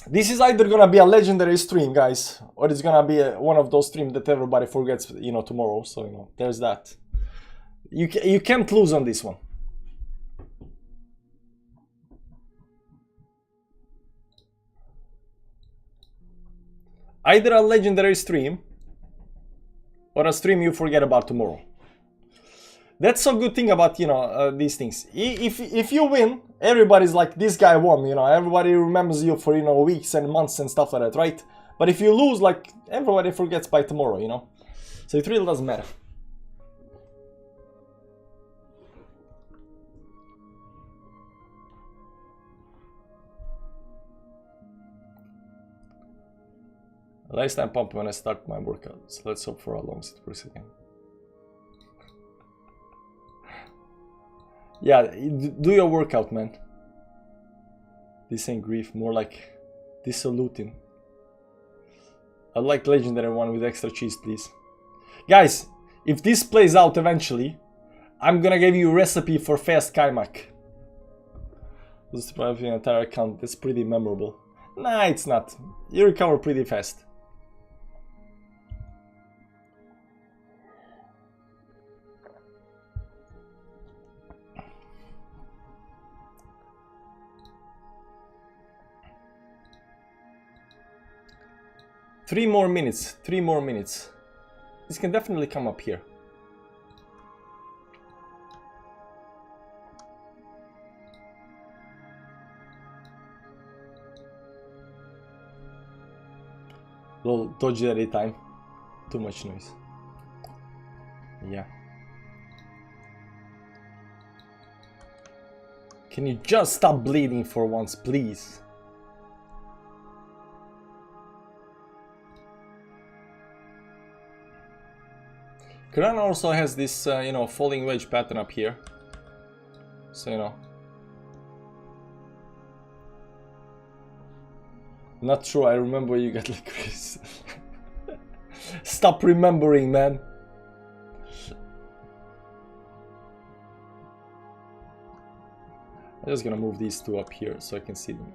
This is either gonna be a legendary stream, guys, or it's gonna be one of those streams that everybody forgets, you know, tomorrow. So, you know, there's that. You can't lose on this one. Either a legendary stream or a stream you forget about tomorrow. That's a good thing about, you know, these things. If you win, everybody's like, this guy won, you know, everybody remembers you for, you know, weeks and months and stuff like that, right? But if you lose, like, everybody forgets by tomorrow, you know? So it really doesn't matter. Last time pump when I start my workout, so let's hope for a long sit per second. Yeah, do your workout, man. This ain't grief, more like dissoluting. I'd like legendary one with extra cheese, please. Guys, if this plays out eventually, I'm gonna give you a recipe for fast kaimak. Just to have your entire account, that's pretty memorable. Nah, it's not. You recover pretty fast. Three more minutes. This can definitely come up here. Lol, dodge every time. Too much noise. Yeah. Can you just stop bleeding for once, please? Quran also has this, you know, falling wedge pattern up here. So, you know. Not true, I remember you got like Chris. Stop remembering, man. I'm just gonna move these two up here so I can see them.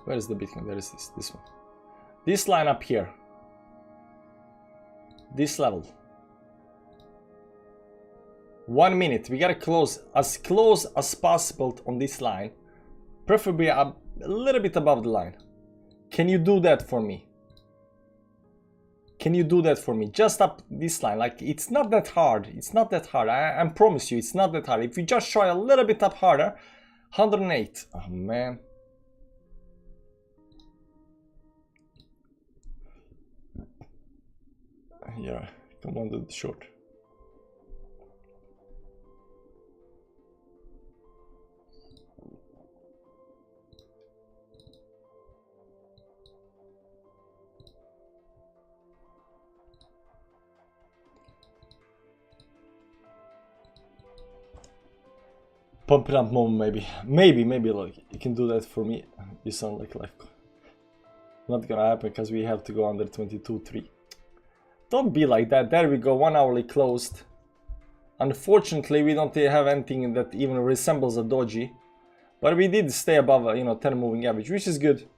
Where is the Bitcoin? There is this one. This line up here. This level. 1 minute. We gotta close as possible on this line. Preferably a little bit above the line. Can you do that for me? Can you do that for me? Just up this line. Like, it's not that hard. It's not that hard. I promise you, it's not that hard. If you just try a little bit up harder. 108. Oh, man. Yeah, come on, do the short. Pump it up moment, maybe like you can do that for me. You sound like not gonna happen because we have to go under 22.3. Don't be like that. There we go, 1 hourly closed. Unfortunately, we don't have anything that even resembles a doji. But we did stay above, you know, 10 moving average, which is good.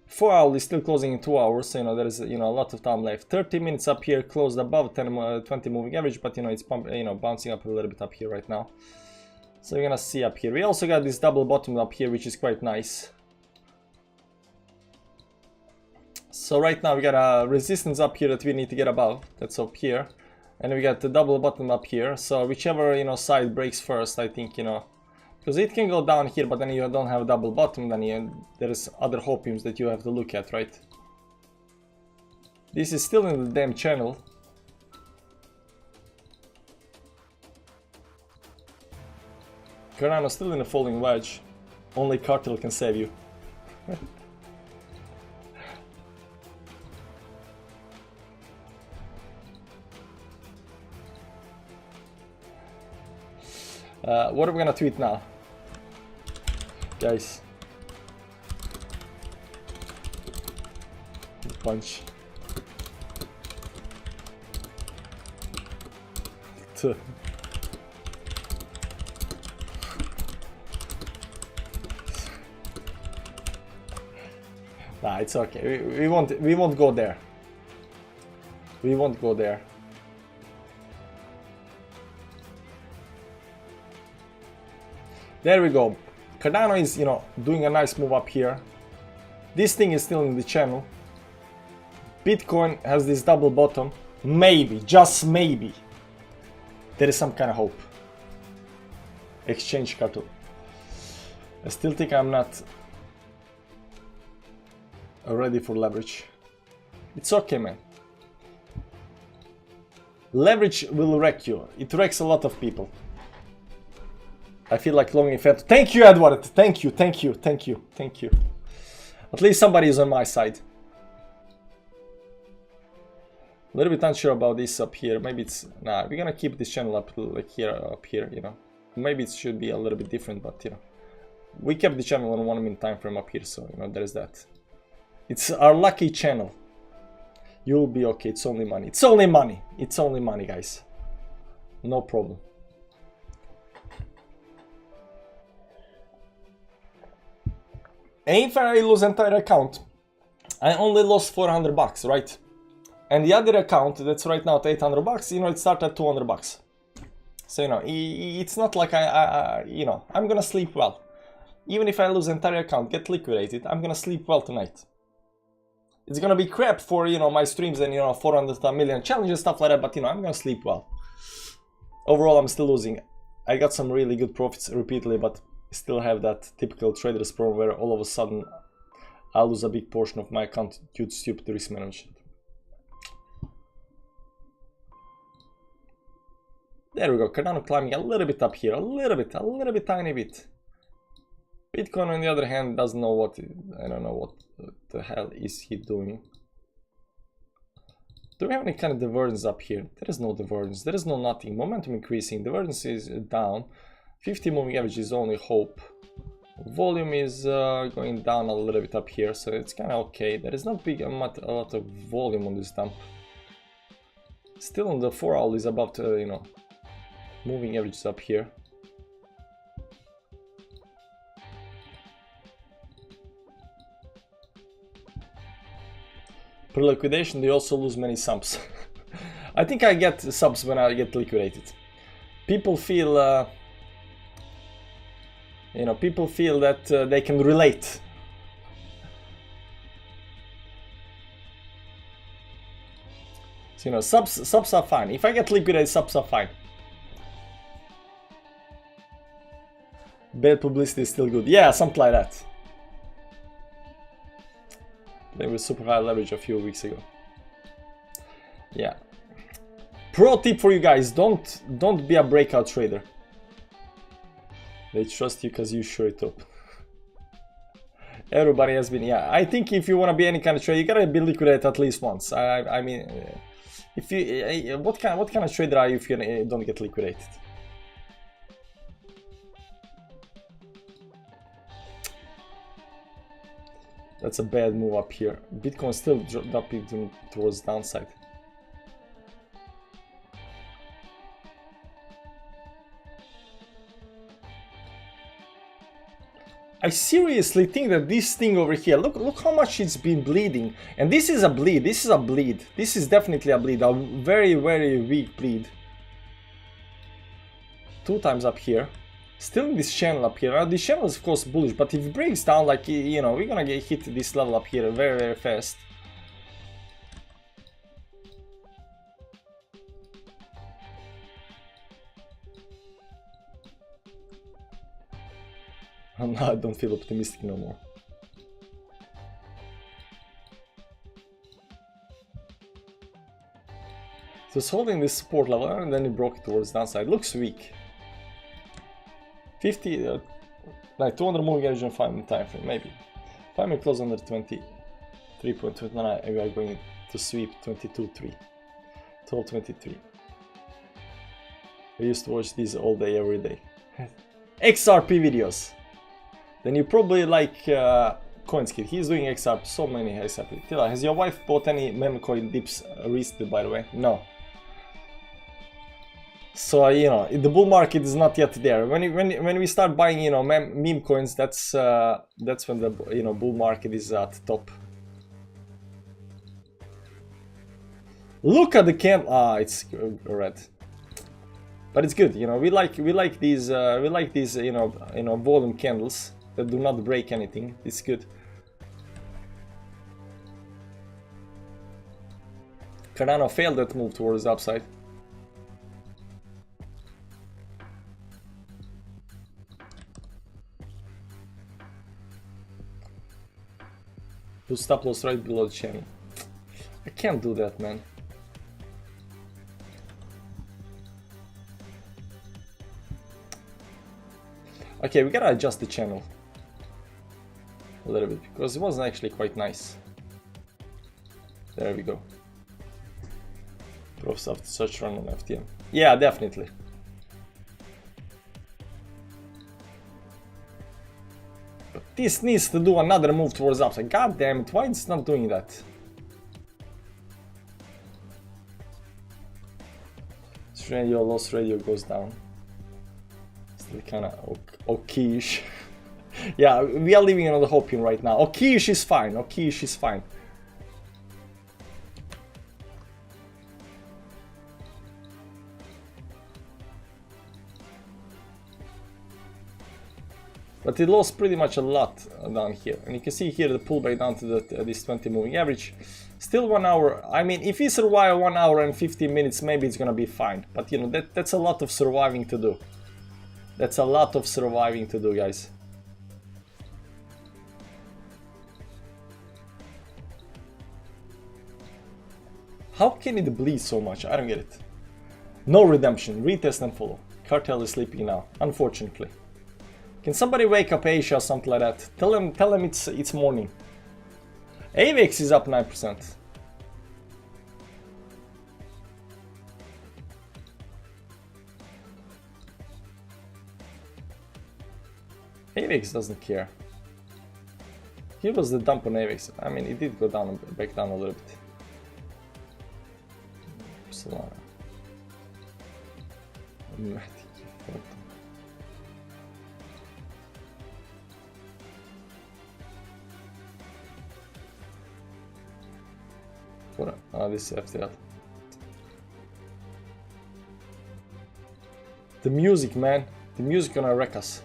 4 hourly still closing in 2 hours, so, you know, there is, you know, a lot of time left. 30 minutes up here, closed above 20 moving average, but, you know, it's bouncing up a little bit up here right now. So we're gonna see up here. We also got this double bottom up here, which is quite nice. So right now we got a resistance up here that we need to get above. That's up here. And we got the double bottom up here. So whichever, you know, side breaks first, I think, you know, because it can go down here, but then you don't have a double bottom, then there's other hopiums that you have to look at, right? This is still in the damn channel. Cardano still in the falling wedge. Only cartel can save you. What are we gonna tweet now? Guys. Punch. Nah, it's okay. We won't go there. We won't go there. There we go. Cardano is, you know, doing a nice move up here. This thing is still in the channel. Bitcoin has this double bottom. Maybe, just maybe, there is some kind of hope. Exchange cartel. I still think I'm not ready for leverage. It's okay, man. Leverage will wreck you. It wrecks a lot of people. I feel like longing fat. Thank you, Edward. Thank you, thank you, thank you, thank you. At least somebody is on my side. A little bit unsure about this up here. Maybe it's... Nah, we're gonna keep this channel up like here, up here, you know. Maybe it should be a little bit different, but, you know. We kept the channel on 1 minute time frame up here, so, you know, there's that. It's our lucky channel. You'll be okay. It's only money. It's only money. It's only money, guys. No problem. And if I lose entire account, I only lost 400 bucks, right? And the other account that's right now at 800 bucks, you know, it started at 200 bucks. So, you know, it's not like you know, I'm gonna sleep well. Even if I lose entire account, get liquidated, I'm gonna sleep well tonight. It's gonna be crap for, you know, my streams and, you know, 400 million challenges, stuff like that, but, you know, I'm gonna sleep well. Overall, I'm still losing. I got some really good profits repeatedly, but still have that typical trader's problem where all of a sudden I lose a big portion of my account due to stupid risk management. There we go, Cardano climbing a little bit up here, a little bit, tiny bit. Bitcoin on the other hand doesn't know what, I don't know what the hell is he doing. Do we have any kind of divergence up here? There is no divergence, there is no nothing. Momentum increasing, divergence is down. 50 moving average is only hope. Volume is going down a little bit up here, so it's kind of okay. There is not a lot of volume on this dump. Still on the 4 hour is above, you know, moving averages up here. Per liquidation, they also lose many subs. I think I get subs when I get liquidated. People feel, you know, people feel that they can relate. So, you know, subs are fine. If I get liquidated, subs are fine. Bad publicity is still good. Yeah, something like that. They were super high leverage a few weeks ago. Yeah. Pro tip for you guys: don't be a breakout trader. They trust you because you show it up. Everybody has been, yeah. I think if you want to be any kind of trader, you gotta be liquidated at least once. I mean, if you, what kind of trader are you if you don't get liquidated? That's a bad move up here. Bitcoin still dropping towards the downside. I seriously think that this thing over here, look how much it's been bleeding. And this is a bleed, this is a bleed. This is definitely a bleed, a very, very weak bleed. 2 times up here. Still in this channel up here. Now this channel is of course bullish, but if it breaks down, like, you know, we're gonna get hit this level up here very, very fast. I don't feel optimistic no more. So it's holding this support level and then it broke it towards downside. Looks weak. 50, like 200 moving average and 5 minute time frame, maybe. 5 minute close under 23.29 and we are going to sweep 22.3. 12.23. I used to watch these all day, every day. XRP videos. Then you probably like CoinSkid. He's doing XRP, so many XRP. Tila, has your wife bought any meme coin dips recently, by the way? No. So, you know, the bull market is not yet there. When we start buying, you know, meme coins, that's when the, you know, bull market is at the top. Look at the candle. Ah, it's red. But it's good, you know. We like these you know volume candles that do not break anything. It's good. Cardano failed that move towards the upside. Put stop loss right below the channel. I can't do that, man. Okay, we gotta adjust the channel a little bit because it wasn't actually quite nice. There we go. Profs after such run on FTM. Yeah, definitely. But this needs to do another move towards upside. God damn it, why it's not doing that? Radio, loss radio goes down. Still kinda okayish. Yeah, we are living on the hoping right now. Okayish is fine, okayish is fine. But it lost pretty much a lot down here. And you can see here the pullback down to this 20 moving average. Still 1 hour. I mean, if we survive 1 hour and 15 minutes, maybe it's gonna be fine. But you know, that's a lot of surviving to do. That's a lot of surviving to do, guys. How can it bleed so much? I don't get it. No redemption. Retest and follow. Cartel is sleeping now, unfortunately. Can somebody wake up Asia or something like that? Tell them it's morning. AVX is up 9%. AVX doesn't care. Here was the dump on AVX. I mean, it did go down, back down a little bit. Solana. This is FTL. The music, man. The music gonna wreck us.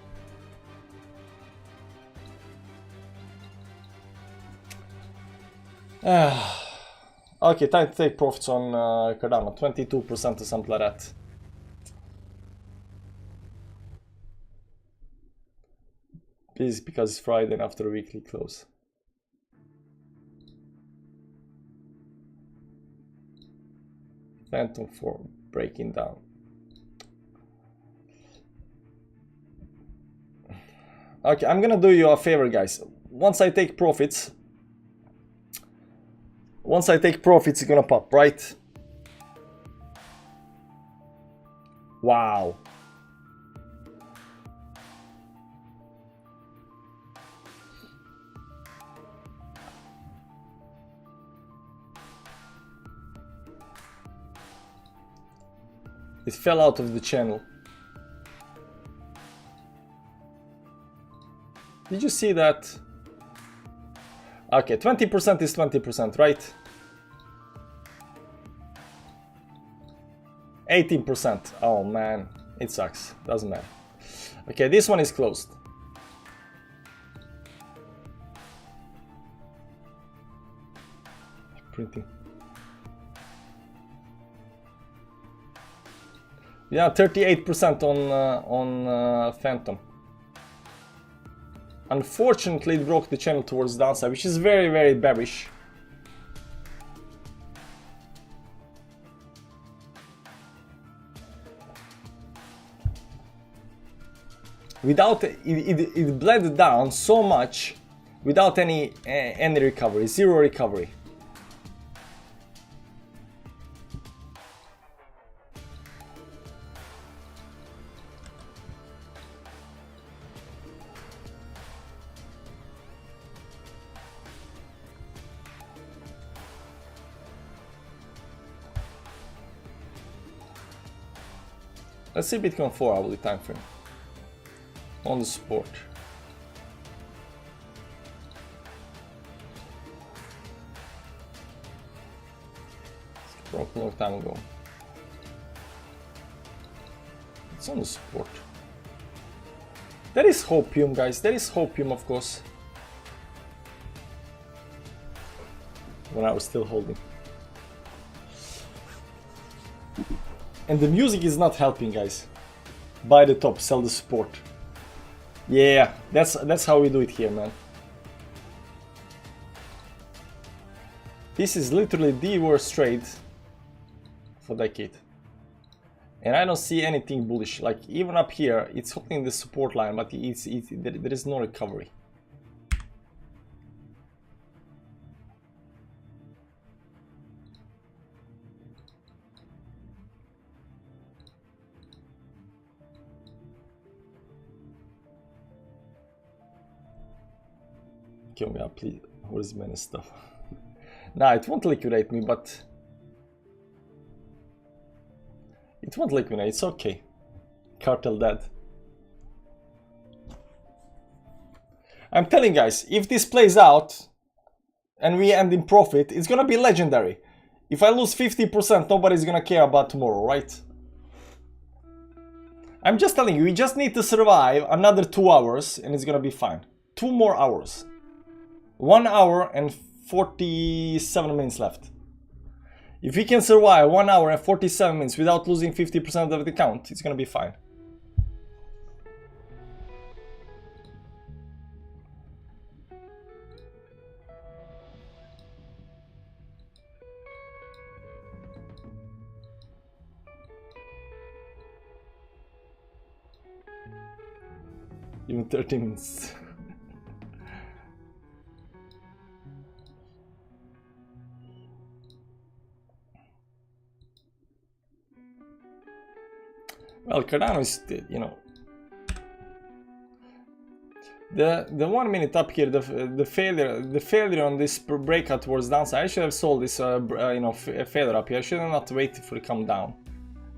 Okay, time to take profits on Cardano. 22% or something like that. This is because it's Friday and after a weekly close. Phantom 4 breaking down. Okay, I'm gonna do you a favor, guys. Once I take profits, it's gonna pop, right? Wow. It fell out of the channel. Did you see that? Okay, 20% is 20%, right? 18%. Oh man, it sucks. Doesn't matter. Okay, this one is closed. Printing. Yeah, 38% on Phantom. Unfortunately, it broke the channel towards the downside, which is very, very bearish. Without it bled down so much without any recovery, zero recovery. Let's see Bitcoin 4 hourly time frame on the support. It's broke a long time ago. It's on the support. There is hopium, guys. There is hopium, of course. When I was still holding. And the music is not helping, guys. Buy the top, sell the support. Yeah, that's how we do it here, man. This is literally the worst trade for decade. And I don't see anything bullish. Like even up here, it's holding the support line, but there is no recovery. Kill me up, please. What is many stuff? Nah, it won't liquidate me, but it won't liquidate. It's okay. Cartel dead. I'm telling you guys, if this plays out and we end in profit, it's gonna be legendary. If I lose 50%, nobody's gonna care about tomorrow, right? I'm just telling you, we just need to survive another 2 hours and it's gonna be fine. 2 more hours. 1 hour and 47 minutes left. If we can survive 1 hour and 47 minutes without losing 50% of the count, it's gonna be fine. Even 30 minutes. Well, Cardano is, you know, the 1 minute up here, the failure on this breakout towards downside. I should have sold this, you know, failure up here. I should have not waited for it to come down,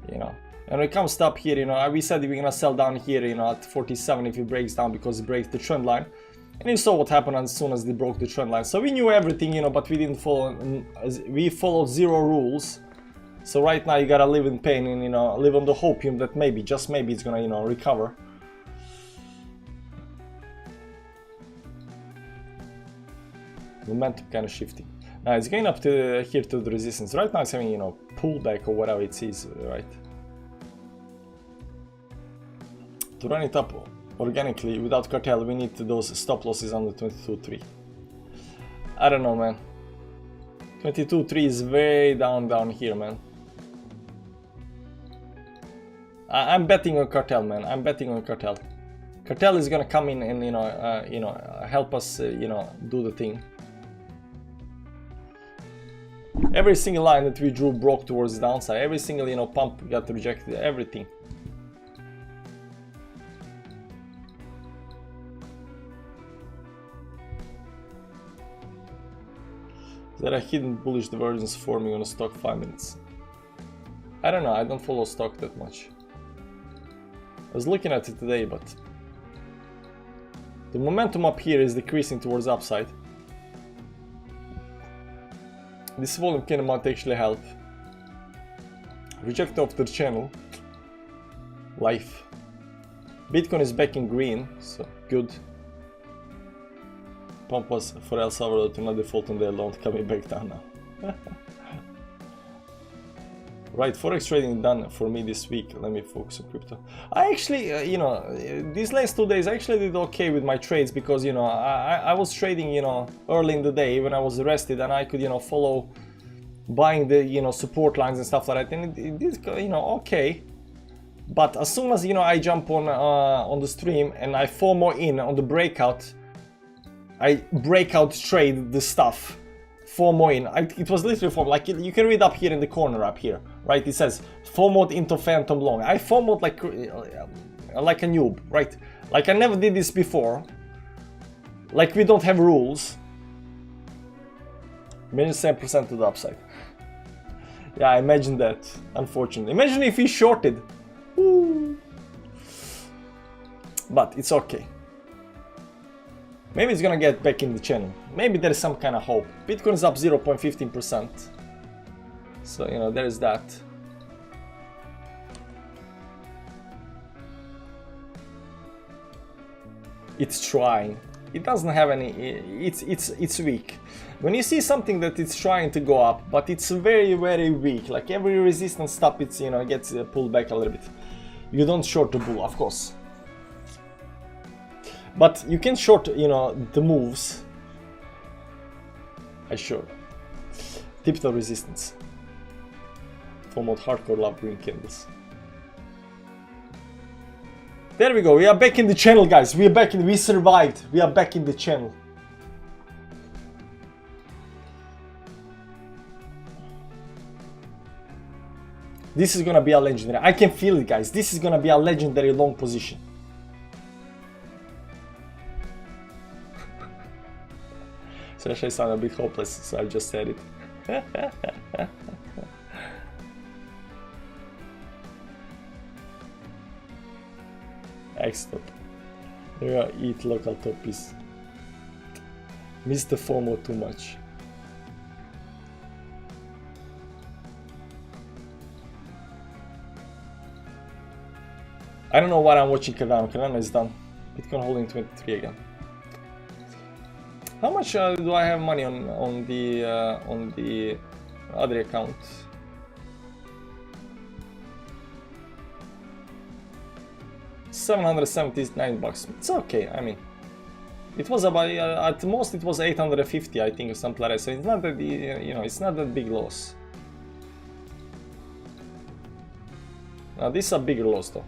you know. And when it comes up here, you know, we said we're gonna sell down here, you know, at 47 if it breaks down because it breaks the trend line. And you saw what happened as soon as they broke the trend line. So we knew everything, you know, but we didn't follow. We followed zero rules. So right now you gotta live in pain and, you know, live on the hopium that maybe, just maybe, it's gonna, you know, recover. Momentum kind of shifting. Now it's going up to here to the resistance. Right now it's having, you know, pullback or whatever it is, right? To run it up organically without cartel, we need those stop losses on the 22.3. I don't know, man. 22.3 is way down here, man. I'm betting on cartel, man. I'm betting on cartel. Cartel is gonna come in and, you know, help us, you know, do the thing. Every single line that we drew broke towards the downside. Every single, you know, pump got rejected. Everything. There are hidden bullish divergence forming on a stock 5 minutes. I don't know. I don't follow stock that much. I was looking at it today, but The momentum up here is decreasing towards the upside. This volume can might actually help. Reject off the channel. Life. Bitcoin is back in green, so good. Pump was for El Salvador to not default on their loan, coming back down now. Right, forex trading done for me this week. Let me focus on crypto. I actually, you know, these last 2 days I actually did okay with my trades because, you know, I was trading, you know, early in the day when I was rested, and I could, you know, follow buying the, you know, support lines and stuff like that, and it did, you know, okay. But as soon as, you know, I jump on the stream and I FOMO in on the breakout, I breakout trade the stuff. FOMO in. It was literally FOMO. Like you can read up here in the corner up here, right? It says FOMO'd into phantom long. I FOMO'd like a noob, right? Like I never did this before. Like we don't have rules. Minus 7% to the upside. Yeah, I imagine that. Unfortunately, imagine if he shorted. Woo. But it's okay. Maybe it's gonna get back in the channel. Maybe there is some kind of hope. Bitcoin is up 0.15%. So, you know, there is that. It's trying. It doesn't have any, it's weak. When you see something that it's trying to go up, but it's very, very weak, like every resistance stop, it's, you know, it gets pulled back a little bit. You don't short the bull, of course. But you can short, you know, the moves. I sure. Typical resistance. For mode hardcore love green candles. There we go. We are back in the channel, guys. We are back in. We survived. We are back in the channel. This is gonna be a legendary. I can feel it, guys. This is gonna be a legendary long position. So actually I sound a bit hopeless, so I just said it. X-top. Yeah, eat local toppies. Miss the FOMO too much. I don't know why I'm watching Cardano. Cardano is done. Bitcoin holding 23 again. How much do I have money on the other account? $779. It's okay. I mean, it was about at most it was 850, I think, or something like that. So it's not that, you know, it's not that big loss. Now this is a bigger loss though.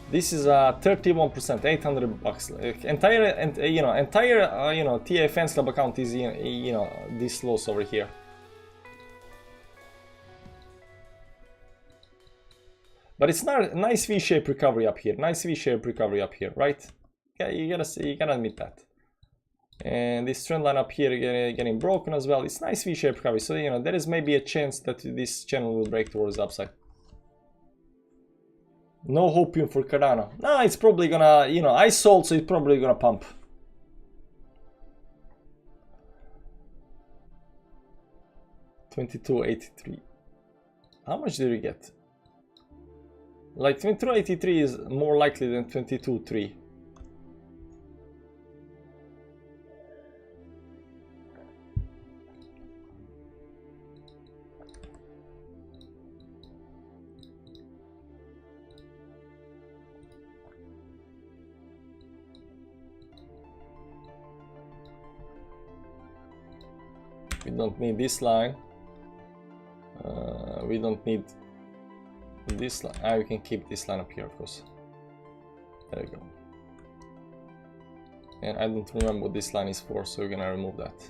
This is a 31%, $800. Entire, you know, TA Fans Club account is, you know, this loss over here. But it's not a nice V-shaped recovery up here. Nice V-shaped recovery up here, right? Yeah, you gotta admit that. And this trend line up here getting broken as well. It's nice V-shaped recovery. So, you know, there is maybe a chance that this channel will break towards the upside. No hopium for Cardano. No, it's probably gonna, you know, I sold, so it's probably gonna pump. $22.83. How much did we get? Like $22.83 is more likely than $22.3. We don't need this line. We don't need this line. We can keep this line up here, of course. There you go. And I don't remember what this line is for, so we're gonna remove that.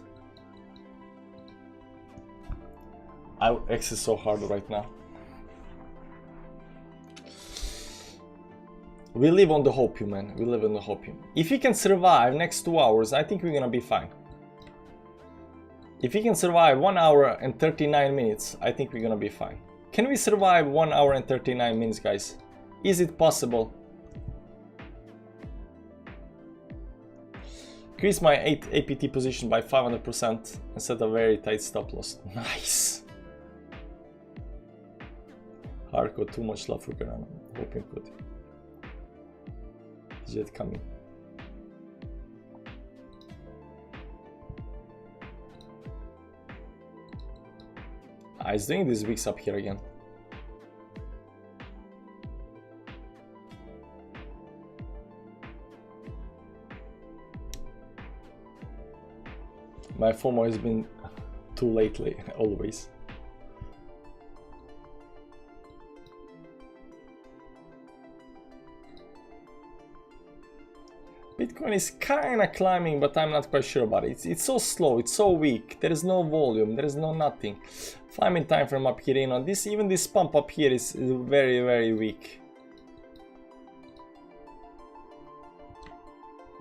I access so hard right now. We live on the hopium, man. We live on the hopium. If we can survive next 2 hours, I think we're gonna be fine. If we can survive 1 hour and 39 minutes, I think we're gonna be fine. Can we survive 1 hour and 39 minutes, guys? Is it possible? Increase my 8 APT position by 500% and set a very tight stop loss. Nice. Hardcore, too much love for Garana. Hoping good. Jet coming. He's doing these weeks up here again. My FOMO has been too lately, always. Bitcoin is kinda climbing, but I'm not quite sure about it. It's so slow, it's so weak. There is no volume, there is no nothing. 5-minute time frame up here, you know, even this pump up here is very, very weak.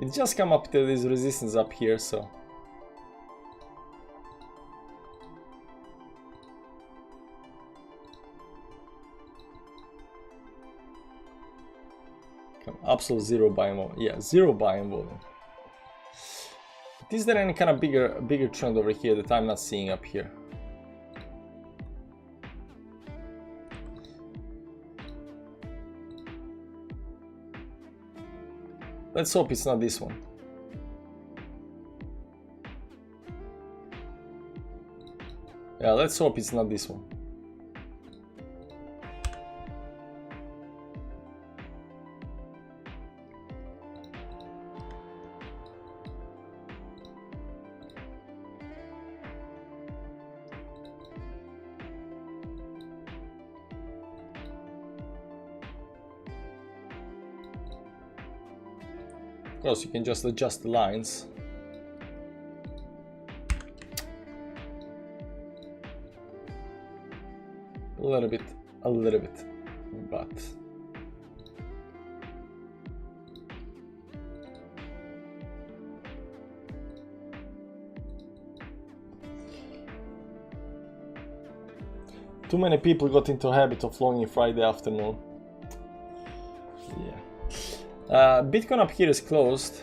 It just come up to this resistance up here, so. Absolute zero buying volume. Yeah, zero buying volume. Is there any kind of bigger trend over here that I'm not seeing up here? Let's hope it's not this one. Yeah, let's hope it's not this one. Of course, you can just adjust the lines. A little bit, but too many people got into a habit of longing Friday afternoon. Yeah. Bitcoin up here is closed.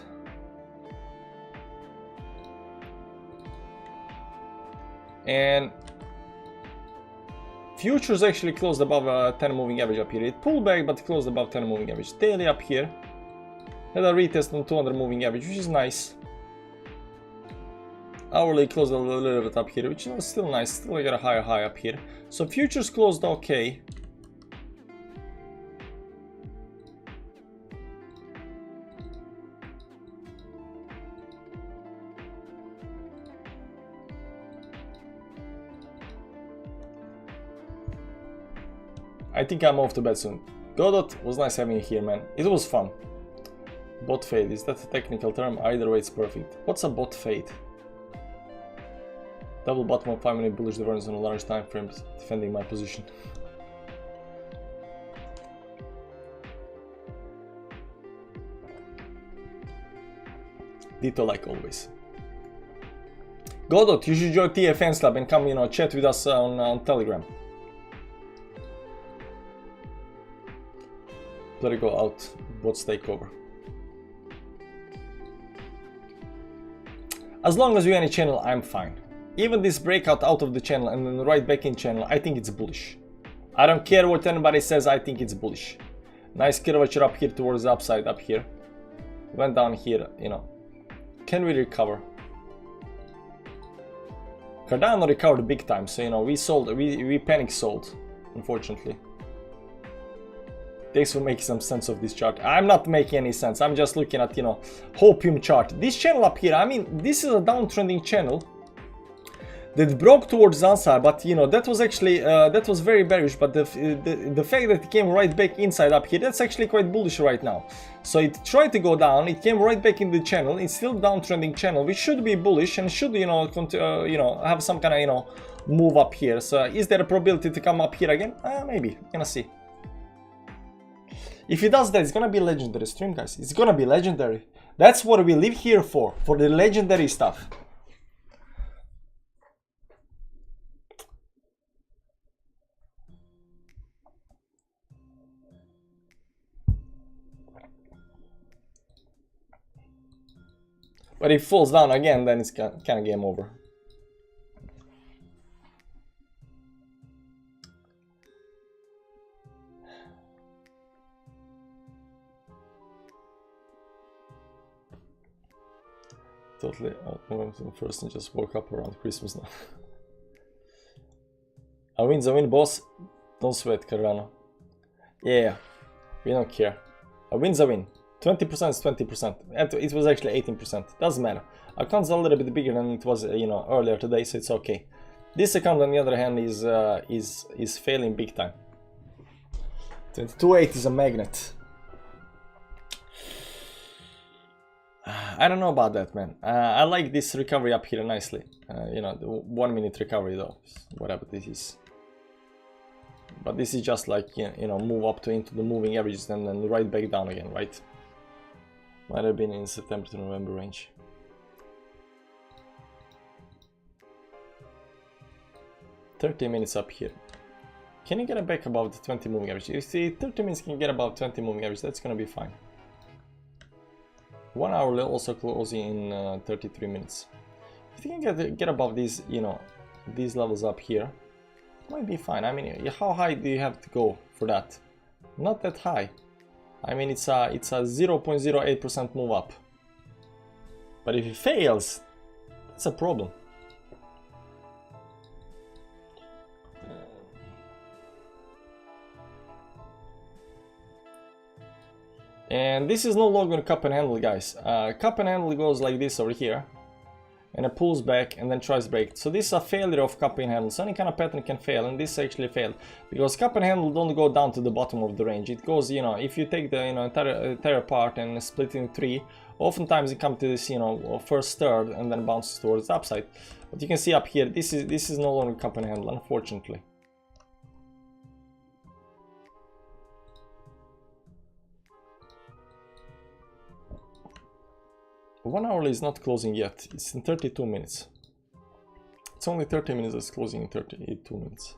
And futures actually closed above 10 moving average up here. It pulled back but closed above 10 moving average. Daily up here had a retest on 200 moving average, which is nice. Hourly closed a little bit up here, which is still nice. Still got a higher high up here. So futures closed okay. I think I'm off to bed soon. Godot, was nice having you here, man. It was fun. Bot fade, is that a technical term? Either way, it's perfect. What's a bot fade? Double bottom of 5-minute bullish divergence on a large time frame, defending my position. Ditto like always. Godot, you should join TFN Lab and come, you know, chat with us on Telegram. Let it go out. Bots take over. As long as you're any channel, I'm fine. Even this breakout out of the channel and then right back in channel, I think it's bullish. I don't care what anybody says, I think it's bullish. Nice curvature up here towards the upside up here. Went down here, you know. Can we recover? Cardano recovered big time, so you know, we panic sold, unfortunately. Thanks for making some sense of this chart. I'm not making any sense. I'm just looking at, you know, Hopium chart. This channel up here, I mean, this is a downtrending channel that broke towards downside, but you know, that was actually that was very bearish. But the fact that it came right back inside up here, that's actually quite bullish right now. So it tried to go down, it came right back in the channel. It's still downtrending channel, which should be bullish and should, you know, have some kind of, you know, move up here. So is there a probability to come up here again? Maybe. Gonna see. If he does that, it's gonna be a legendary stream, guys. It's gonna be legendary. That's what we live here for the legendary stuff. But if it falls down again, then it's kind of game over. Totally out November 1st and just woke up around Christmas now. A win's a win, boss. Don't sweat, Cardano. Yeah, we don't care. A win's a win. 20% is 20%. It was actually 18%. Doesn't matter. Account's a little bit bigger than it was, you know, earlier today, so it's okay. This account, on the other hand, is failing big time. 22.8 is a magnet. I don't know about that, man. I like this recovery up here nicely. You know, the 1 minute recovery though, whatever this is. But this is just like, you know, move up to into the moving averages and then right back down again, right? Might have been in September to November range. $30 minutes up here. Can you get it back above the 20 moving average? You see, 30 minutes can get above 20 moving average. That's gonna be fine. 1 hour also closing in 33 minutes. If you can get above these, you know, these levels up here, it might be fine. I mean, how high do you have to go for that? Not that high. I mean, it's a 0.08% move up. But if it fails, that's a problem. And this is no longer cup and handle, guys. Cup and handle goes like this over here, and it pulls back and then tries to break. So this is a failure of cup and handle. So any kind of pattern can fail, and this actually failed because cup and handle don't go down to the bottom of the range. It goes, you know, if you take the, you know, entire part and split it in three, oftentimes it comes to this, you know, first third and then bounces towards the upside. But you can see up here, this is no longer cup and handle, unfortunately. One hourly is not closing yet. It's in 32 minutes. It's only 30 minutes that's closing in 32 minutes.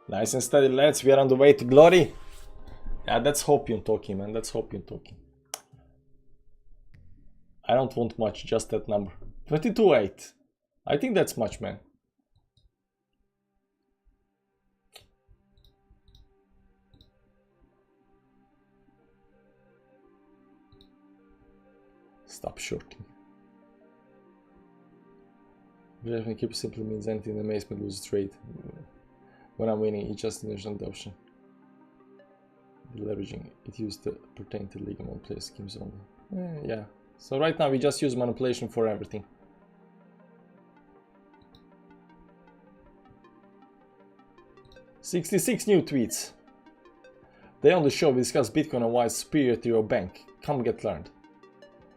Nice and steady, lads. We are on the way to glory. Yeah, that's hopium talking, man. That's hopium talking. I don't want much, just that number. 22.8. I think that's much, man. Stop shorting. If keep simply means anything, amazement loses trade. When I'm winning, it just initial adoption. Leveraging it used to pertain to legal play schemes only. Yeah. So right now we just use manipulation for everything. "66 new tweets. They on the show we discuss Bitcoin and why it's superior to your bank. Come get learned.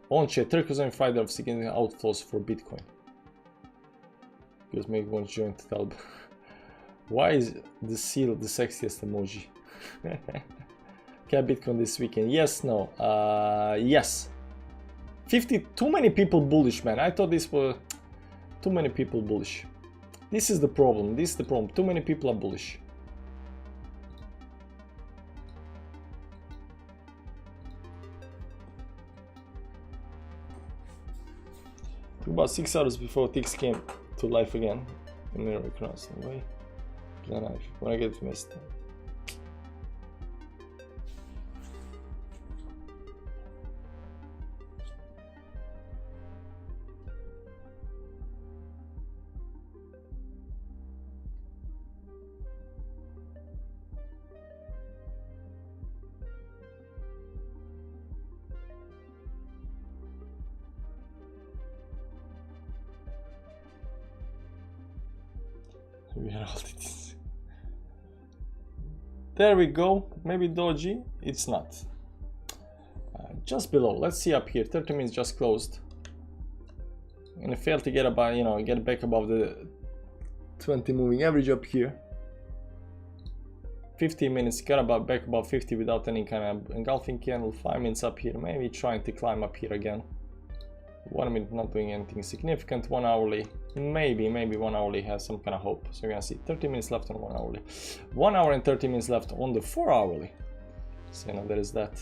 On chat, Turkey on Friday of significant outflows for Bitcoin. Just make one joint to tell. Why is the seal the sexiest emoji? Can Bitcoin this weekend? Yes, no. Yes. 50, too many people bullish, man. I thought this was too many people bullish. This is the problem. This is the problem. Too many people are bullish. About 6 hours before Tix came to life again. And never crossed the way. When I get missed. We are all this. There we go. Maybe doji. It's not. Just below. Let's see up here. 30 minutes just closed. And it failed to get about, you know, get back above the 20 moving average up here. 15 minutes, got about back about 50 without any kind of engulfing candle. 5 minutes up here, maybe trying to climb up here again. 1 minute not doing anything significant. 1 hourly, maybe 1 hourly has some kind of hope. So you're gonna see 30 minutes left on 1 hourly, 1 hour and 30 minutes left on the 4 hourly. So you know, there is that.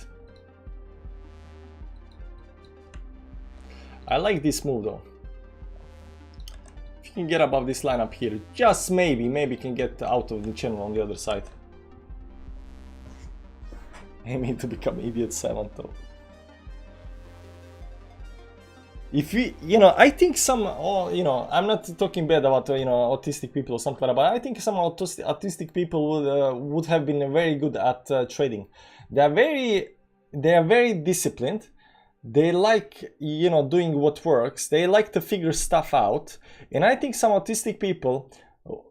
I like this move though. If you can get above this line up here, just maybe can get out of the channel on the other side. Aiming to become idiot 7 though. If we, you know, I think some, you know, I'm not talking bad about, you know, autistic people or something, but I think some autistic people would have been very good at trading. They are very disciplined. They like, you know, doing what works. They like to figure stuff out. And I think some autistic people,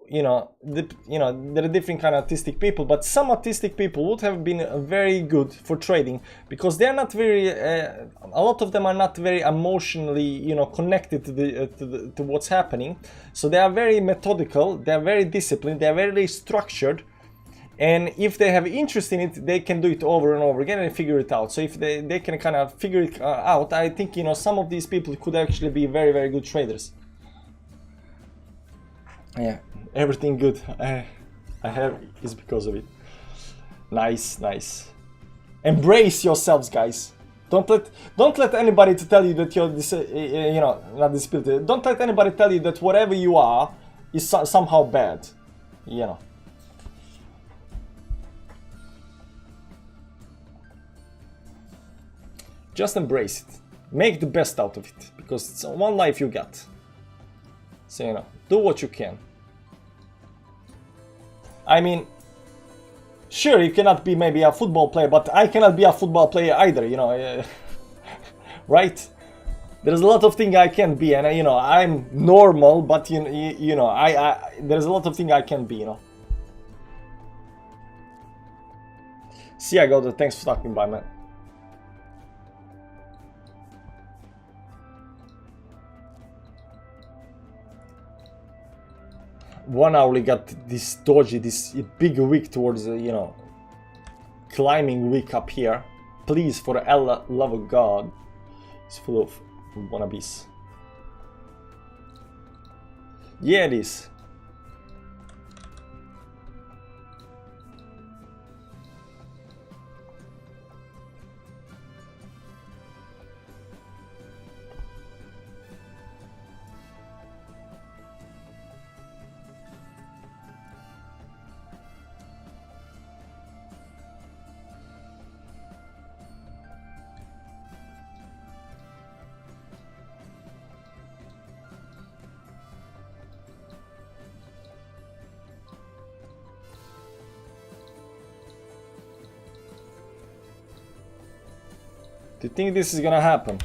you know, there are different kind of autistic people, but some autistic people would have been very good for trading because they're not very, a lot of them are not very emotionally, you know, connected to what's happening. So they are very methodical, they are very disciplined, they are very structured. And if they have interest in it, they can do it over and over again and figure it out. So if they can kind of figure it out, I think, you know, some of these people could actually be very, very good traders. Yeah, everything good I have is because of it. Nice, nice. Embrace yourselves, guys. Don't let anybody to tell you that you're this, you know, not disability. Don't let anybody tell you that whatever you are is somehow bad. You know. Just embrace it. Make the best out of it, because it's one life you got. So, you know, do what you can. I mean, sure, you cannot be maybe a football player, but I cannot be a football player either, you know. Right? There's a lot of things I can't be, and you know, I'm normal, but you know, there's a lot of things I can't be, you know. See, I got it. Thanks for stopping by, man. One hourly got this dodgy, this big wick towards the, you know, climbing wick up here. Please, for the love of God, it's full of wannabes. Yeah, it is. Do you think this is gonna happen?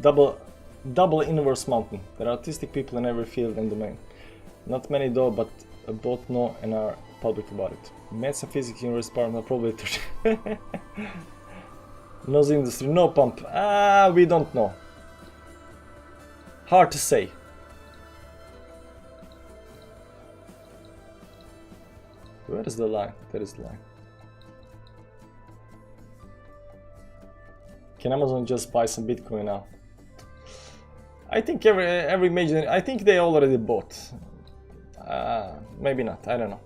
Double inverse mountain. There are autistic people in every field and domain. Not many though, but both know and are public about it. Maths and physics university partner probably. Knows industry, no pump. We don't know. Hard to say. Where is the line? There is the line. Can Amazon just buy some Bitcoin now? I think every major, I think they already bought. Maybe not, I don't know.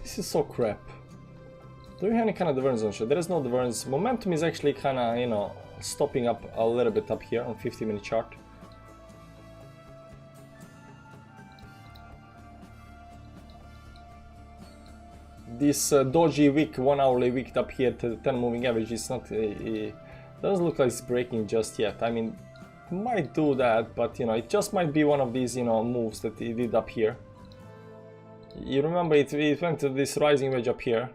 This is so crap. Do we have any kind of divergence on show? There is no divergence. Momentum is actually kind of, you know, stopping up a little bit up here on 50-minute chart. This dodgy wick, 1 hourly wick up here to the 10 moving average is not, doesn't look like it's breaking just yet. I mean, it might do that, but you know, it just might be one of these, you know, moves that it did up here. You remember it went to this rising wedge up here.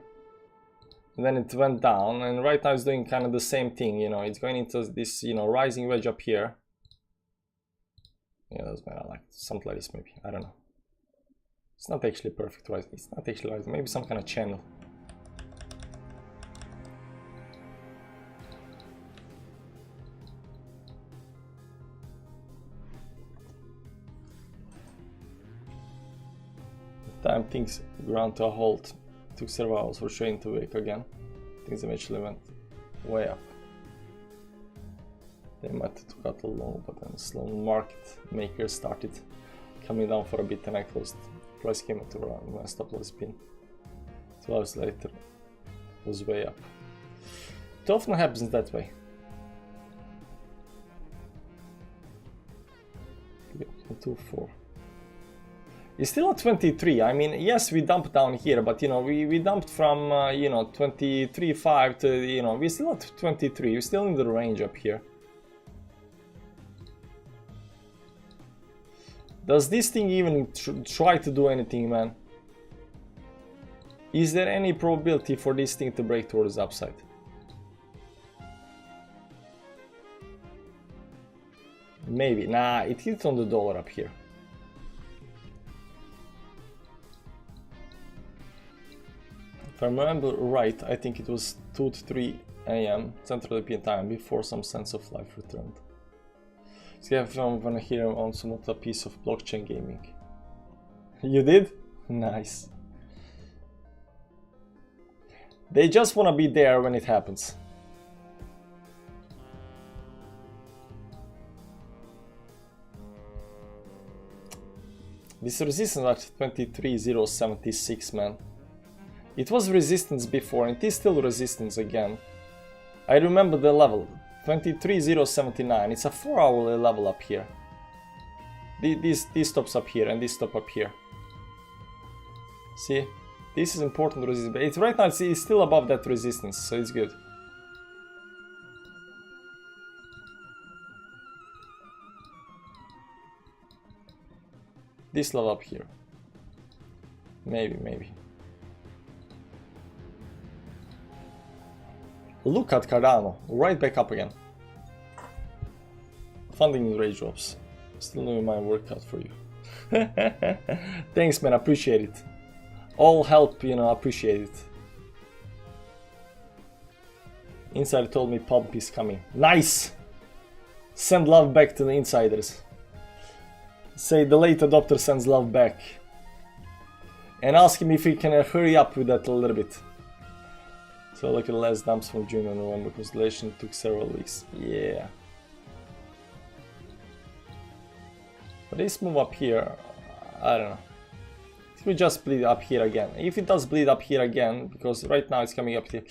And then it went down, and right now it's doing kind of the same thing, you know, it's going into this, you know, rising wedge up here. Yeah, that's better, like something like this maybe, I don't know. It's not actually perfect right. It's not actually right. Maybe some kind of channel. Time things ground to a halt. Took several hours for train to wake again. Things eventually went way up. They might have got a low, but then slow market makers started coming down for a bit and I closed. Price came to around when I stopped loss spin. 2 hours later it was way up. It often happens that way. 2-4. It's still at 23. I mean, yes, we dumped down here, but you know, we dumped from you know, 23.5 to, you know, we're still at 23. We're still in the range up here. Does this thing even try to do anything, man? Is there any probability for this thing to break towards the upside? Maybe. Nah, it hit on the dollar up here. If I remember right, I think it was 2 to 3 AM Central European time before some sense of life returned. So yeah, I'm gonna hear on some of the piece of blockchain gaming. You did? Nice. They just wanna be there when it happens. This resistance at 23,076, man. It was resistance before and it is still resistance again. I remember the level. 23,079. It's a 4-hourly level up here. These stops up here and this stop up here. See, this is important resistance. It's right now. It's still above that resistance, so it's good. This level up here. Maybe. Look at Cardano, right back up again. Funding rate drops. Still doing my workout for you. Thanks, man, appreciate it. All help, you know, appreciate it. Insider told me pump is coming. Nice! Send love back to the insiders. Say the late adopter sends love back. And ask him if he can hurry up with that a little bit. So look at the last dumps from June and November. Constellation took several weeks. Yeah. But this move up here, I don't know. It will just bleed up here again. If it does bleed up here again, because right now it's coming up here,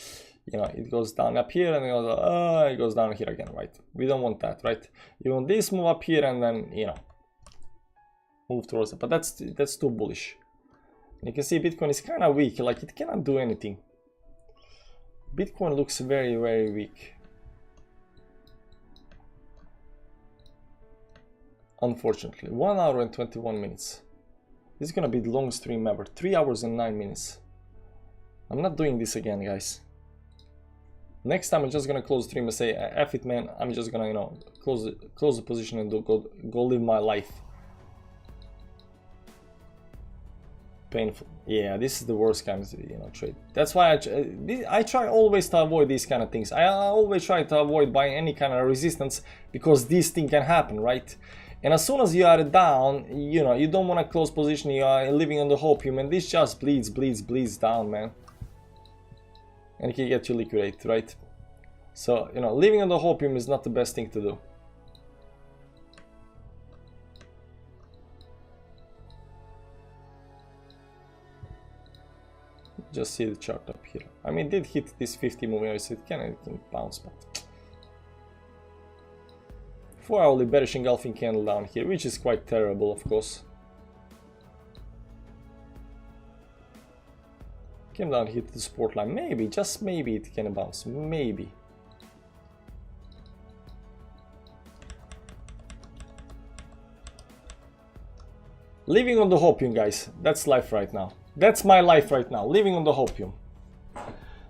you know, it goes down up here and it goes down here again, right? We don't want that, right? You want this move up here and then, you know, move towards it. But that's too bullish. You can see Bitcoin is kind of weak, like it cannot do anything. Bitcoin looks very, very weak. Unfortunately, 1 hour and 21 minutes. This is gonna be the longest stream ever. 3 hours and 9 minutes. I'm not doing this again, guys. Next time I'm just gonna close the stream and say, F it, man. I'm just gonna, you know, close the position and go live my life. Painful. Yeah, this is the worst kind of, you know, trade. That's why I try always to avoid these kind of things. I always try to avoid buying any kind of resistance because this thing can happen, right? And as soon as you are down, you know, you don't want to close position. You are living on the hopium, and this just bleeds down, man. And it can get you liquidated, right? So, you know, living on the hopium is not the best thing to do. Just see the chart up here. I mean, it did hit this 50 moving average, so it can bounce, but 4-hourly bearish engulfing candle down here, which is quite terrible, of course. Came down, hit the support line. Maybe, just maybe it can bounce. Maybe. Living on the hopium, guys. That's life right now. That's my life right now. Living on the hopium.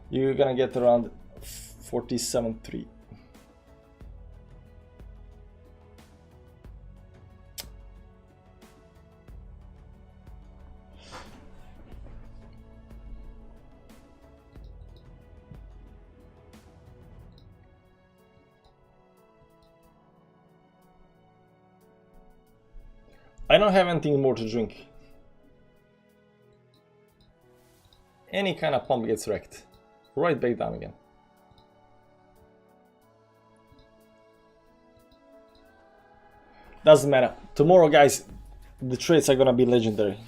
You're gonna get around 47.3. I don't have anything more to drink. Any kind of pump gets wrecked. Right back down again. Doesn't matter. Tomorrow, guys, the trades are gonna be legendary.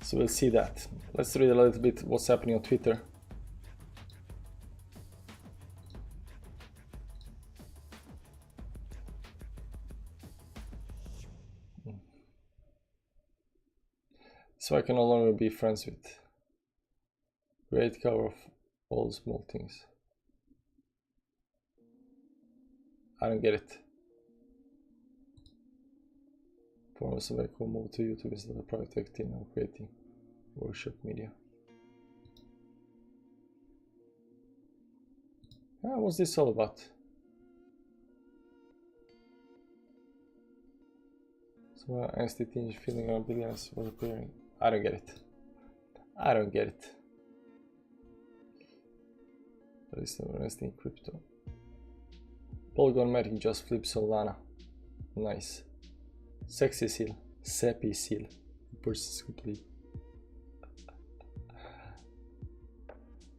So we'll see that. Let's read a little bit what's happening on Twitter. So I can no longer be friends with. Great cover of all small things. I don't get it. For us, I could move to YouTube instead of private acting and creating workshop media. What's this all about? So I still feeling our billions was appearing. I don't get it. I don't get it. There is no resting crypto. Polygon Magic just flipped Solana. Nice. Sexy seal. Sappy seal. Person's complete.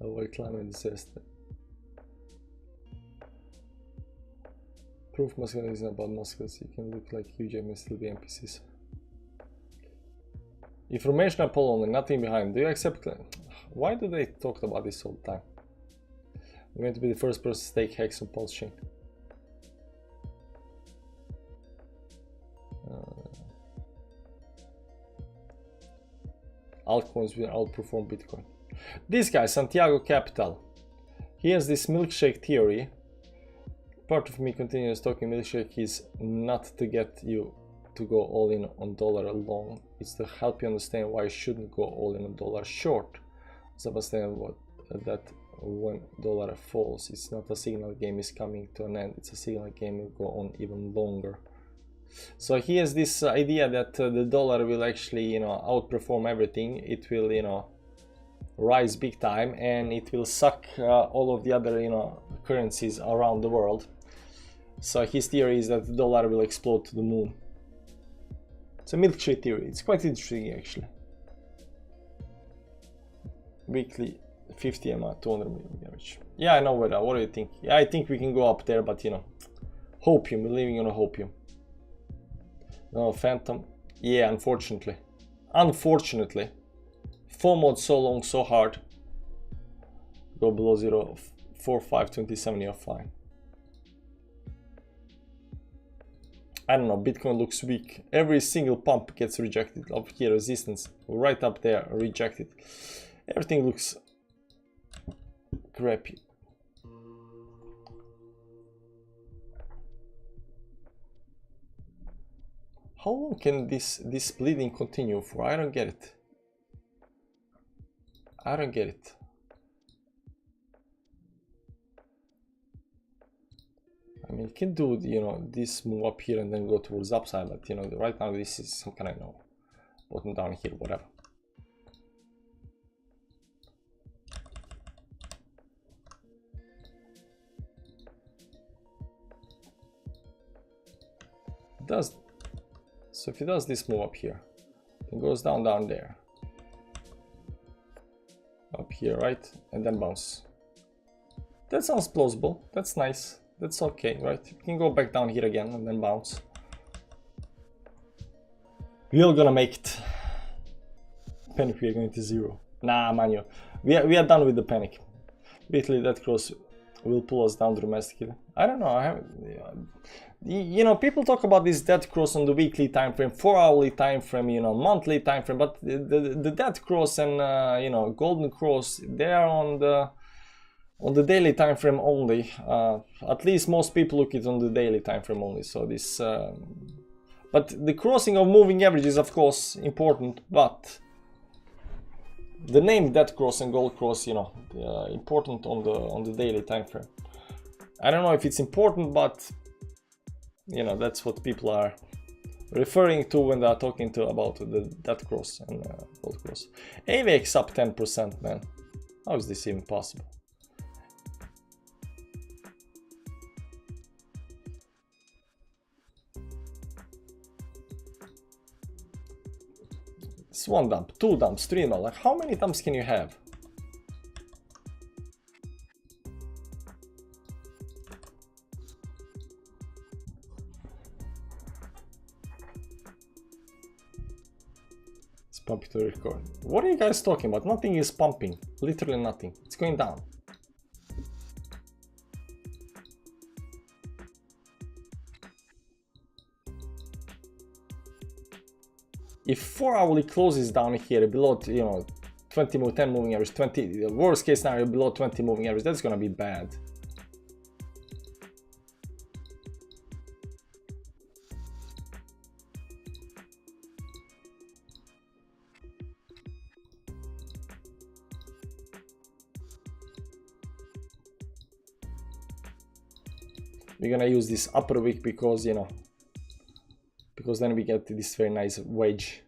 Avoid climate disaster. Proof masculine isn't about muscles. You can look like huge and still be NPCs. Information pull only, nothing behind. Do you accept? Why do they talk about this all the time? I'm going to be the first person to stake Hex on Pulse Chain. Altcoins will outperform Bitcoin. This guy, Santiago Capital, he has this milkshake theory. Part of me continues talking milkshake is not to get you to go all in on dollar alone. It's to help you understand why you shouldn't go all in on dollar short. So understand what that when dollar falls, it's not a signal game is coming to an end. It's a signal game will go on even longer. So he has this idea that the dollar will actually, outperform everything. It will, rise big time, and it will suck all of the other, currencies around the world. So his theory is that the dollar will explode to the moon. It's a milkshake theory. It's quite interesting, actually. Weekly 50 MA, 200 million average. Yeah, I know what do you think? Yeah, I think we can go up there, but hopium. We're living on a hopium. No, Phantom. Yeah, unfortunately. Unfortunately. FOMO so long, so hard. Go below 0, 4, 5, 27, you're fine. I don't know, Bitcoin looks weak. Every single pump gets rejected. Up here, resistance. Right up there, rejected. Everything looks crappy. How long can this bleeding continue for? I don't get it. I don't get it. I mean, you can do, this move up here and then go towards upside, but, right now this is some kind of, bottom down here, whatever. So if he does this move up here, it goes down there. Up here, right? And then bounce. That sounds plausible. That's nice. That's okay, right? You can go back down here again and then bounce. We're gonna make it. Panic, we are going to 0. Nah, Manu. We are done with the panic. Weekly death cross will pull us down dramatically. I don't know. People talk about this death cross on the weekly time frame, 4-hourly time frame, monthly time frame, but the death cross and golden cross, they are on the daily time frame only. At least most people look at it on the daily time frame only. So this, but the crossing of moving average is of course important, but the name death cross and gold cross, important on the daily time frame. I don't know if it's important, but You know, that's what people are referring to when they are talking to about that cross and gold cross. AVX up 10%, man. How is this even possible? It's 1 dump, 2 dumps, 3 dumps. Like, how many dumps can you have? Pumping to record. What are you guys talking about? Nothing is pumping. Literally nothing. It's going down. If 4 hourly closes down here below, you know, 10 moving average, 20, the worst case scenario below 20 moving average, that's gonna be bad. We're gonna use this upper wick because, you know, because then we get this very nice wedge.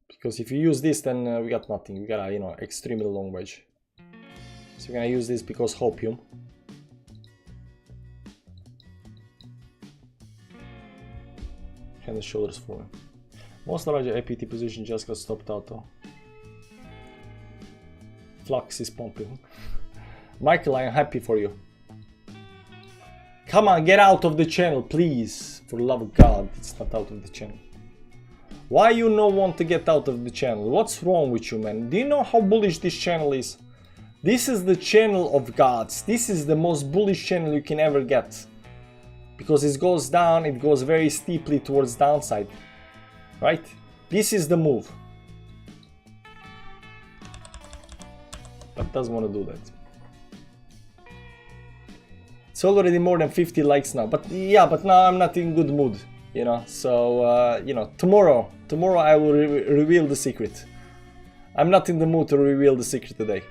Because if you use this, then we got nothing. We got a, you know, extremely long wedge. So we're gonna use this because hopium. Hand and shoulders forward. Most larger APT position just got stopped out though. Flux is pumping. Michael, I am happy for you. Come on, get out of the channel, please. For the love of God, it's not out of the channel. Why you no want to get out of the channel? What's wrong with you, man? Do you know how bullish this channel is? This is the channel of gods. This is the most bullish channel you can ever get. Because it goes down, it goes very steeply towards downside. Right? This is the move. But doesn't want to do that. It's already more than 50 likes now, but yeah, but now I'm not in good mood, you know, so, you know, tomorrow I will reveal the secret. I'm not in the mood to reveal the secret today.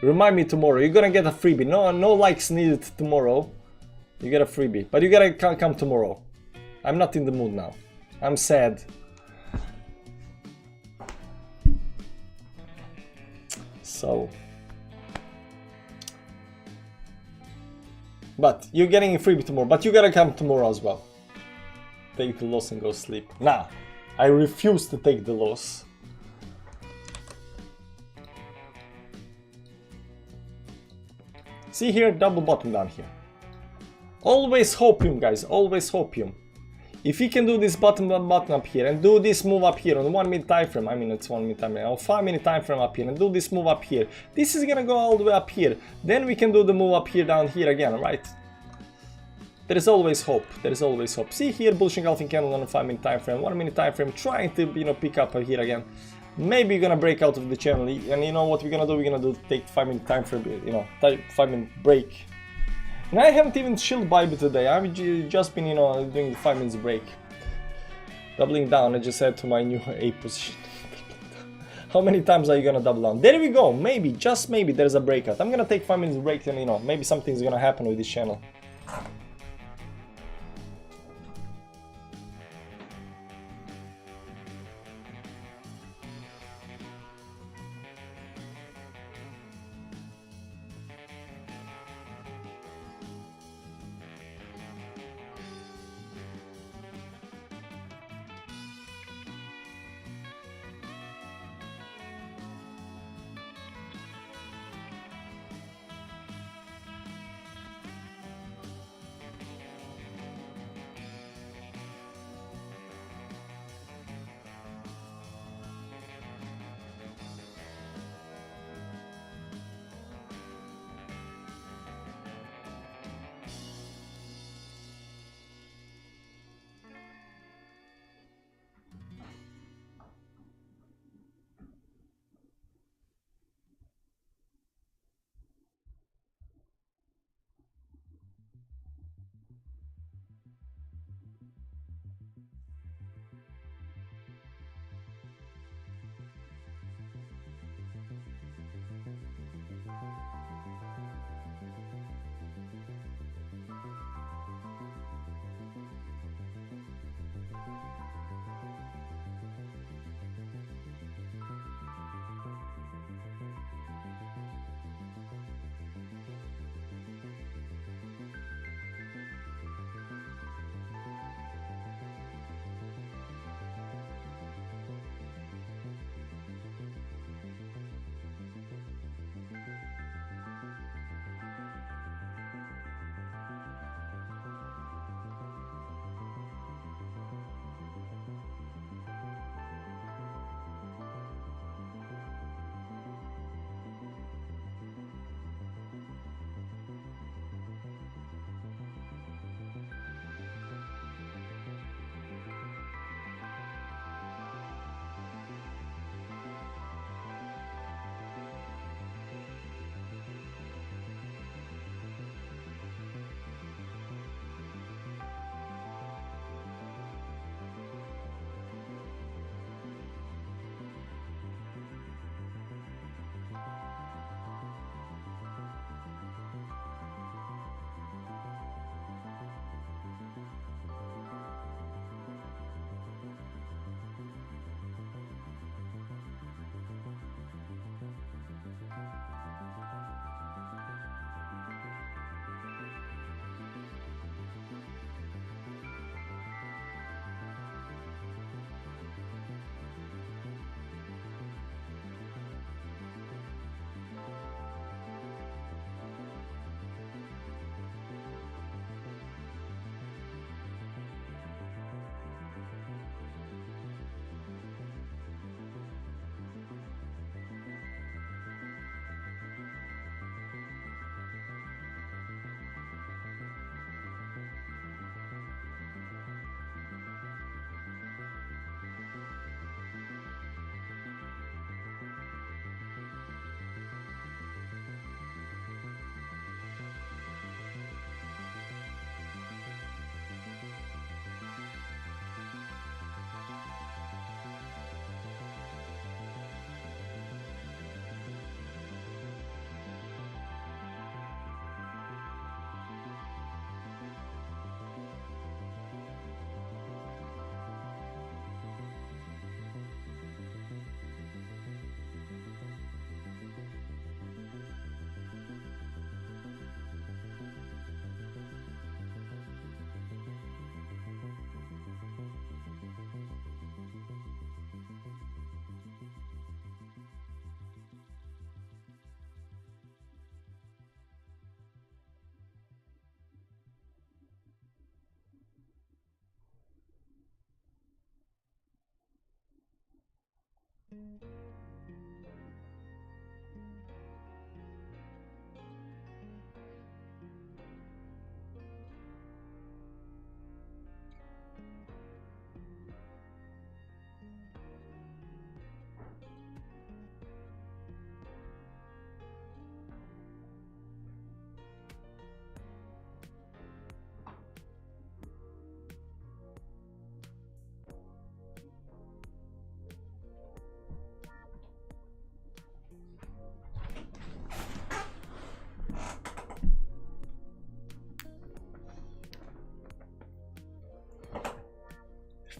Remind me tomorrow, you're gonna get a freebie. No likes needed tomorrow, you get a freebie, but you gotta come tomorrow. I'm not in the mood now, I'm sad. So... But you're getting a freebie tomorrow, but you gotta come tomorrow as well. Take the loss and go sleep. Nah, I refuse to take the loss. See here, double bottom down here. Always hopium, guys, always hopium. If you can do this bottom up here and do this move up here on 1 minute time frame, I mean it's 1 minute time frame, or 5 minute time frame up here, and do this move up here, this is gonna go all the way up here. Then we can do the move up here, down here again, right? There is always hope. There is always hope. See here, bullish engulfing candle on a 5 minute time frame, 1 minute time frame, trying to, you know, pick up here again. Maybe you're gonna break out of the channel, and you know what we're gonna do? We're gonna do take 5 minute time frame, you know, 5 minute break. And I haven't even chilled Bible today. I've just been, you know, doing the 5 minutes break. Doubling down, I just said to my new A position. How many times are you gonna double down? There we go, maybe, just maybe there's a breakout. I'm gonna take 5 minutes break and, you know, maybe something's gonna happen with this channel.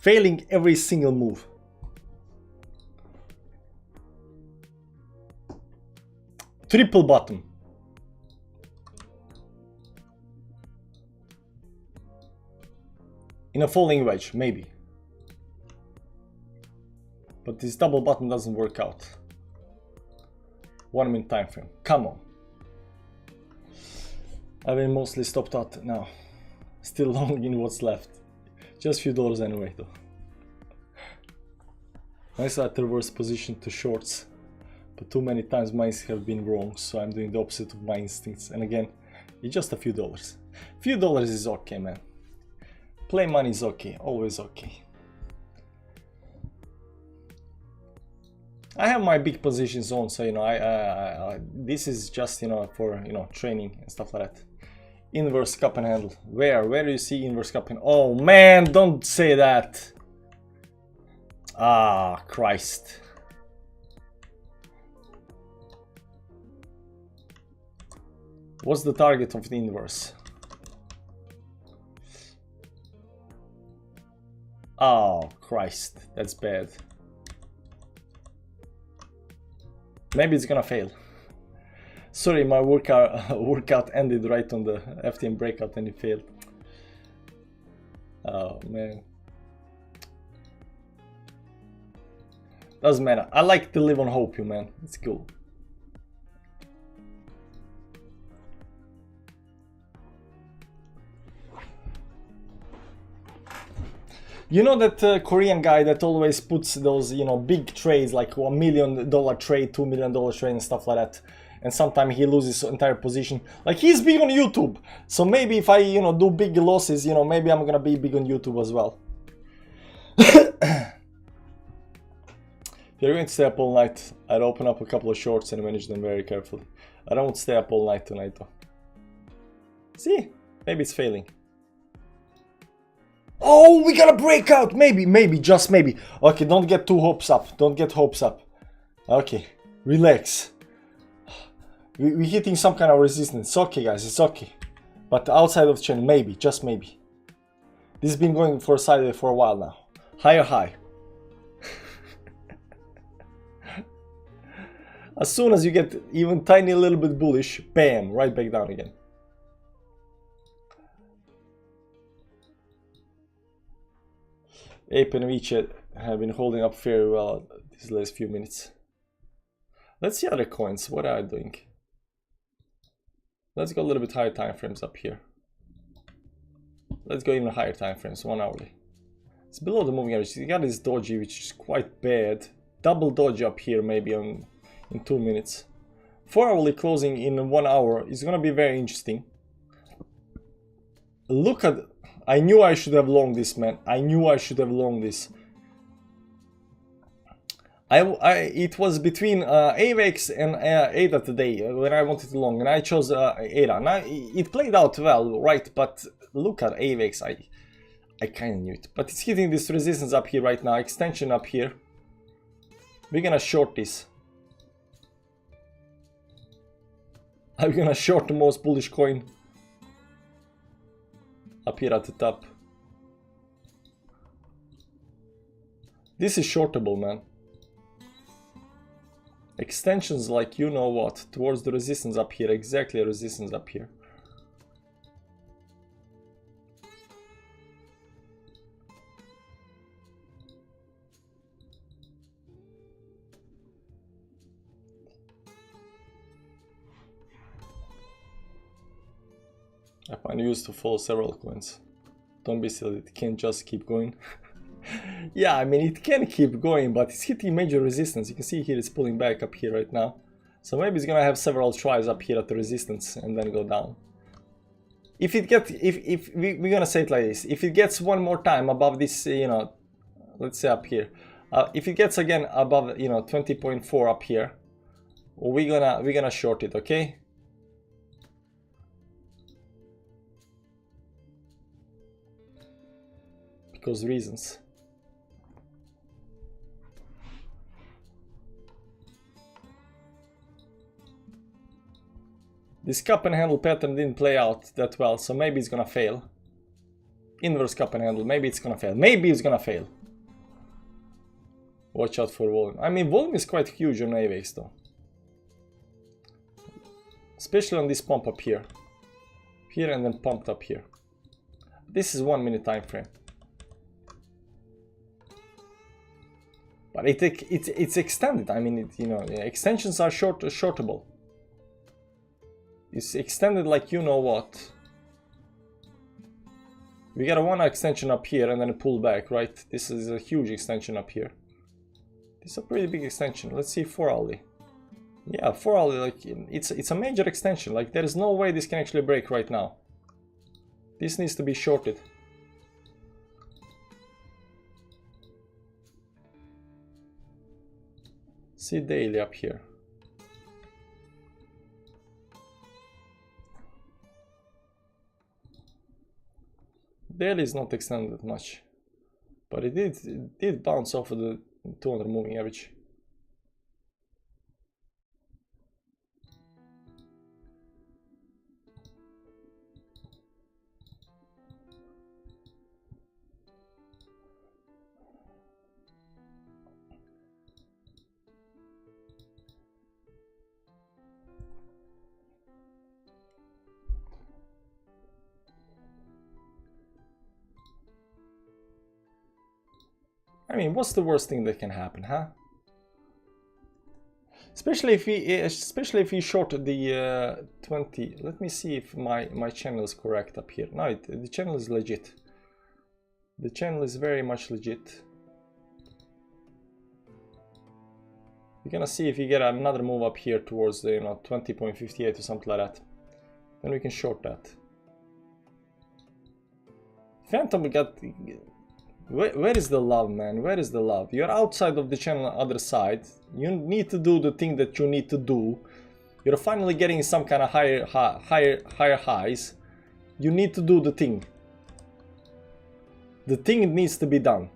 Failing every single move. Triple bottom. In a falling wedge, maybe. But this double bottom doesn't work out. 1 minute time frame. Come on. I've been mostly stopped out now. Still long in what's left. Just few dollars anyway though. Nice at reverse position to shorts. But too many times mine have been wrong, so I'm doing the opposite of my instincts. And again, it's just a few dollars. Few dollars is okay, man. Play money is okay, always okay. I have my big positions on, so you know, this is just, you know, for, you know, training and stuff like that. Inverse cup and handle. Where do you see inverse cup and... Oh man, don't say that. Ah, Christ. What's the target of the inverse? Oh, Christ, that's bad. Maybe it's gonna fail. Sorry, my workout ended right on the FTM breakout and it failed. Oh man. Doesn't matter. I like to live on hope, you man. It's cool. You know that Korean guy that always puts those, you know, big trades like $1 million trade, $2 million trade and stuff like that. And sometimes he loses his entire position. Like, he's big on YouTube. So maybe if I, you know, do big losses, you know, maybe I'm gonna be big on YouTube as well. If you're going to stay up all night, I'd open up a couple of shorts and manage them very carefully. I don't stay up all night tonight though. See? Maybe it's failing. Oh, we got a breakout! Maybe, just maybe. Okay, don't get too hopes up. Don't get hopes up. Okay, relax. We're hitting some kind of resistance. It's okay, guys, it's okay. But outside of the channel, maybe, just maybe. This has been going for a sideways for a while now. Higher high. As soon as you get even tiny little bit bullish, bam, right back down again. Ape and Vici have been holding up very well these last few minutes. Let's see other coins. What are they doing? Let's go a little bit higher time frames up here. Let's go even higher time frames, 1 hourly. It's below the moving average. You got this doji, which is quite bad. Double doji up here, maybe in 2 minutes. 4 hourly closing in 1 hour is gonna be very interesting. Look at. I knew I should have long this, man. I knew I should have long this. It was between AVAX and ADA today when I wanted to long, and I chose ADA. Now it played out well, right? But look at AVAX. I kind of knew it, but it's hitting this resistance up here right now. Extension up here. We're gonna short this. I'm gonna short the most bullish coin up here at the top. This is shortable, man. Extensions like you know what, towards the resistance up here, exactly resistance up here. I find it used to follow several coins. Don't be silly, it can't just keep going. Yeah, I mean, it can keep going, but it's hitting major resistance. You can see here it's pulling back up here right now. So maybe it's gonna have several tries up here at the resistance and then go down. If it gets, if we're gonna say it like this, if it gets one more time above this, you know, let's say up here, if it gets again above, you know, 20.4 up here, we're gonna short it, okay? Because reasons. This cup and handle pattern didn't play out that well, so maybe it's gonna fail. Inverse cup and handle, maybe it's gonna fail. Maybe it's gonna fail. Watch out for volume. I mean, volume is quite huge on AVAX though. Especially on this pump up here. Here and then pumped up here. This is 1 minute time frame. But it's extended. I mean, you know, extensions are shortable. It's extended like you know what. We got a one extension up here and then a pull back, right? This is a huge extension up here. This is a pretty big extension. Let's see 4 hourly. Yeah, 4 hourly, like it's a major extension. Like there is no way this can actually break right now. This needs to be shorted. See daily up here. Daily is not extended much, but it did bounce off of the 200 moving average. I mean, what's the worst thing that can happen, huh? Especially if we short the 20. Let me see if my channel is correct up here. No, the channel is legit. The channel is very much legit. We're gonna see if we get another move up here towards the 20.58 or something like that. Then we can short that. Phantom got. Where is the love, man? Where is the love? You're outside of the channel, other side. You need to do the thing that you need to do. You're finally getting some kind of higher highs. You need to do the thing. The thing needs to be done.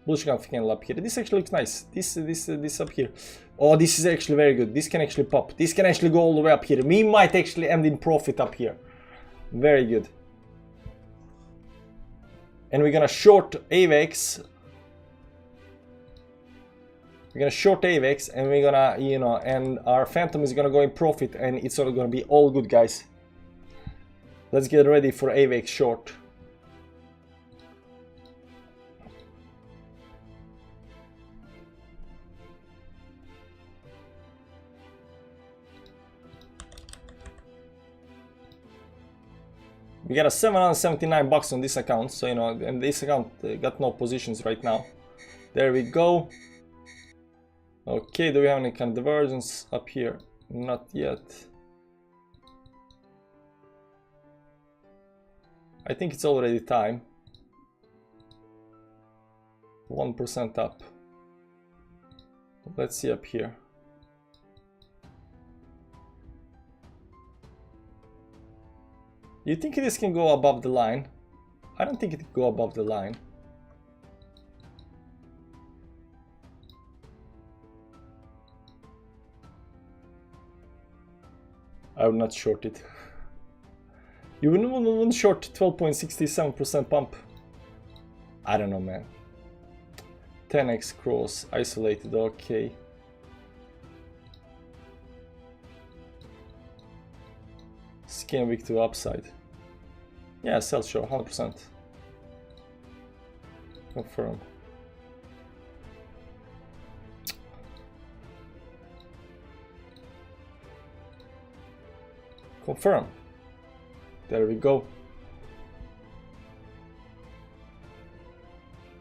Bullish candle up here. This actually looks nice. This up here. Oh, this is actually very good. This can actually pop. This can actually go all the way up here. We might actually end in profit up here. Very good. And we're gonna short AVAX. We're gonna short AVAX and we're gonna, and our Phantom is gonna go in profit and it's all gonna be all good, guys. Let's get ready for AVAX short. We got a 779 bucks on this account, so and this account got no positions right now. There we go. Okay, do we have any kind of divergence up here? Not yet. I think it's already time. 1% up. Let's see up here. You think this can go above the line? I don't think it can go above the line. I would not short it. You wouldn't short 12.67% pump. I don't know, man. 10x cross, isolated, okay. Skin wick to upside. Yeah, sell show, 100%. Confirm. Confirm. There we go.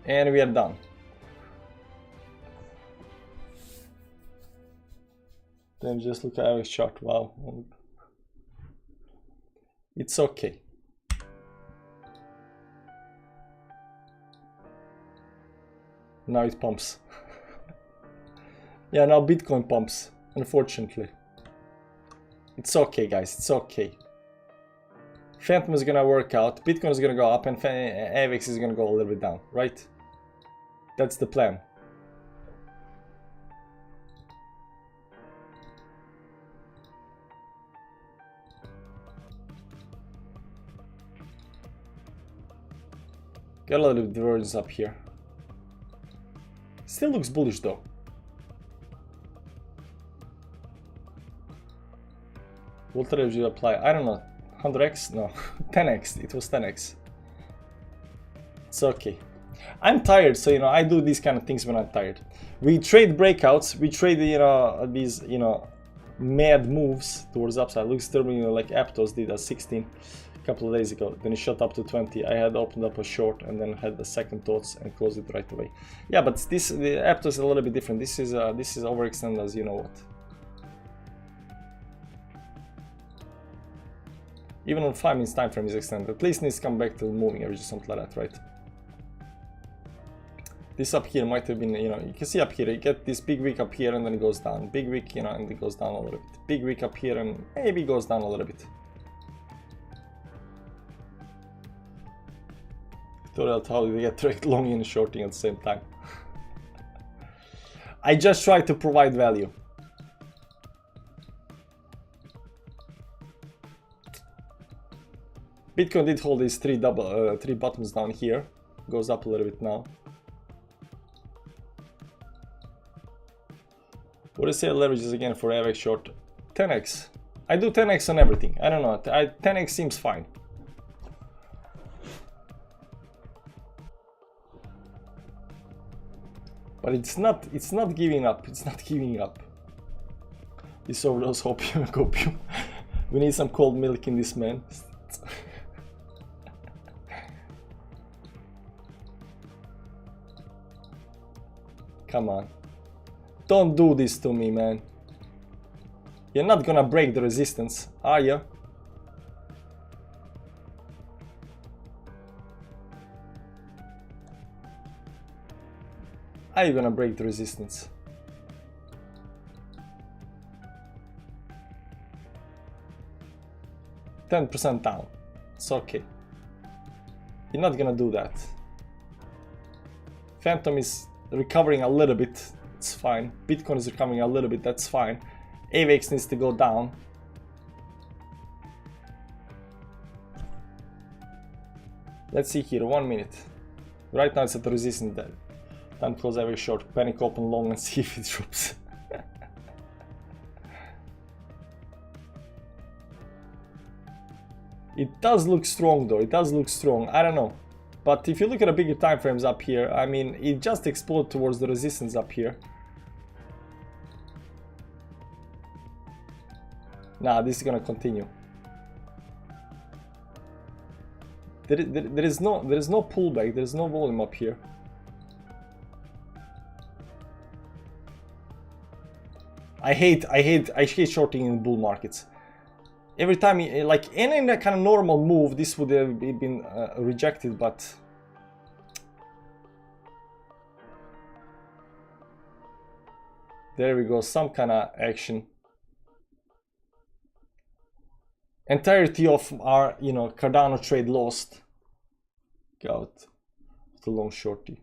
And we are done. Then just look at our chart. Wow. It's okay. Now it pumps. Yeah, now Bitcoin pumps, unfortunately. It's okay, guys, it's okay. Phantom is gonna work out, Bitcoin is gonna go up, and AVX is gonna go a little bit down, right? That's the plan. Got a little bit of divergence up here. Still looks bullish though. What did you apply? I don't know. 100x? No. 10x. It was 10x. It's okay. I'm tired, so, you know, I do these kind of things when I'm tired. We trade breakouts. We trade, you know, these, you know, mad moves towards upside. Looks terrible, you know, like Aptos did at 16 a couple of days ago. Then it shot up to 20. I had opened up a short and then had the second thoughts and closed it right away. Yeah, but the Aptos is a little bit different. This is overextended, as you know what. Even on 5 minutes time frame is extended. At least needs to come back to moving average or something like that, right? This up here might have been, you know, you can see up here, you get this big wick up here and then it goes down. Big wick, you know, and it goes down a little bit. Big wick up here and maybe goes down a little bit. Tutorial how you get trade long and shorting at the same time. I just try to provide value. Bitcoin did hold these three bottoms down here. Goes up a little bit now. What do you say leverages again for AVX short? 10x. I do 10x on everything. I don't know. 10x seems fine. But it's not giving up. It's not giving up. This overdose opium and copium. We need some cold milk in this, man. Come on. Don't do this to me, man. You're not gonna break the resistance, are you? Are you gonna break the resistance? %10 down. It's okay. You're not gonna do that. Phantom is recovering a little bit. It's fine. Bitcoin is recovering a little bit. That's fine. AVX needs to go down. Let's see here. 1 minute. Right now it's at the resistance there. Time to close every short. Panic open long and see if it drops. It does look strong though. It does look strong. I don't know. But if you look at the bigger time frames up here, I mean, it just exploded towards the resistance up here. Nah, this is gonna continue. There is no pullback. There is no volume up here. I hate shorting in bull markets. Every time, like any kind of normal move, this would have been rejected, but there we go, some kind of action. Entirety of our, you know, Cardano trade lost. Got the long shorty.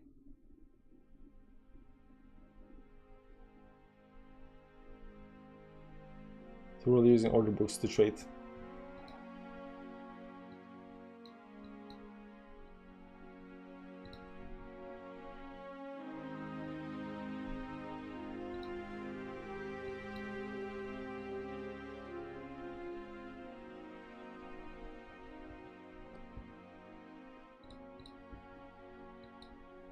So we're using order books to trade.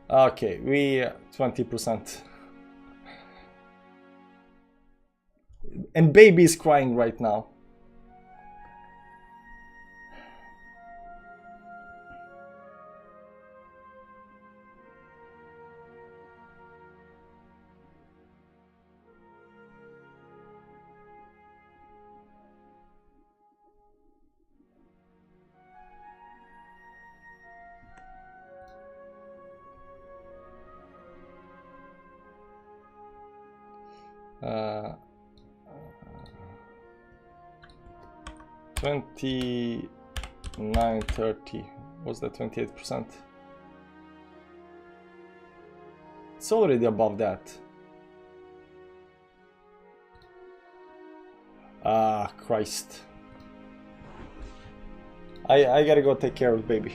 Okay, we 20%. And baby is crying right now. 29.30. What's that? 28%. It's already above that. Ah, Christ. I gotta go take care of baby.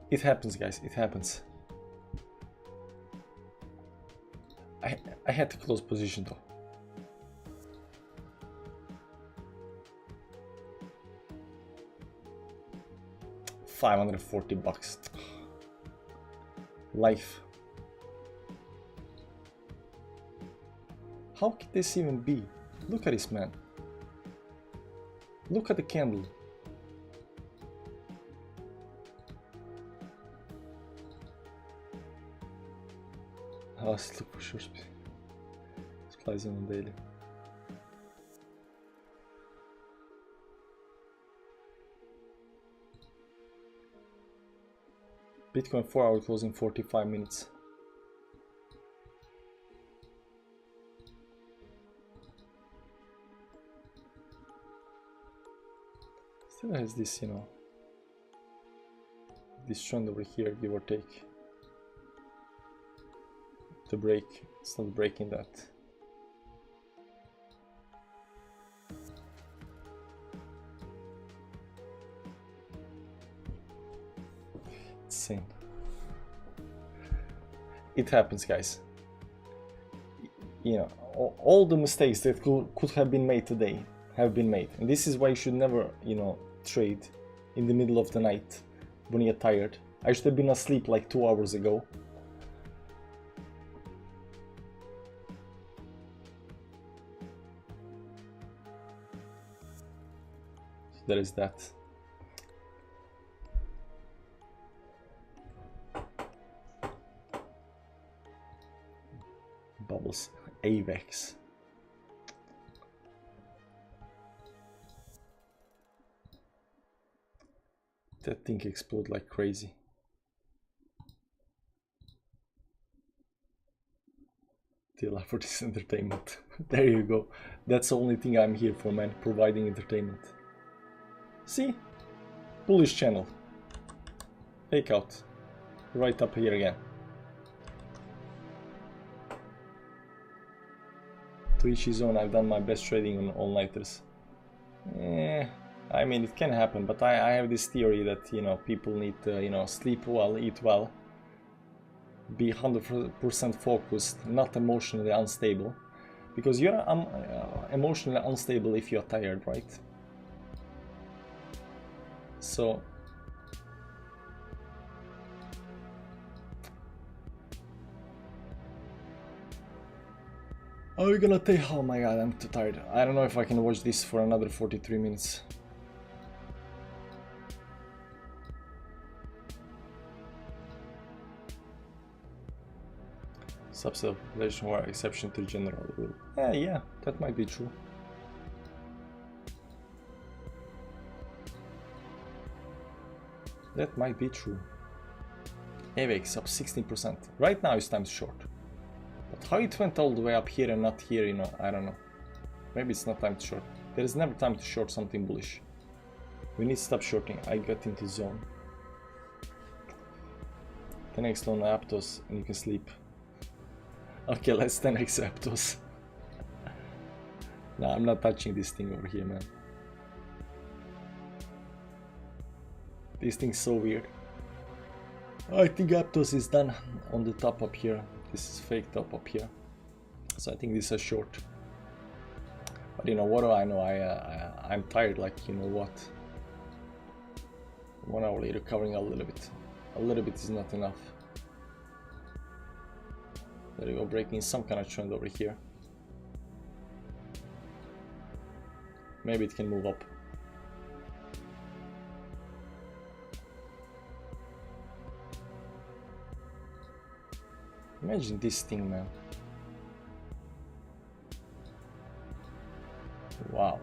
It happens, guys, it happens. I had to close position though. $540. Life. How could this even be? Look at this, man. Look at the candle. Let's look for sure. Supplies on daily. Bitcoin 4-hour closing 45 minutes. Still has this, you know, this trend over here, give or take. The break, it's not breaking that. Insane. It happens, guys. You know, all the mistakes that could have been made today have been made, and this is why you should never, you know, trade in the middle of the night when you're tired. I should have been asleep like 2 hours ago. So there is that. Bubbles. AVEX. That thing exploded like crazy. Till for this entertainment. There you go. That's the only thing I'm here for, man. Providing entertainment. See? Bullish channel. Fake out. Right up here again. To each his own. I've done my best trading on all-nighters. I mean, it can happen, but I have this theory that, you know, people need to, you know, sleep well, eat well, be 100% focused, not emotionally unstable, because you're emotionally unstable if you're tired, right? So are we gonna take? Oh my god, I'm too tired. I don't know if I can watch this for another 43 minutes. Subset of population were exception to general rule. Yeah, that might be true. That might be true. AVEX up 16%. Right now it's time to short. But how it went all the way up here and not here, you know, I don't know. Maybe it's not time to short. There is never time to short something bullish. We need to stop shorting. I got into zone. 10x loan Aptos and you can sleep. Okay, let's 10x Aptos. Nah, I'm not touching this thing over here, man. This thing's so weird. I think Aptos is done on the top up here. This is fake top up here. So I think this is a short. But you know, what do I know? I'm tired, like, you know what? 1 hour later, covering a little bit. A little bit is not enough. There you go, breaking some kind of trend over here. Maybe it can move up. Imagine this thing, man. Wow,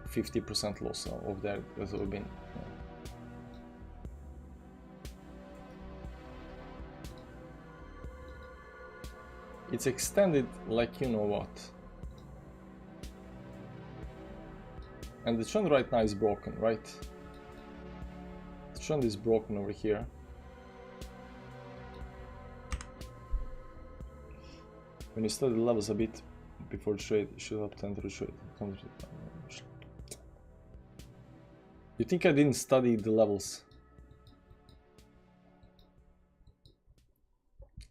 50% loss of that has been. It's extended like you know what. And the trend right now is broken, right? The trend is broken over here. When you study the levels a bit before trade, you should have time to trade. You think I didn't study the levels?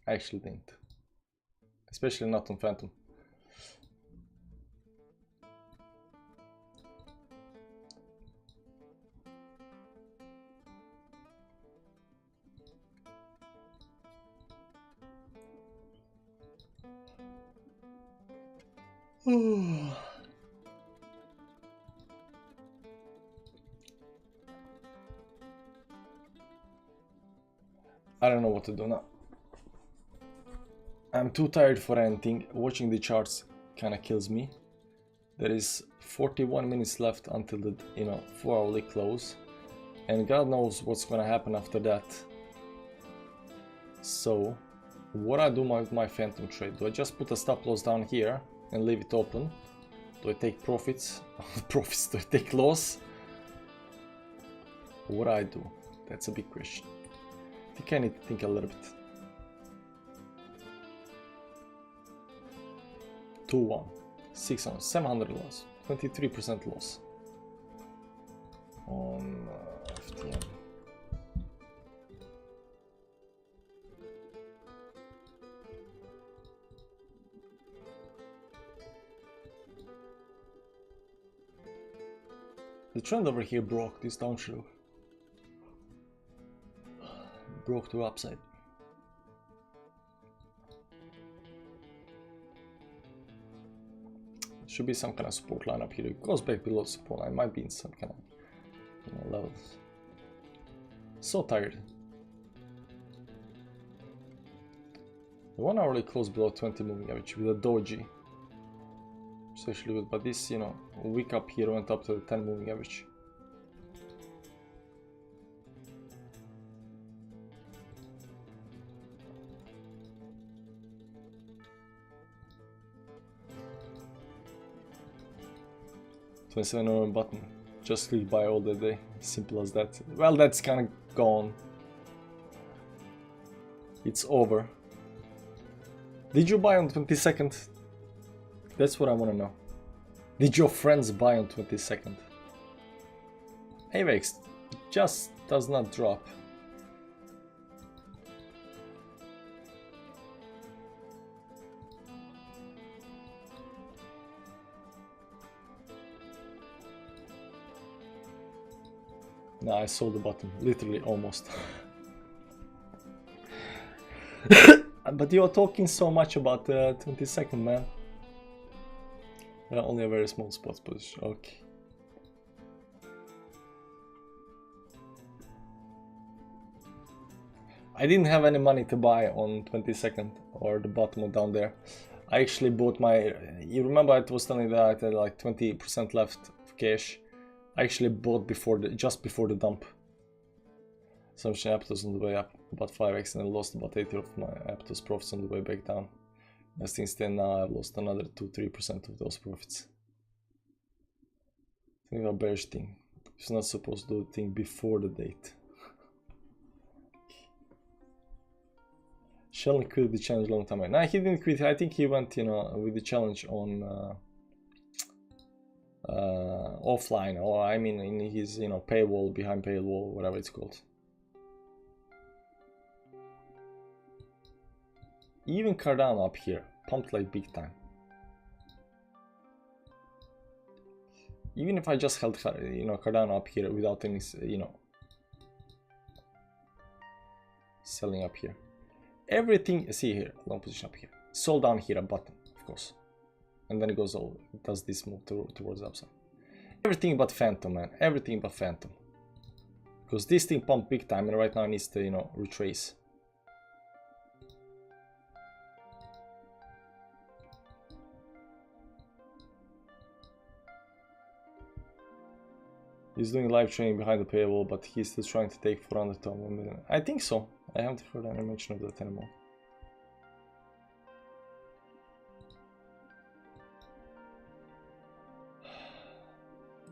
I actually didn't. Especially not on Phantom. I don't know what to do now. I'm too tired for anything. Watching the charts kind of kills me. There is 41 minutes left until the 4-hourly close, and God knows what's gonna happen after that. So what I do with my phantom trade? Do I just put a stop loss down here and leave it open? Do I take profits? Do I take loss? What I do? That's a big question. I think I need to think a little bit. 2-1, 600, 700 loss, 23% loss on FTM. The trend over here broke this downshield. Broke to upside. Should be some kind of support line up here. It goes back below support line. Might be in some kind of levels. So tired. The 1 hourly closed below 20 moving average with a doji. Especially good, but this, week up here went up to the 10 moving average. $27 button. Just click buy all the day. Simple as that. Well, that's kind of gone. It's over. Did you buy on 22nd? That's what I want to know. Did your friends buy on 22nd? AVAX just does not drop. No, I sold the bottom, literally almost. But you are talking so much about the 22nd, man. Only a very small spot position. Okay. I didn't have any money to buy on 22nd or the bottom or down there. I actually bought my. You remember I was telling you that I had like 20% left of cash. I actually bought just before the dump. Some Aptos on the way up about 5x and I lost about 80 of my Aptos profits on the way back down. As things stand now, I've lost another 2-3% of those profits. I think a bearish thing. It's not supposed to do the thing before the date. Challange quit the challenge long time ago. Nah, he didn't quit. I think he went, with the challenge on offline, or I mean in his, paywall, behind paywall, whatever it's called. Even Cardano up here pumped like big time. Even if I just held, Cardano up here without any, selling up here. Everything, see here, long position up here. Sold down here at bottom, of course. And then it goes all, it does this move towards the upside. Everything but Phantom, man. Everything but Phantom. Because this thing pumped big time and right now it needs to, retrace. He's doing live trading behind the paywall, but he's still trying to take 400 to 1 million. I think so. I haven't heard any mention of that anymore.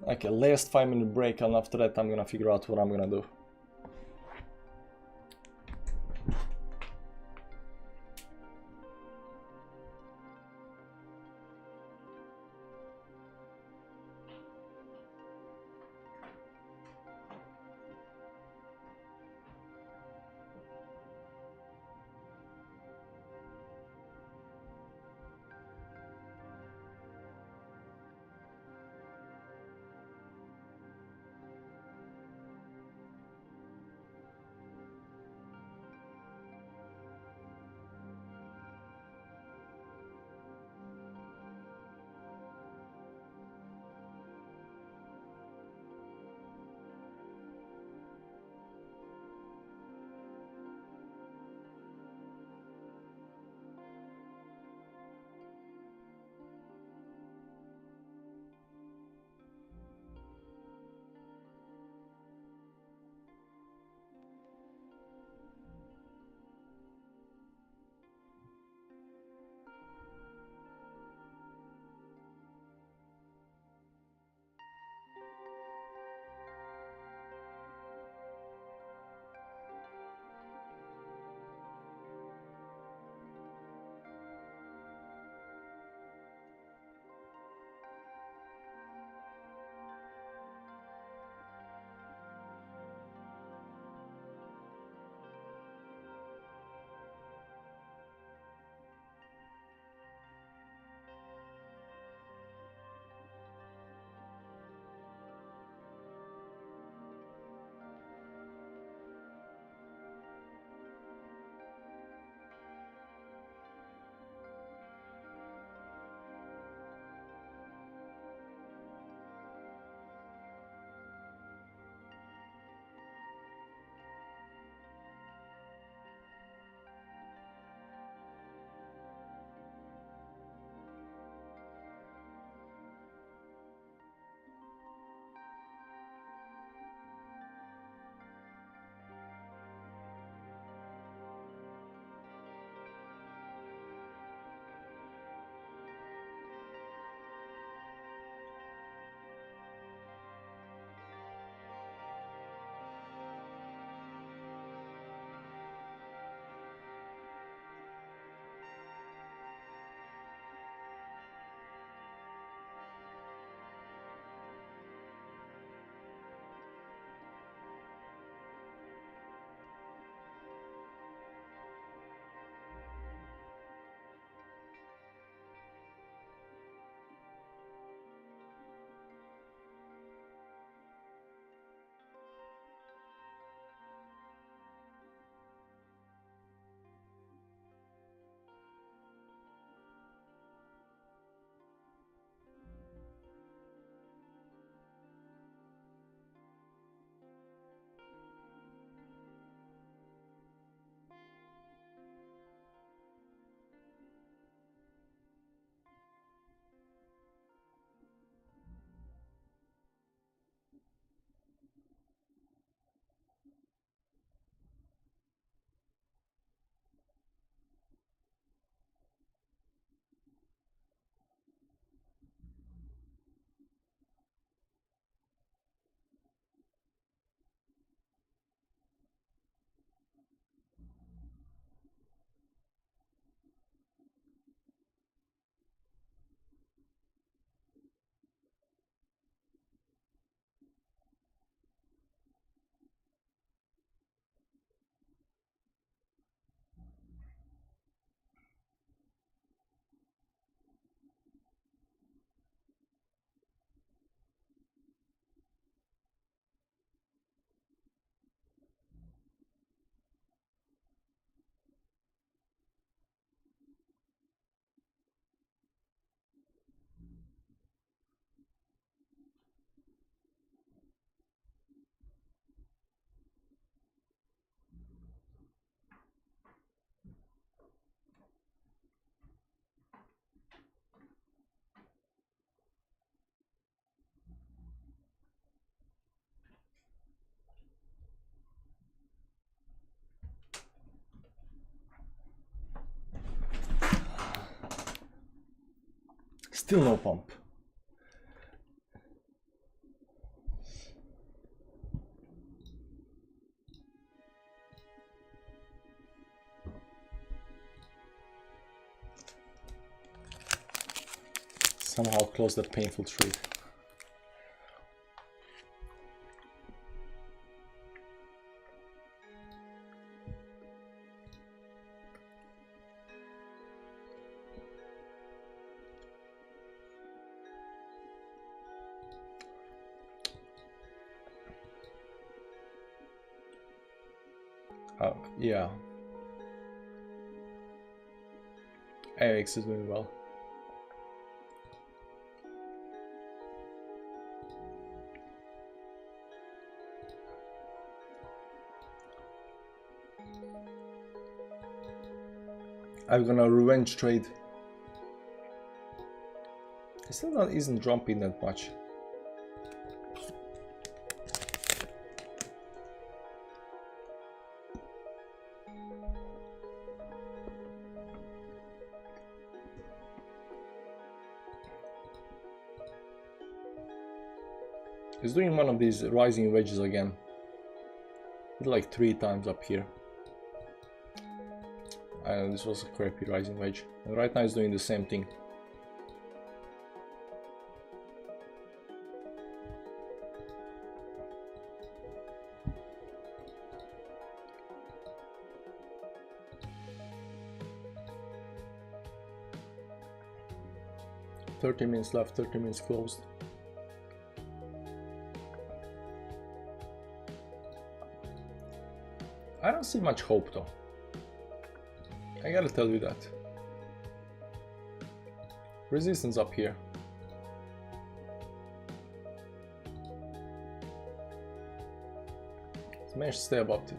Okay, last 5-minute break, and after that I'm gonna figure out what I'm gonna do. Still no pump. Somehow close that painful trade. Yeah. AX is doing well. I'm gonna revenge trade. It still isn't dropping that much. It's doing one of these rising wedges again. Like 3 times up here. And this was a crappy rising wedge. And right now it's doing the same thing. "30 minutes left, 30 minutes closed." I don't see much hope though. I gotta tell you that. Resistance up here. Let's manage to stay above it.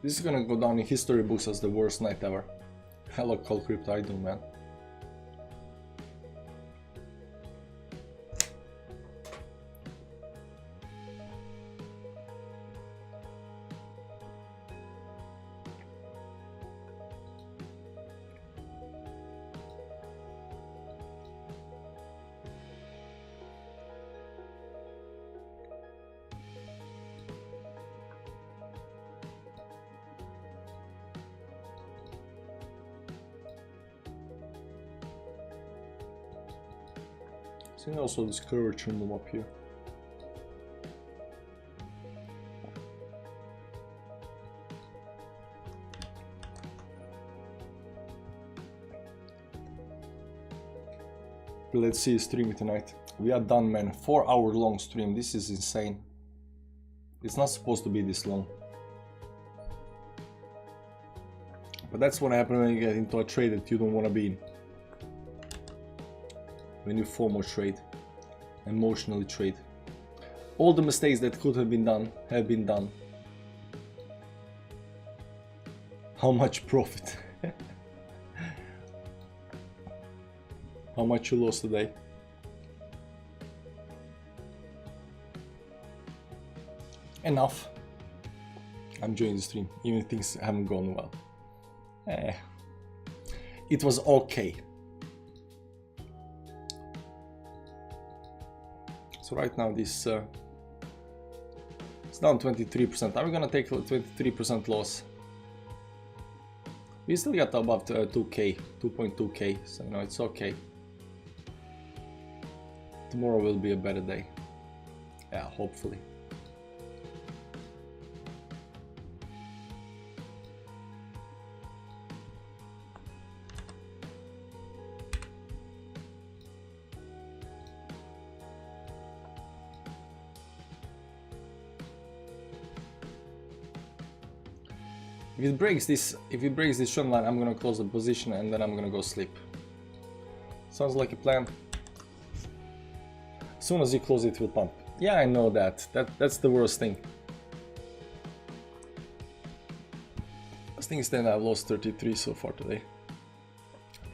This is gonna go down in history books as the worst night ever. Hello, call crypto, I do, man. And also this curvature move up here. Let's see stream tonight. We are done, man. 4-hour long stream. This is insane. It's not supposed to be this long. But that's what happens when you get into a trade that you don't want to be in. When you FOMO trade, emotionally trade. All the mistakes that could have been done have been done. How much profit? How much you lost today? Enough. I'm enjoying the stream, even if things haven't gone well. It was okay. So right now this it's down 23%. Are we gonna take 23% loss? We still got above 2k, 2.2k, so you know it's okay. Tomorrow will be a better day. Yeah, hopefully. it breaks this trend line, I'm gonna close the position and then I'm gonna go sleep. Sounds like a plan. As soon as you close it will pump. Yeah, I know that's the worst thing. I think instead I've lost 33 so far today.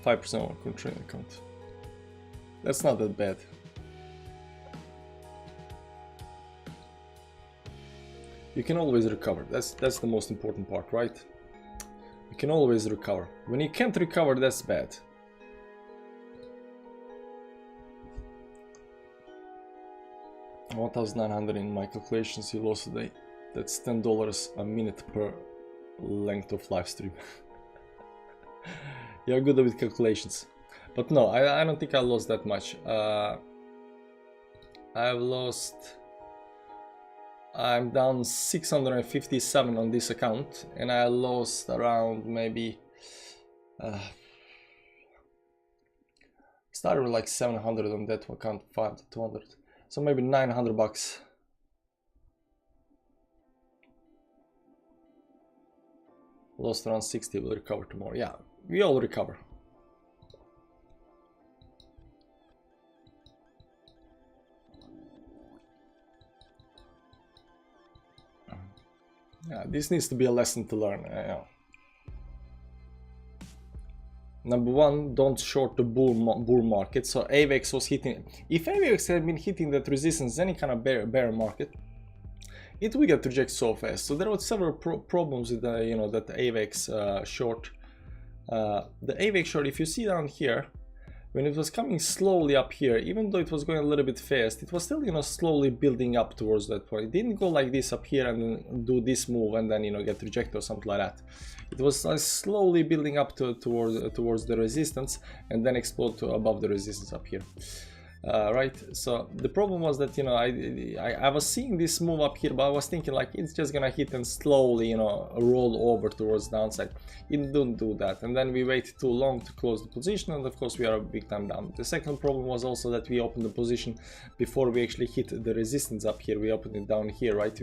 5% on control account. That's not that bad. You can always recover. That's the most important part, right? You can always recover. When you can't recover, that's bad. $1,900 in my calculations you lost today. That's $10 a minute per length of live stream. You're good with calculations. But no, I don't think I lost that much. I'm down 657 on this account, and I lost around maybe started with like 700 on that account, 5 to 200, so maybe 900 bucks. Lost around 60, will recover tomorrow. Yeah, we all recover. Yeah, this needs to be a lesson to learn. Number one, don't short the bull market. So AVAX was hitting. If AVAX had been hitting that resistance, any kind of bear market, it will get rejected so fast. So there were several problems with the, that AVAX short. The AVAX short, if you see down here, when it was coming slowly up here, even though it was going a little bit fast, it was still, slowly building up towards that point. It didn't go like this up here and then do this move and then, get rejected or something like that. It was slowly building up towards the resistance and then explode to above the resistance up here. Right, so the problem was that I was seeing this move up here, but I was thinking like it's just gonna hit and slowly roll over towards the downside. It didn't do that, and then we waited too long to close the position, and of course we are a big time down. The second problem was also that we opened the position before we actually hit the resistance up here. We opened it down here, right,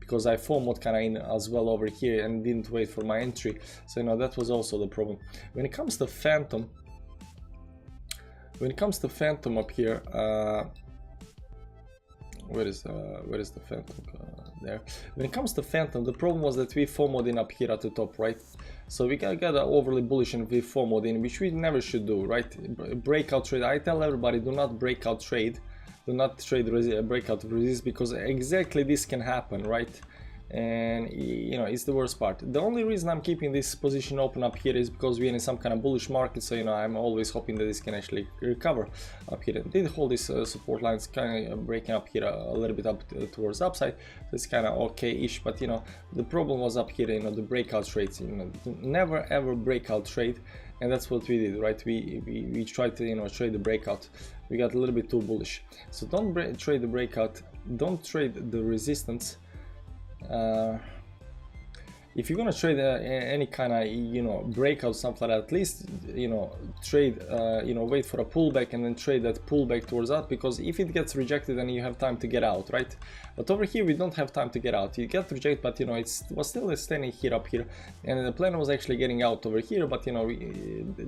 because I FOMO'd kind of in as well over here and didn't wait for my entry. So that was also the problem. When it comes to Phantom, up here, where is the Phantom? There. When it comes to Phantom, the problem was that we FOMO'd in up here at the top, right? So we got overly bullish and we FOMO'd in, which we never should do, right? Breakout trade. I tell everybody, do not breakout trade. Do not trade breakout resist, because exactly this can happen, right? And it's the worst part. The only reason I'm keeping this position open up here is because we're in some kind of bullish market, so I'm always hoping that this can actually recover up here. It did hold these support lines, kind of breaking up here a little bit up towards the upside, so it's kind of okay-ish. But the problem was up here, the breakout trades. Never ever breakout trade, and that's what we did, right? We tried to trade the breakout. We got a little bit too bullish, so don't trade the breakout, don't trade the resistance. If you're gonna trade any kind of breakout, something like that, at least trade wait for a pullback and then trade that pullback towards that, because if it gets rejected then you have time to get out, right? But over here we don't have time to get out. You get rejected, but it was still standing here up here, and the plan was actually getting out over here. But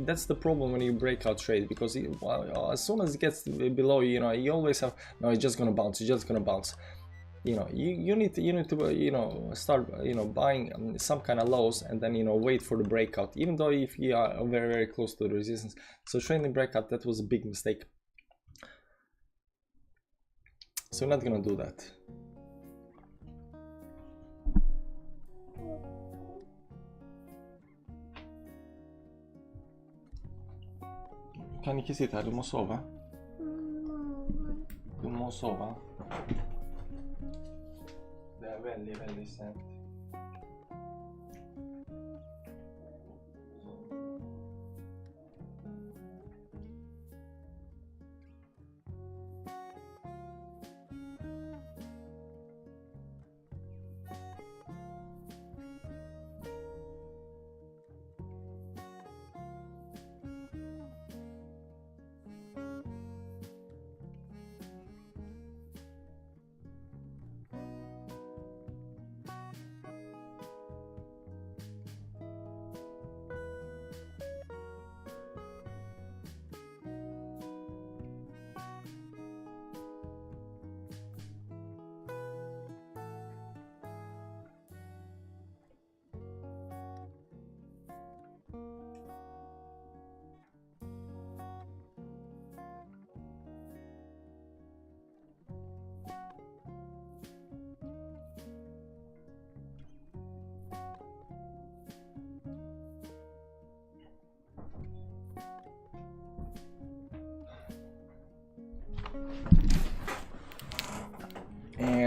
that's the problem when you breakout trade, because as soon as it gets below you always have, no, it's just gonna bounce, it's just gonna bounce. You need to start buying some kind of lows and then wait for the breakout, even though if you are very, very close to the resistance. So trading breakout, that was a big mistake, so we're not gonna do that. Kan ikke sitte her, du må sove. Du må sove. Det er veldig, veldig sent.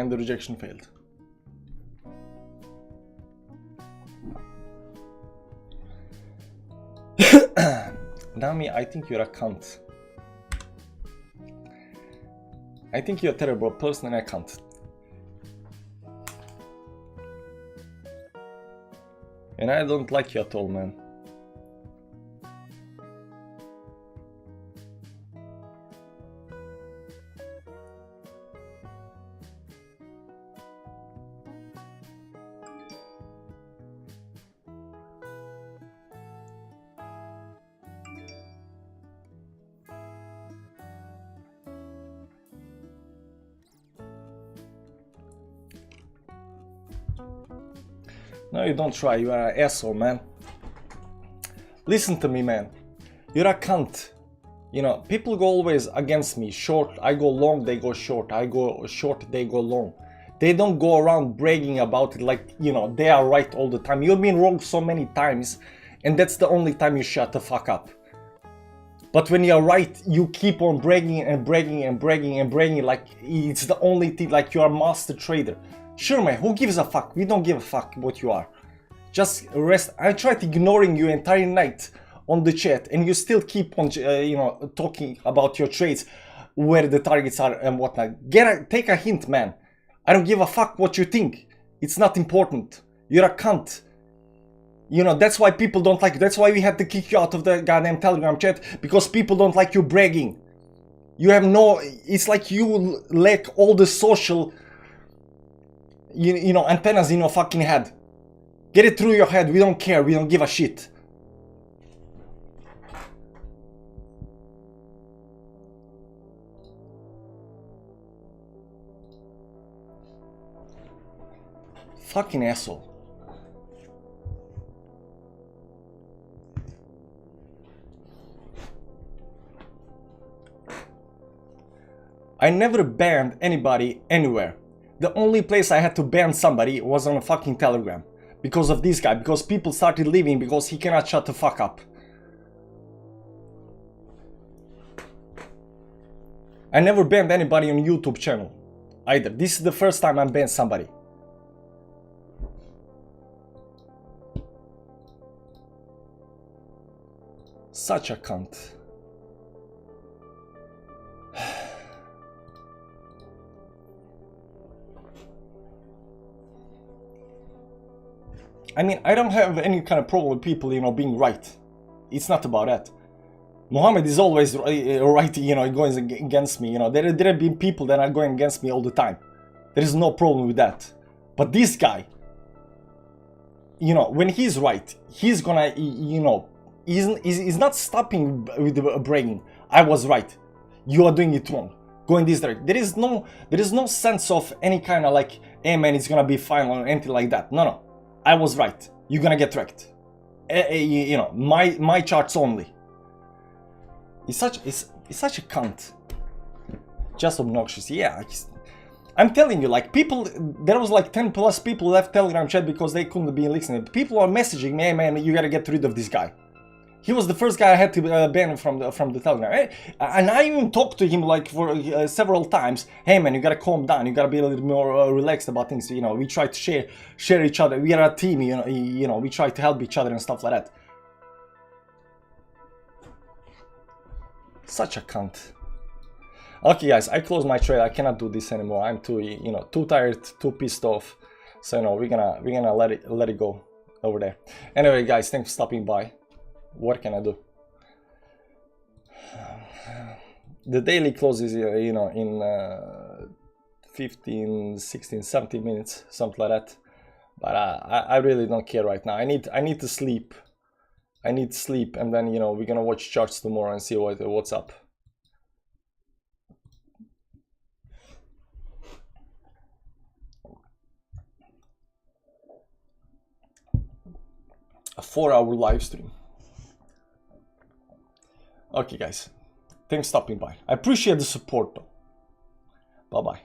and the rejection failed. Nami, I think you're a cunt. I think you're a terrible person and I can't. And I don't like you at all, man. No, you don't try. You are an asshole, man. Listen to me, man. You're a cunt. You know, people go always against me. Short, I go long, they go short. I go short, they go long. They don't go around bragging about it like, you know, they are right all the time. You've been wrong so many times, and that's the only time you shut the fuck up. But when you're right, you keep on bragging and bragging and bragging and bragging like it's the only thing, like you're a master trader. Sure, man, who gives a fuck? We don't give a fuck what you are. Just rest. I tried ignoring you entire night on the chat, and you still keep on, you know, talking about your trades, where the targets are and whatnot. Take a hint, man. I don't give a fuck what you think. It's not important. You're a cunt. You know, that's why people don't like you. That's why we had to kick you out of the goddamn Telegram chat, because people don't like you bragging. You have no, it's like you lack all the social, you know, antennas in your fucking head. Get it through your head. We don't care. We don't give a shit. Fucking asshole. I never banned anybody anywhere. The only place I had to ban somebody was on a fucking Telegram. Because of this guy. Because people started leaving because he cannot shut the fuck up. I never banned anybody on YouTube channel. Either. This is the first time I banned somebody. Such a cunt. I mean, I don't have any kind of problem with people, you know, being right. It's not about that. Mohammed is always right, you know, going against me, you know. There have been people that are going against me all the time. There is no problem with that. But this guy, you know, when he's right, he's gonna, you know, he's not stopping with the bragging. I was right. You are doing it wrong. Go in this direction. There is no sense of any kind of like, hey man, it's gonna be fine or anything like that. No. I was right. You're gonna get wrecked. You know, my charts only. He's such a cunt. Just obnoxious. Yeah. I'm telling you, like people, there was like 10 plus people left Telegram chat because they couldn't be listening. People are messaging me, hey man, you gotta get rid of this guy. He was the first guy I had to ban from the Telegram. And I even talked to him like for several times. Hey man, you gotta calm down. You gotta be a little more relaxed about things. You know, we try to share each other. We are a team. You know, we try to help each other and stuff like that. Such a cunt. Okay, guys, I close my trade. I cannot do this anymore. I'm too, you know, too tired, too pissed off. So you know, we're gonna let it go over there. Anyway, guys, thanks for stopping by. What can I do? The daily closes, you know, in 15, 16, 17 minutes, something like that. But I really don't care right now. I need to sleep. I need sleep, and then, you know, we're gonna watch charts tomorrow and see what's up. A 4-hour live stream. Okay, guys. Thanks for stopping by. I appreciate the support, though. Bye-bye.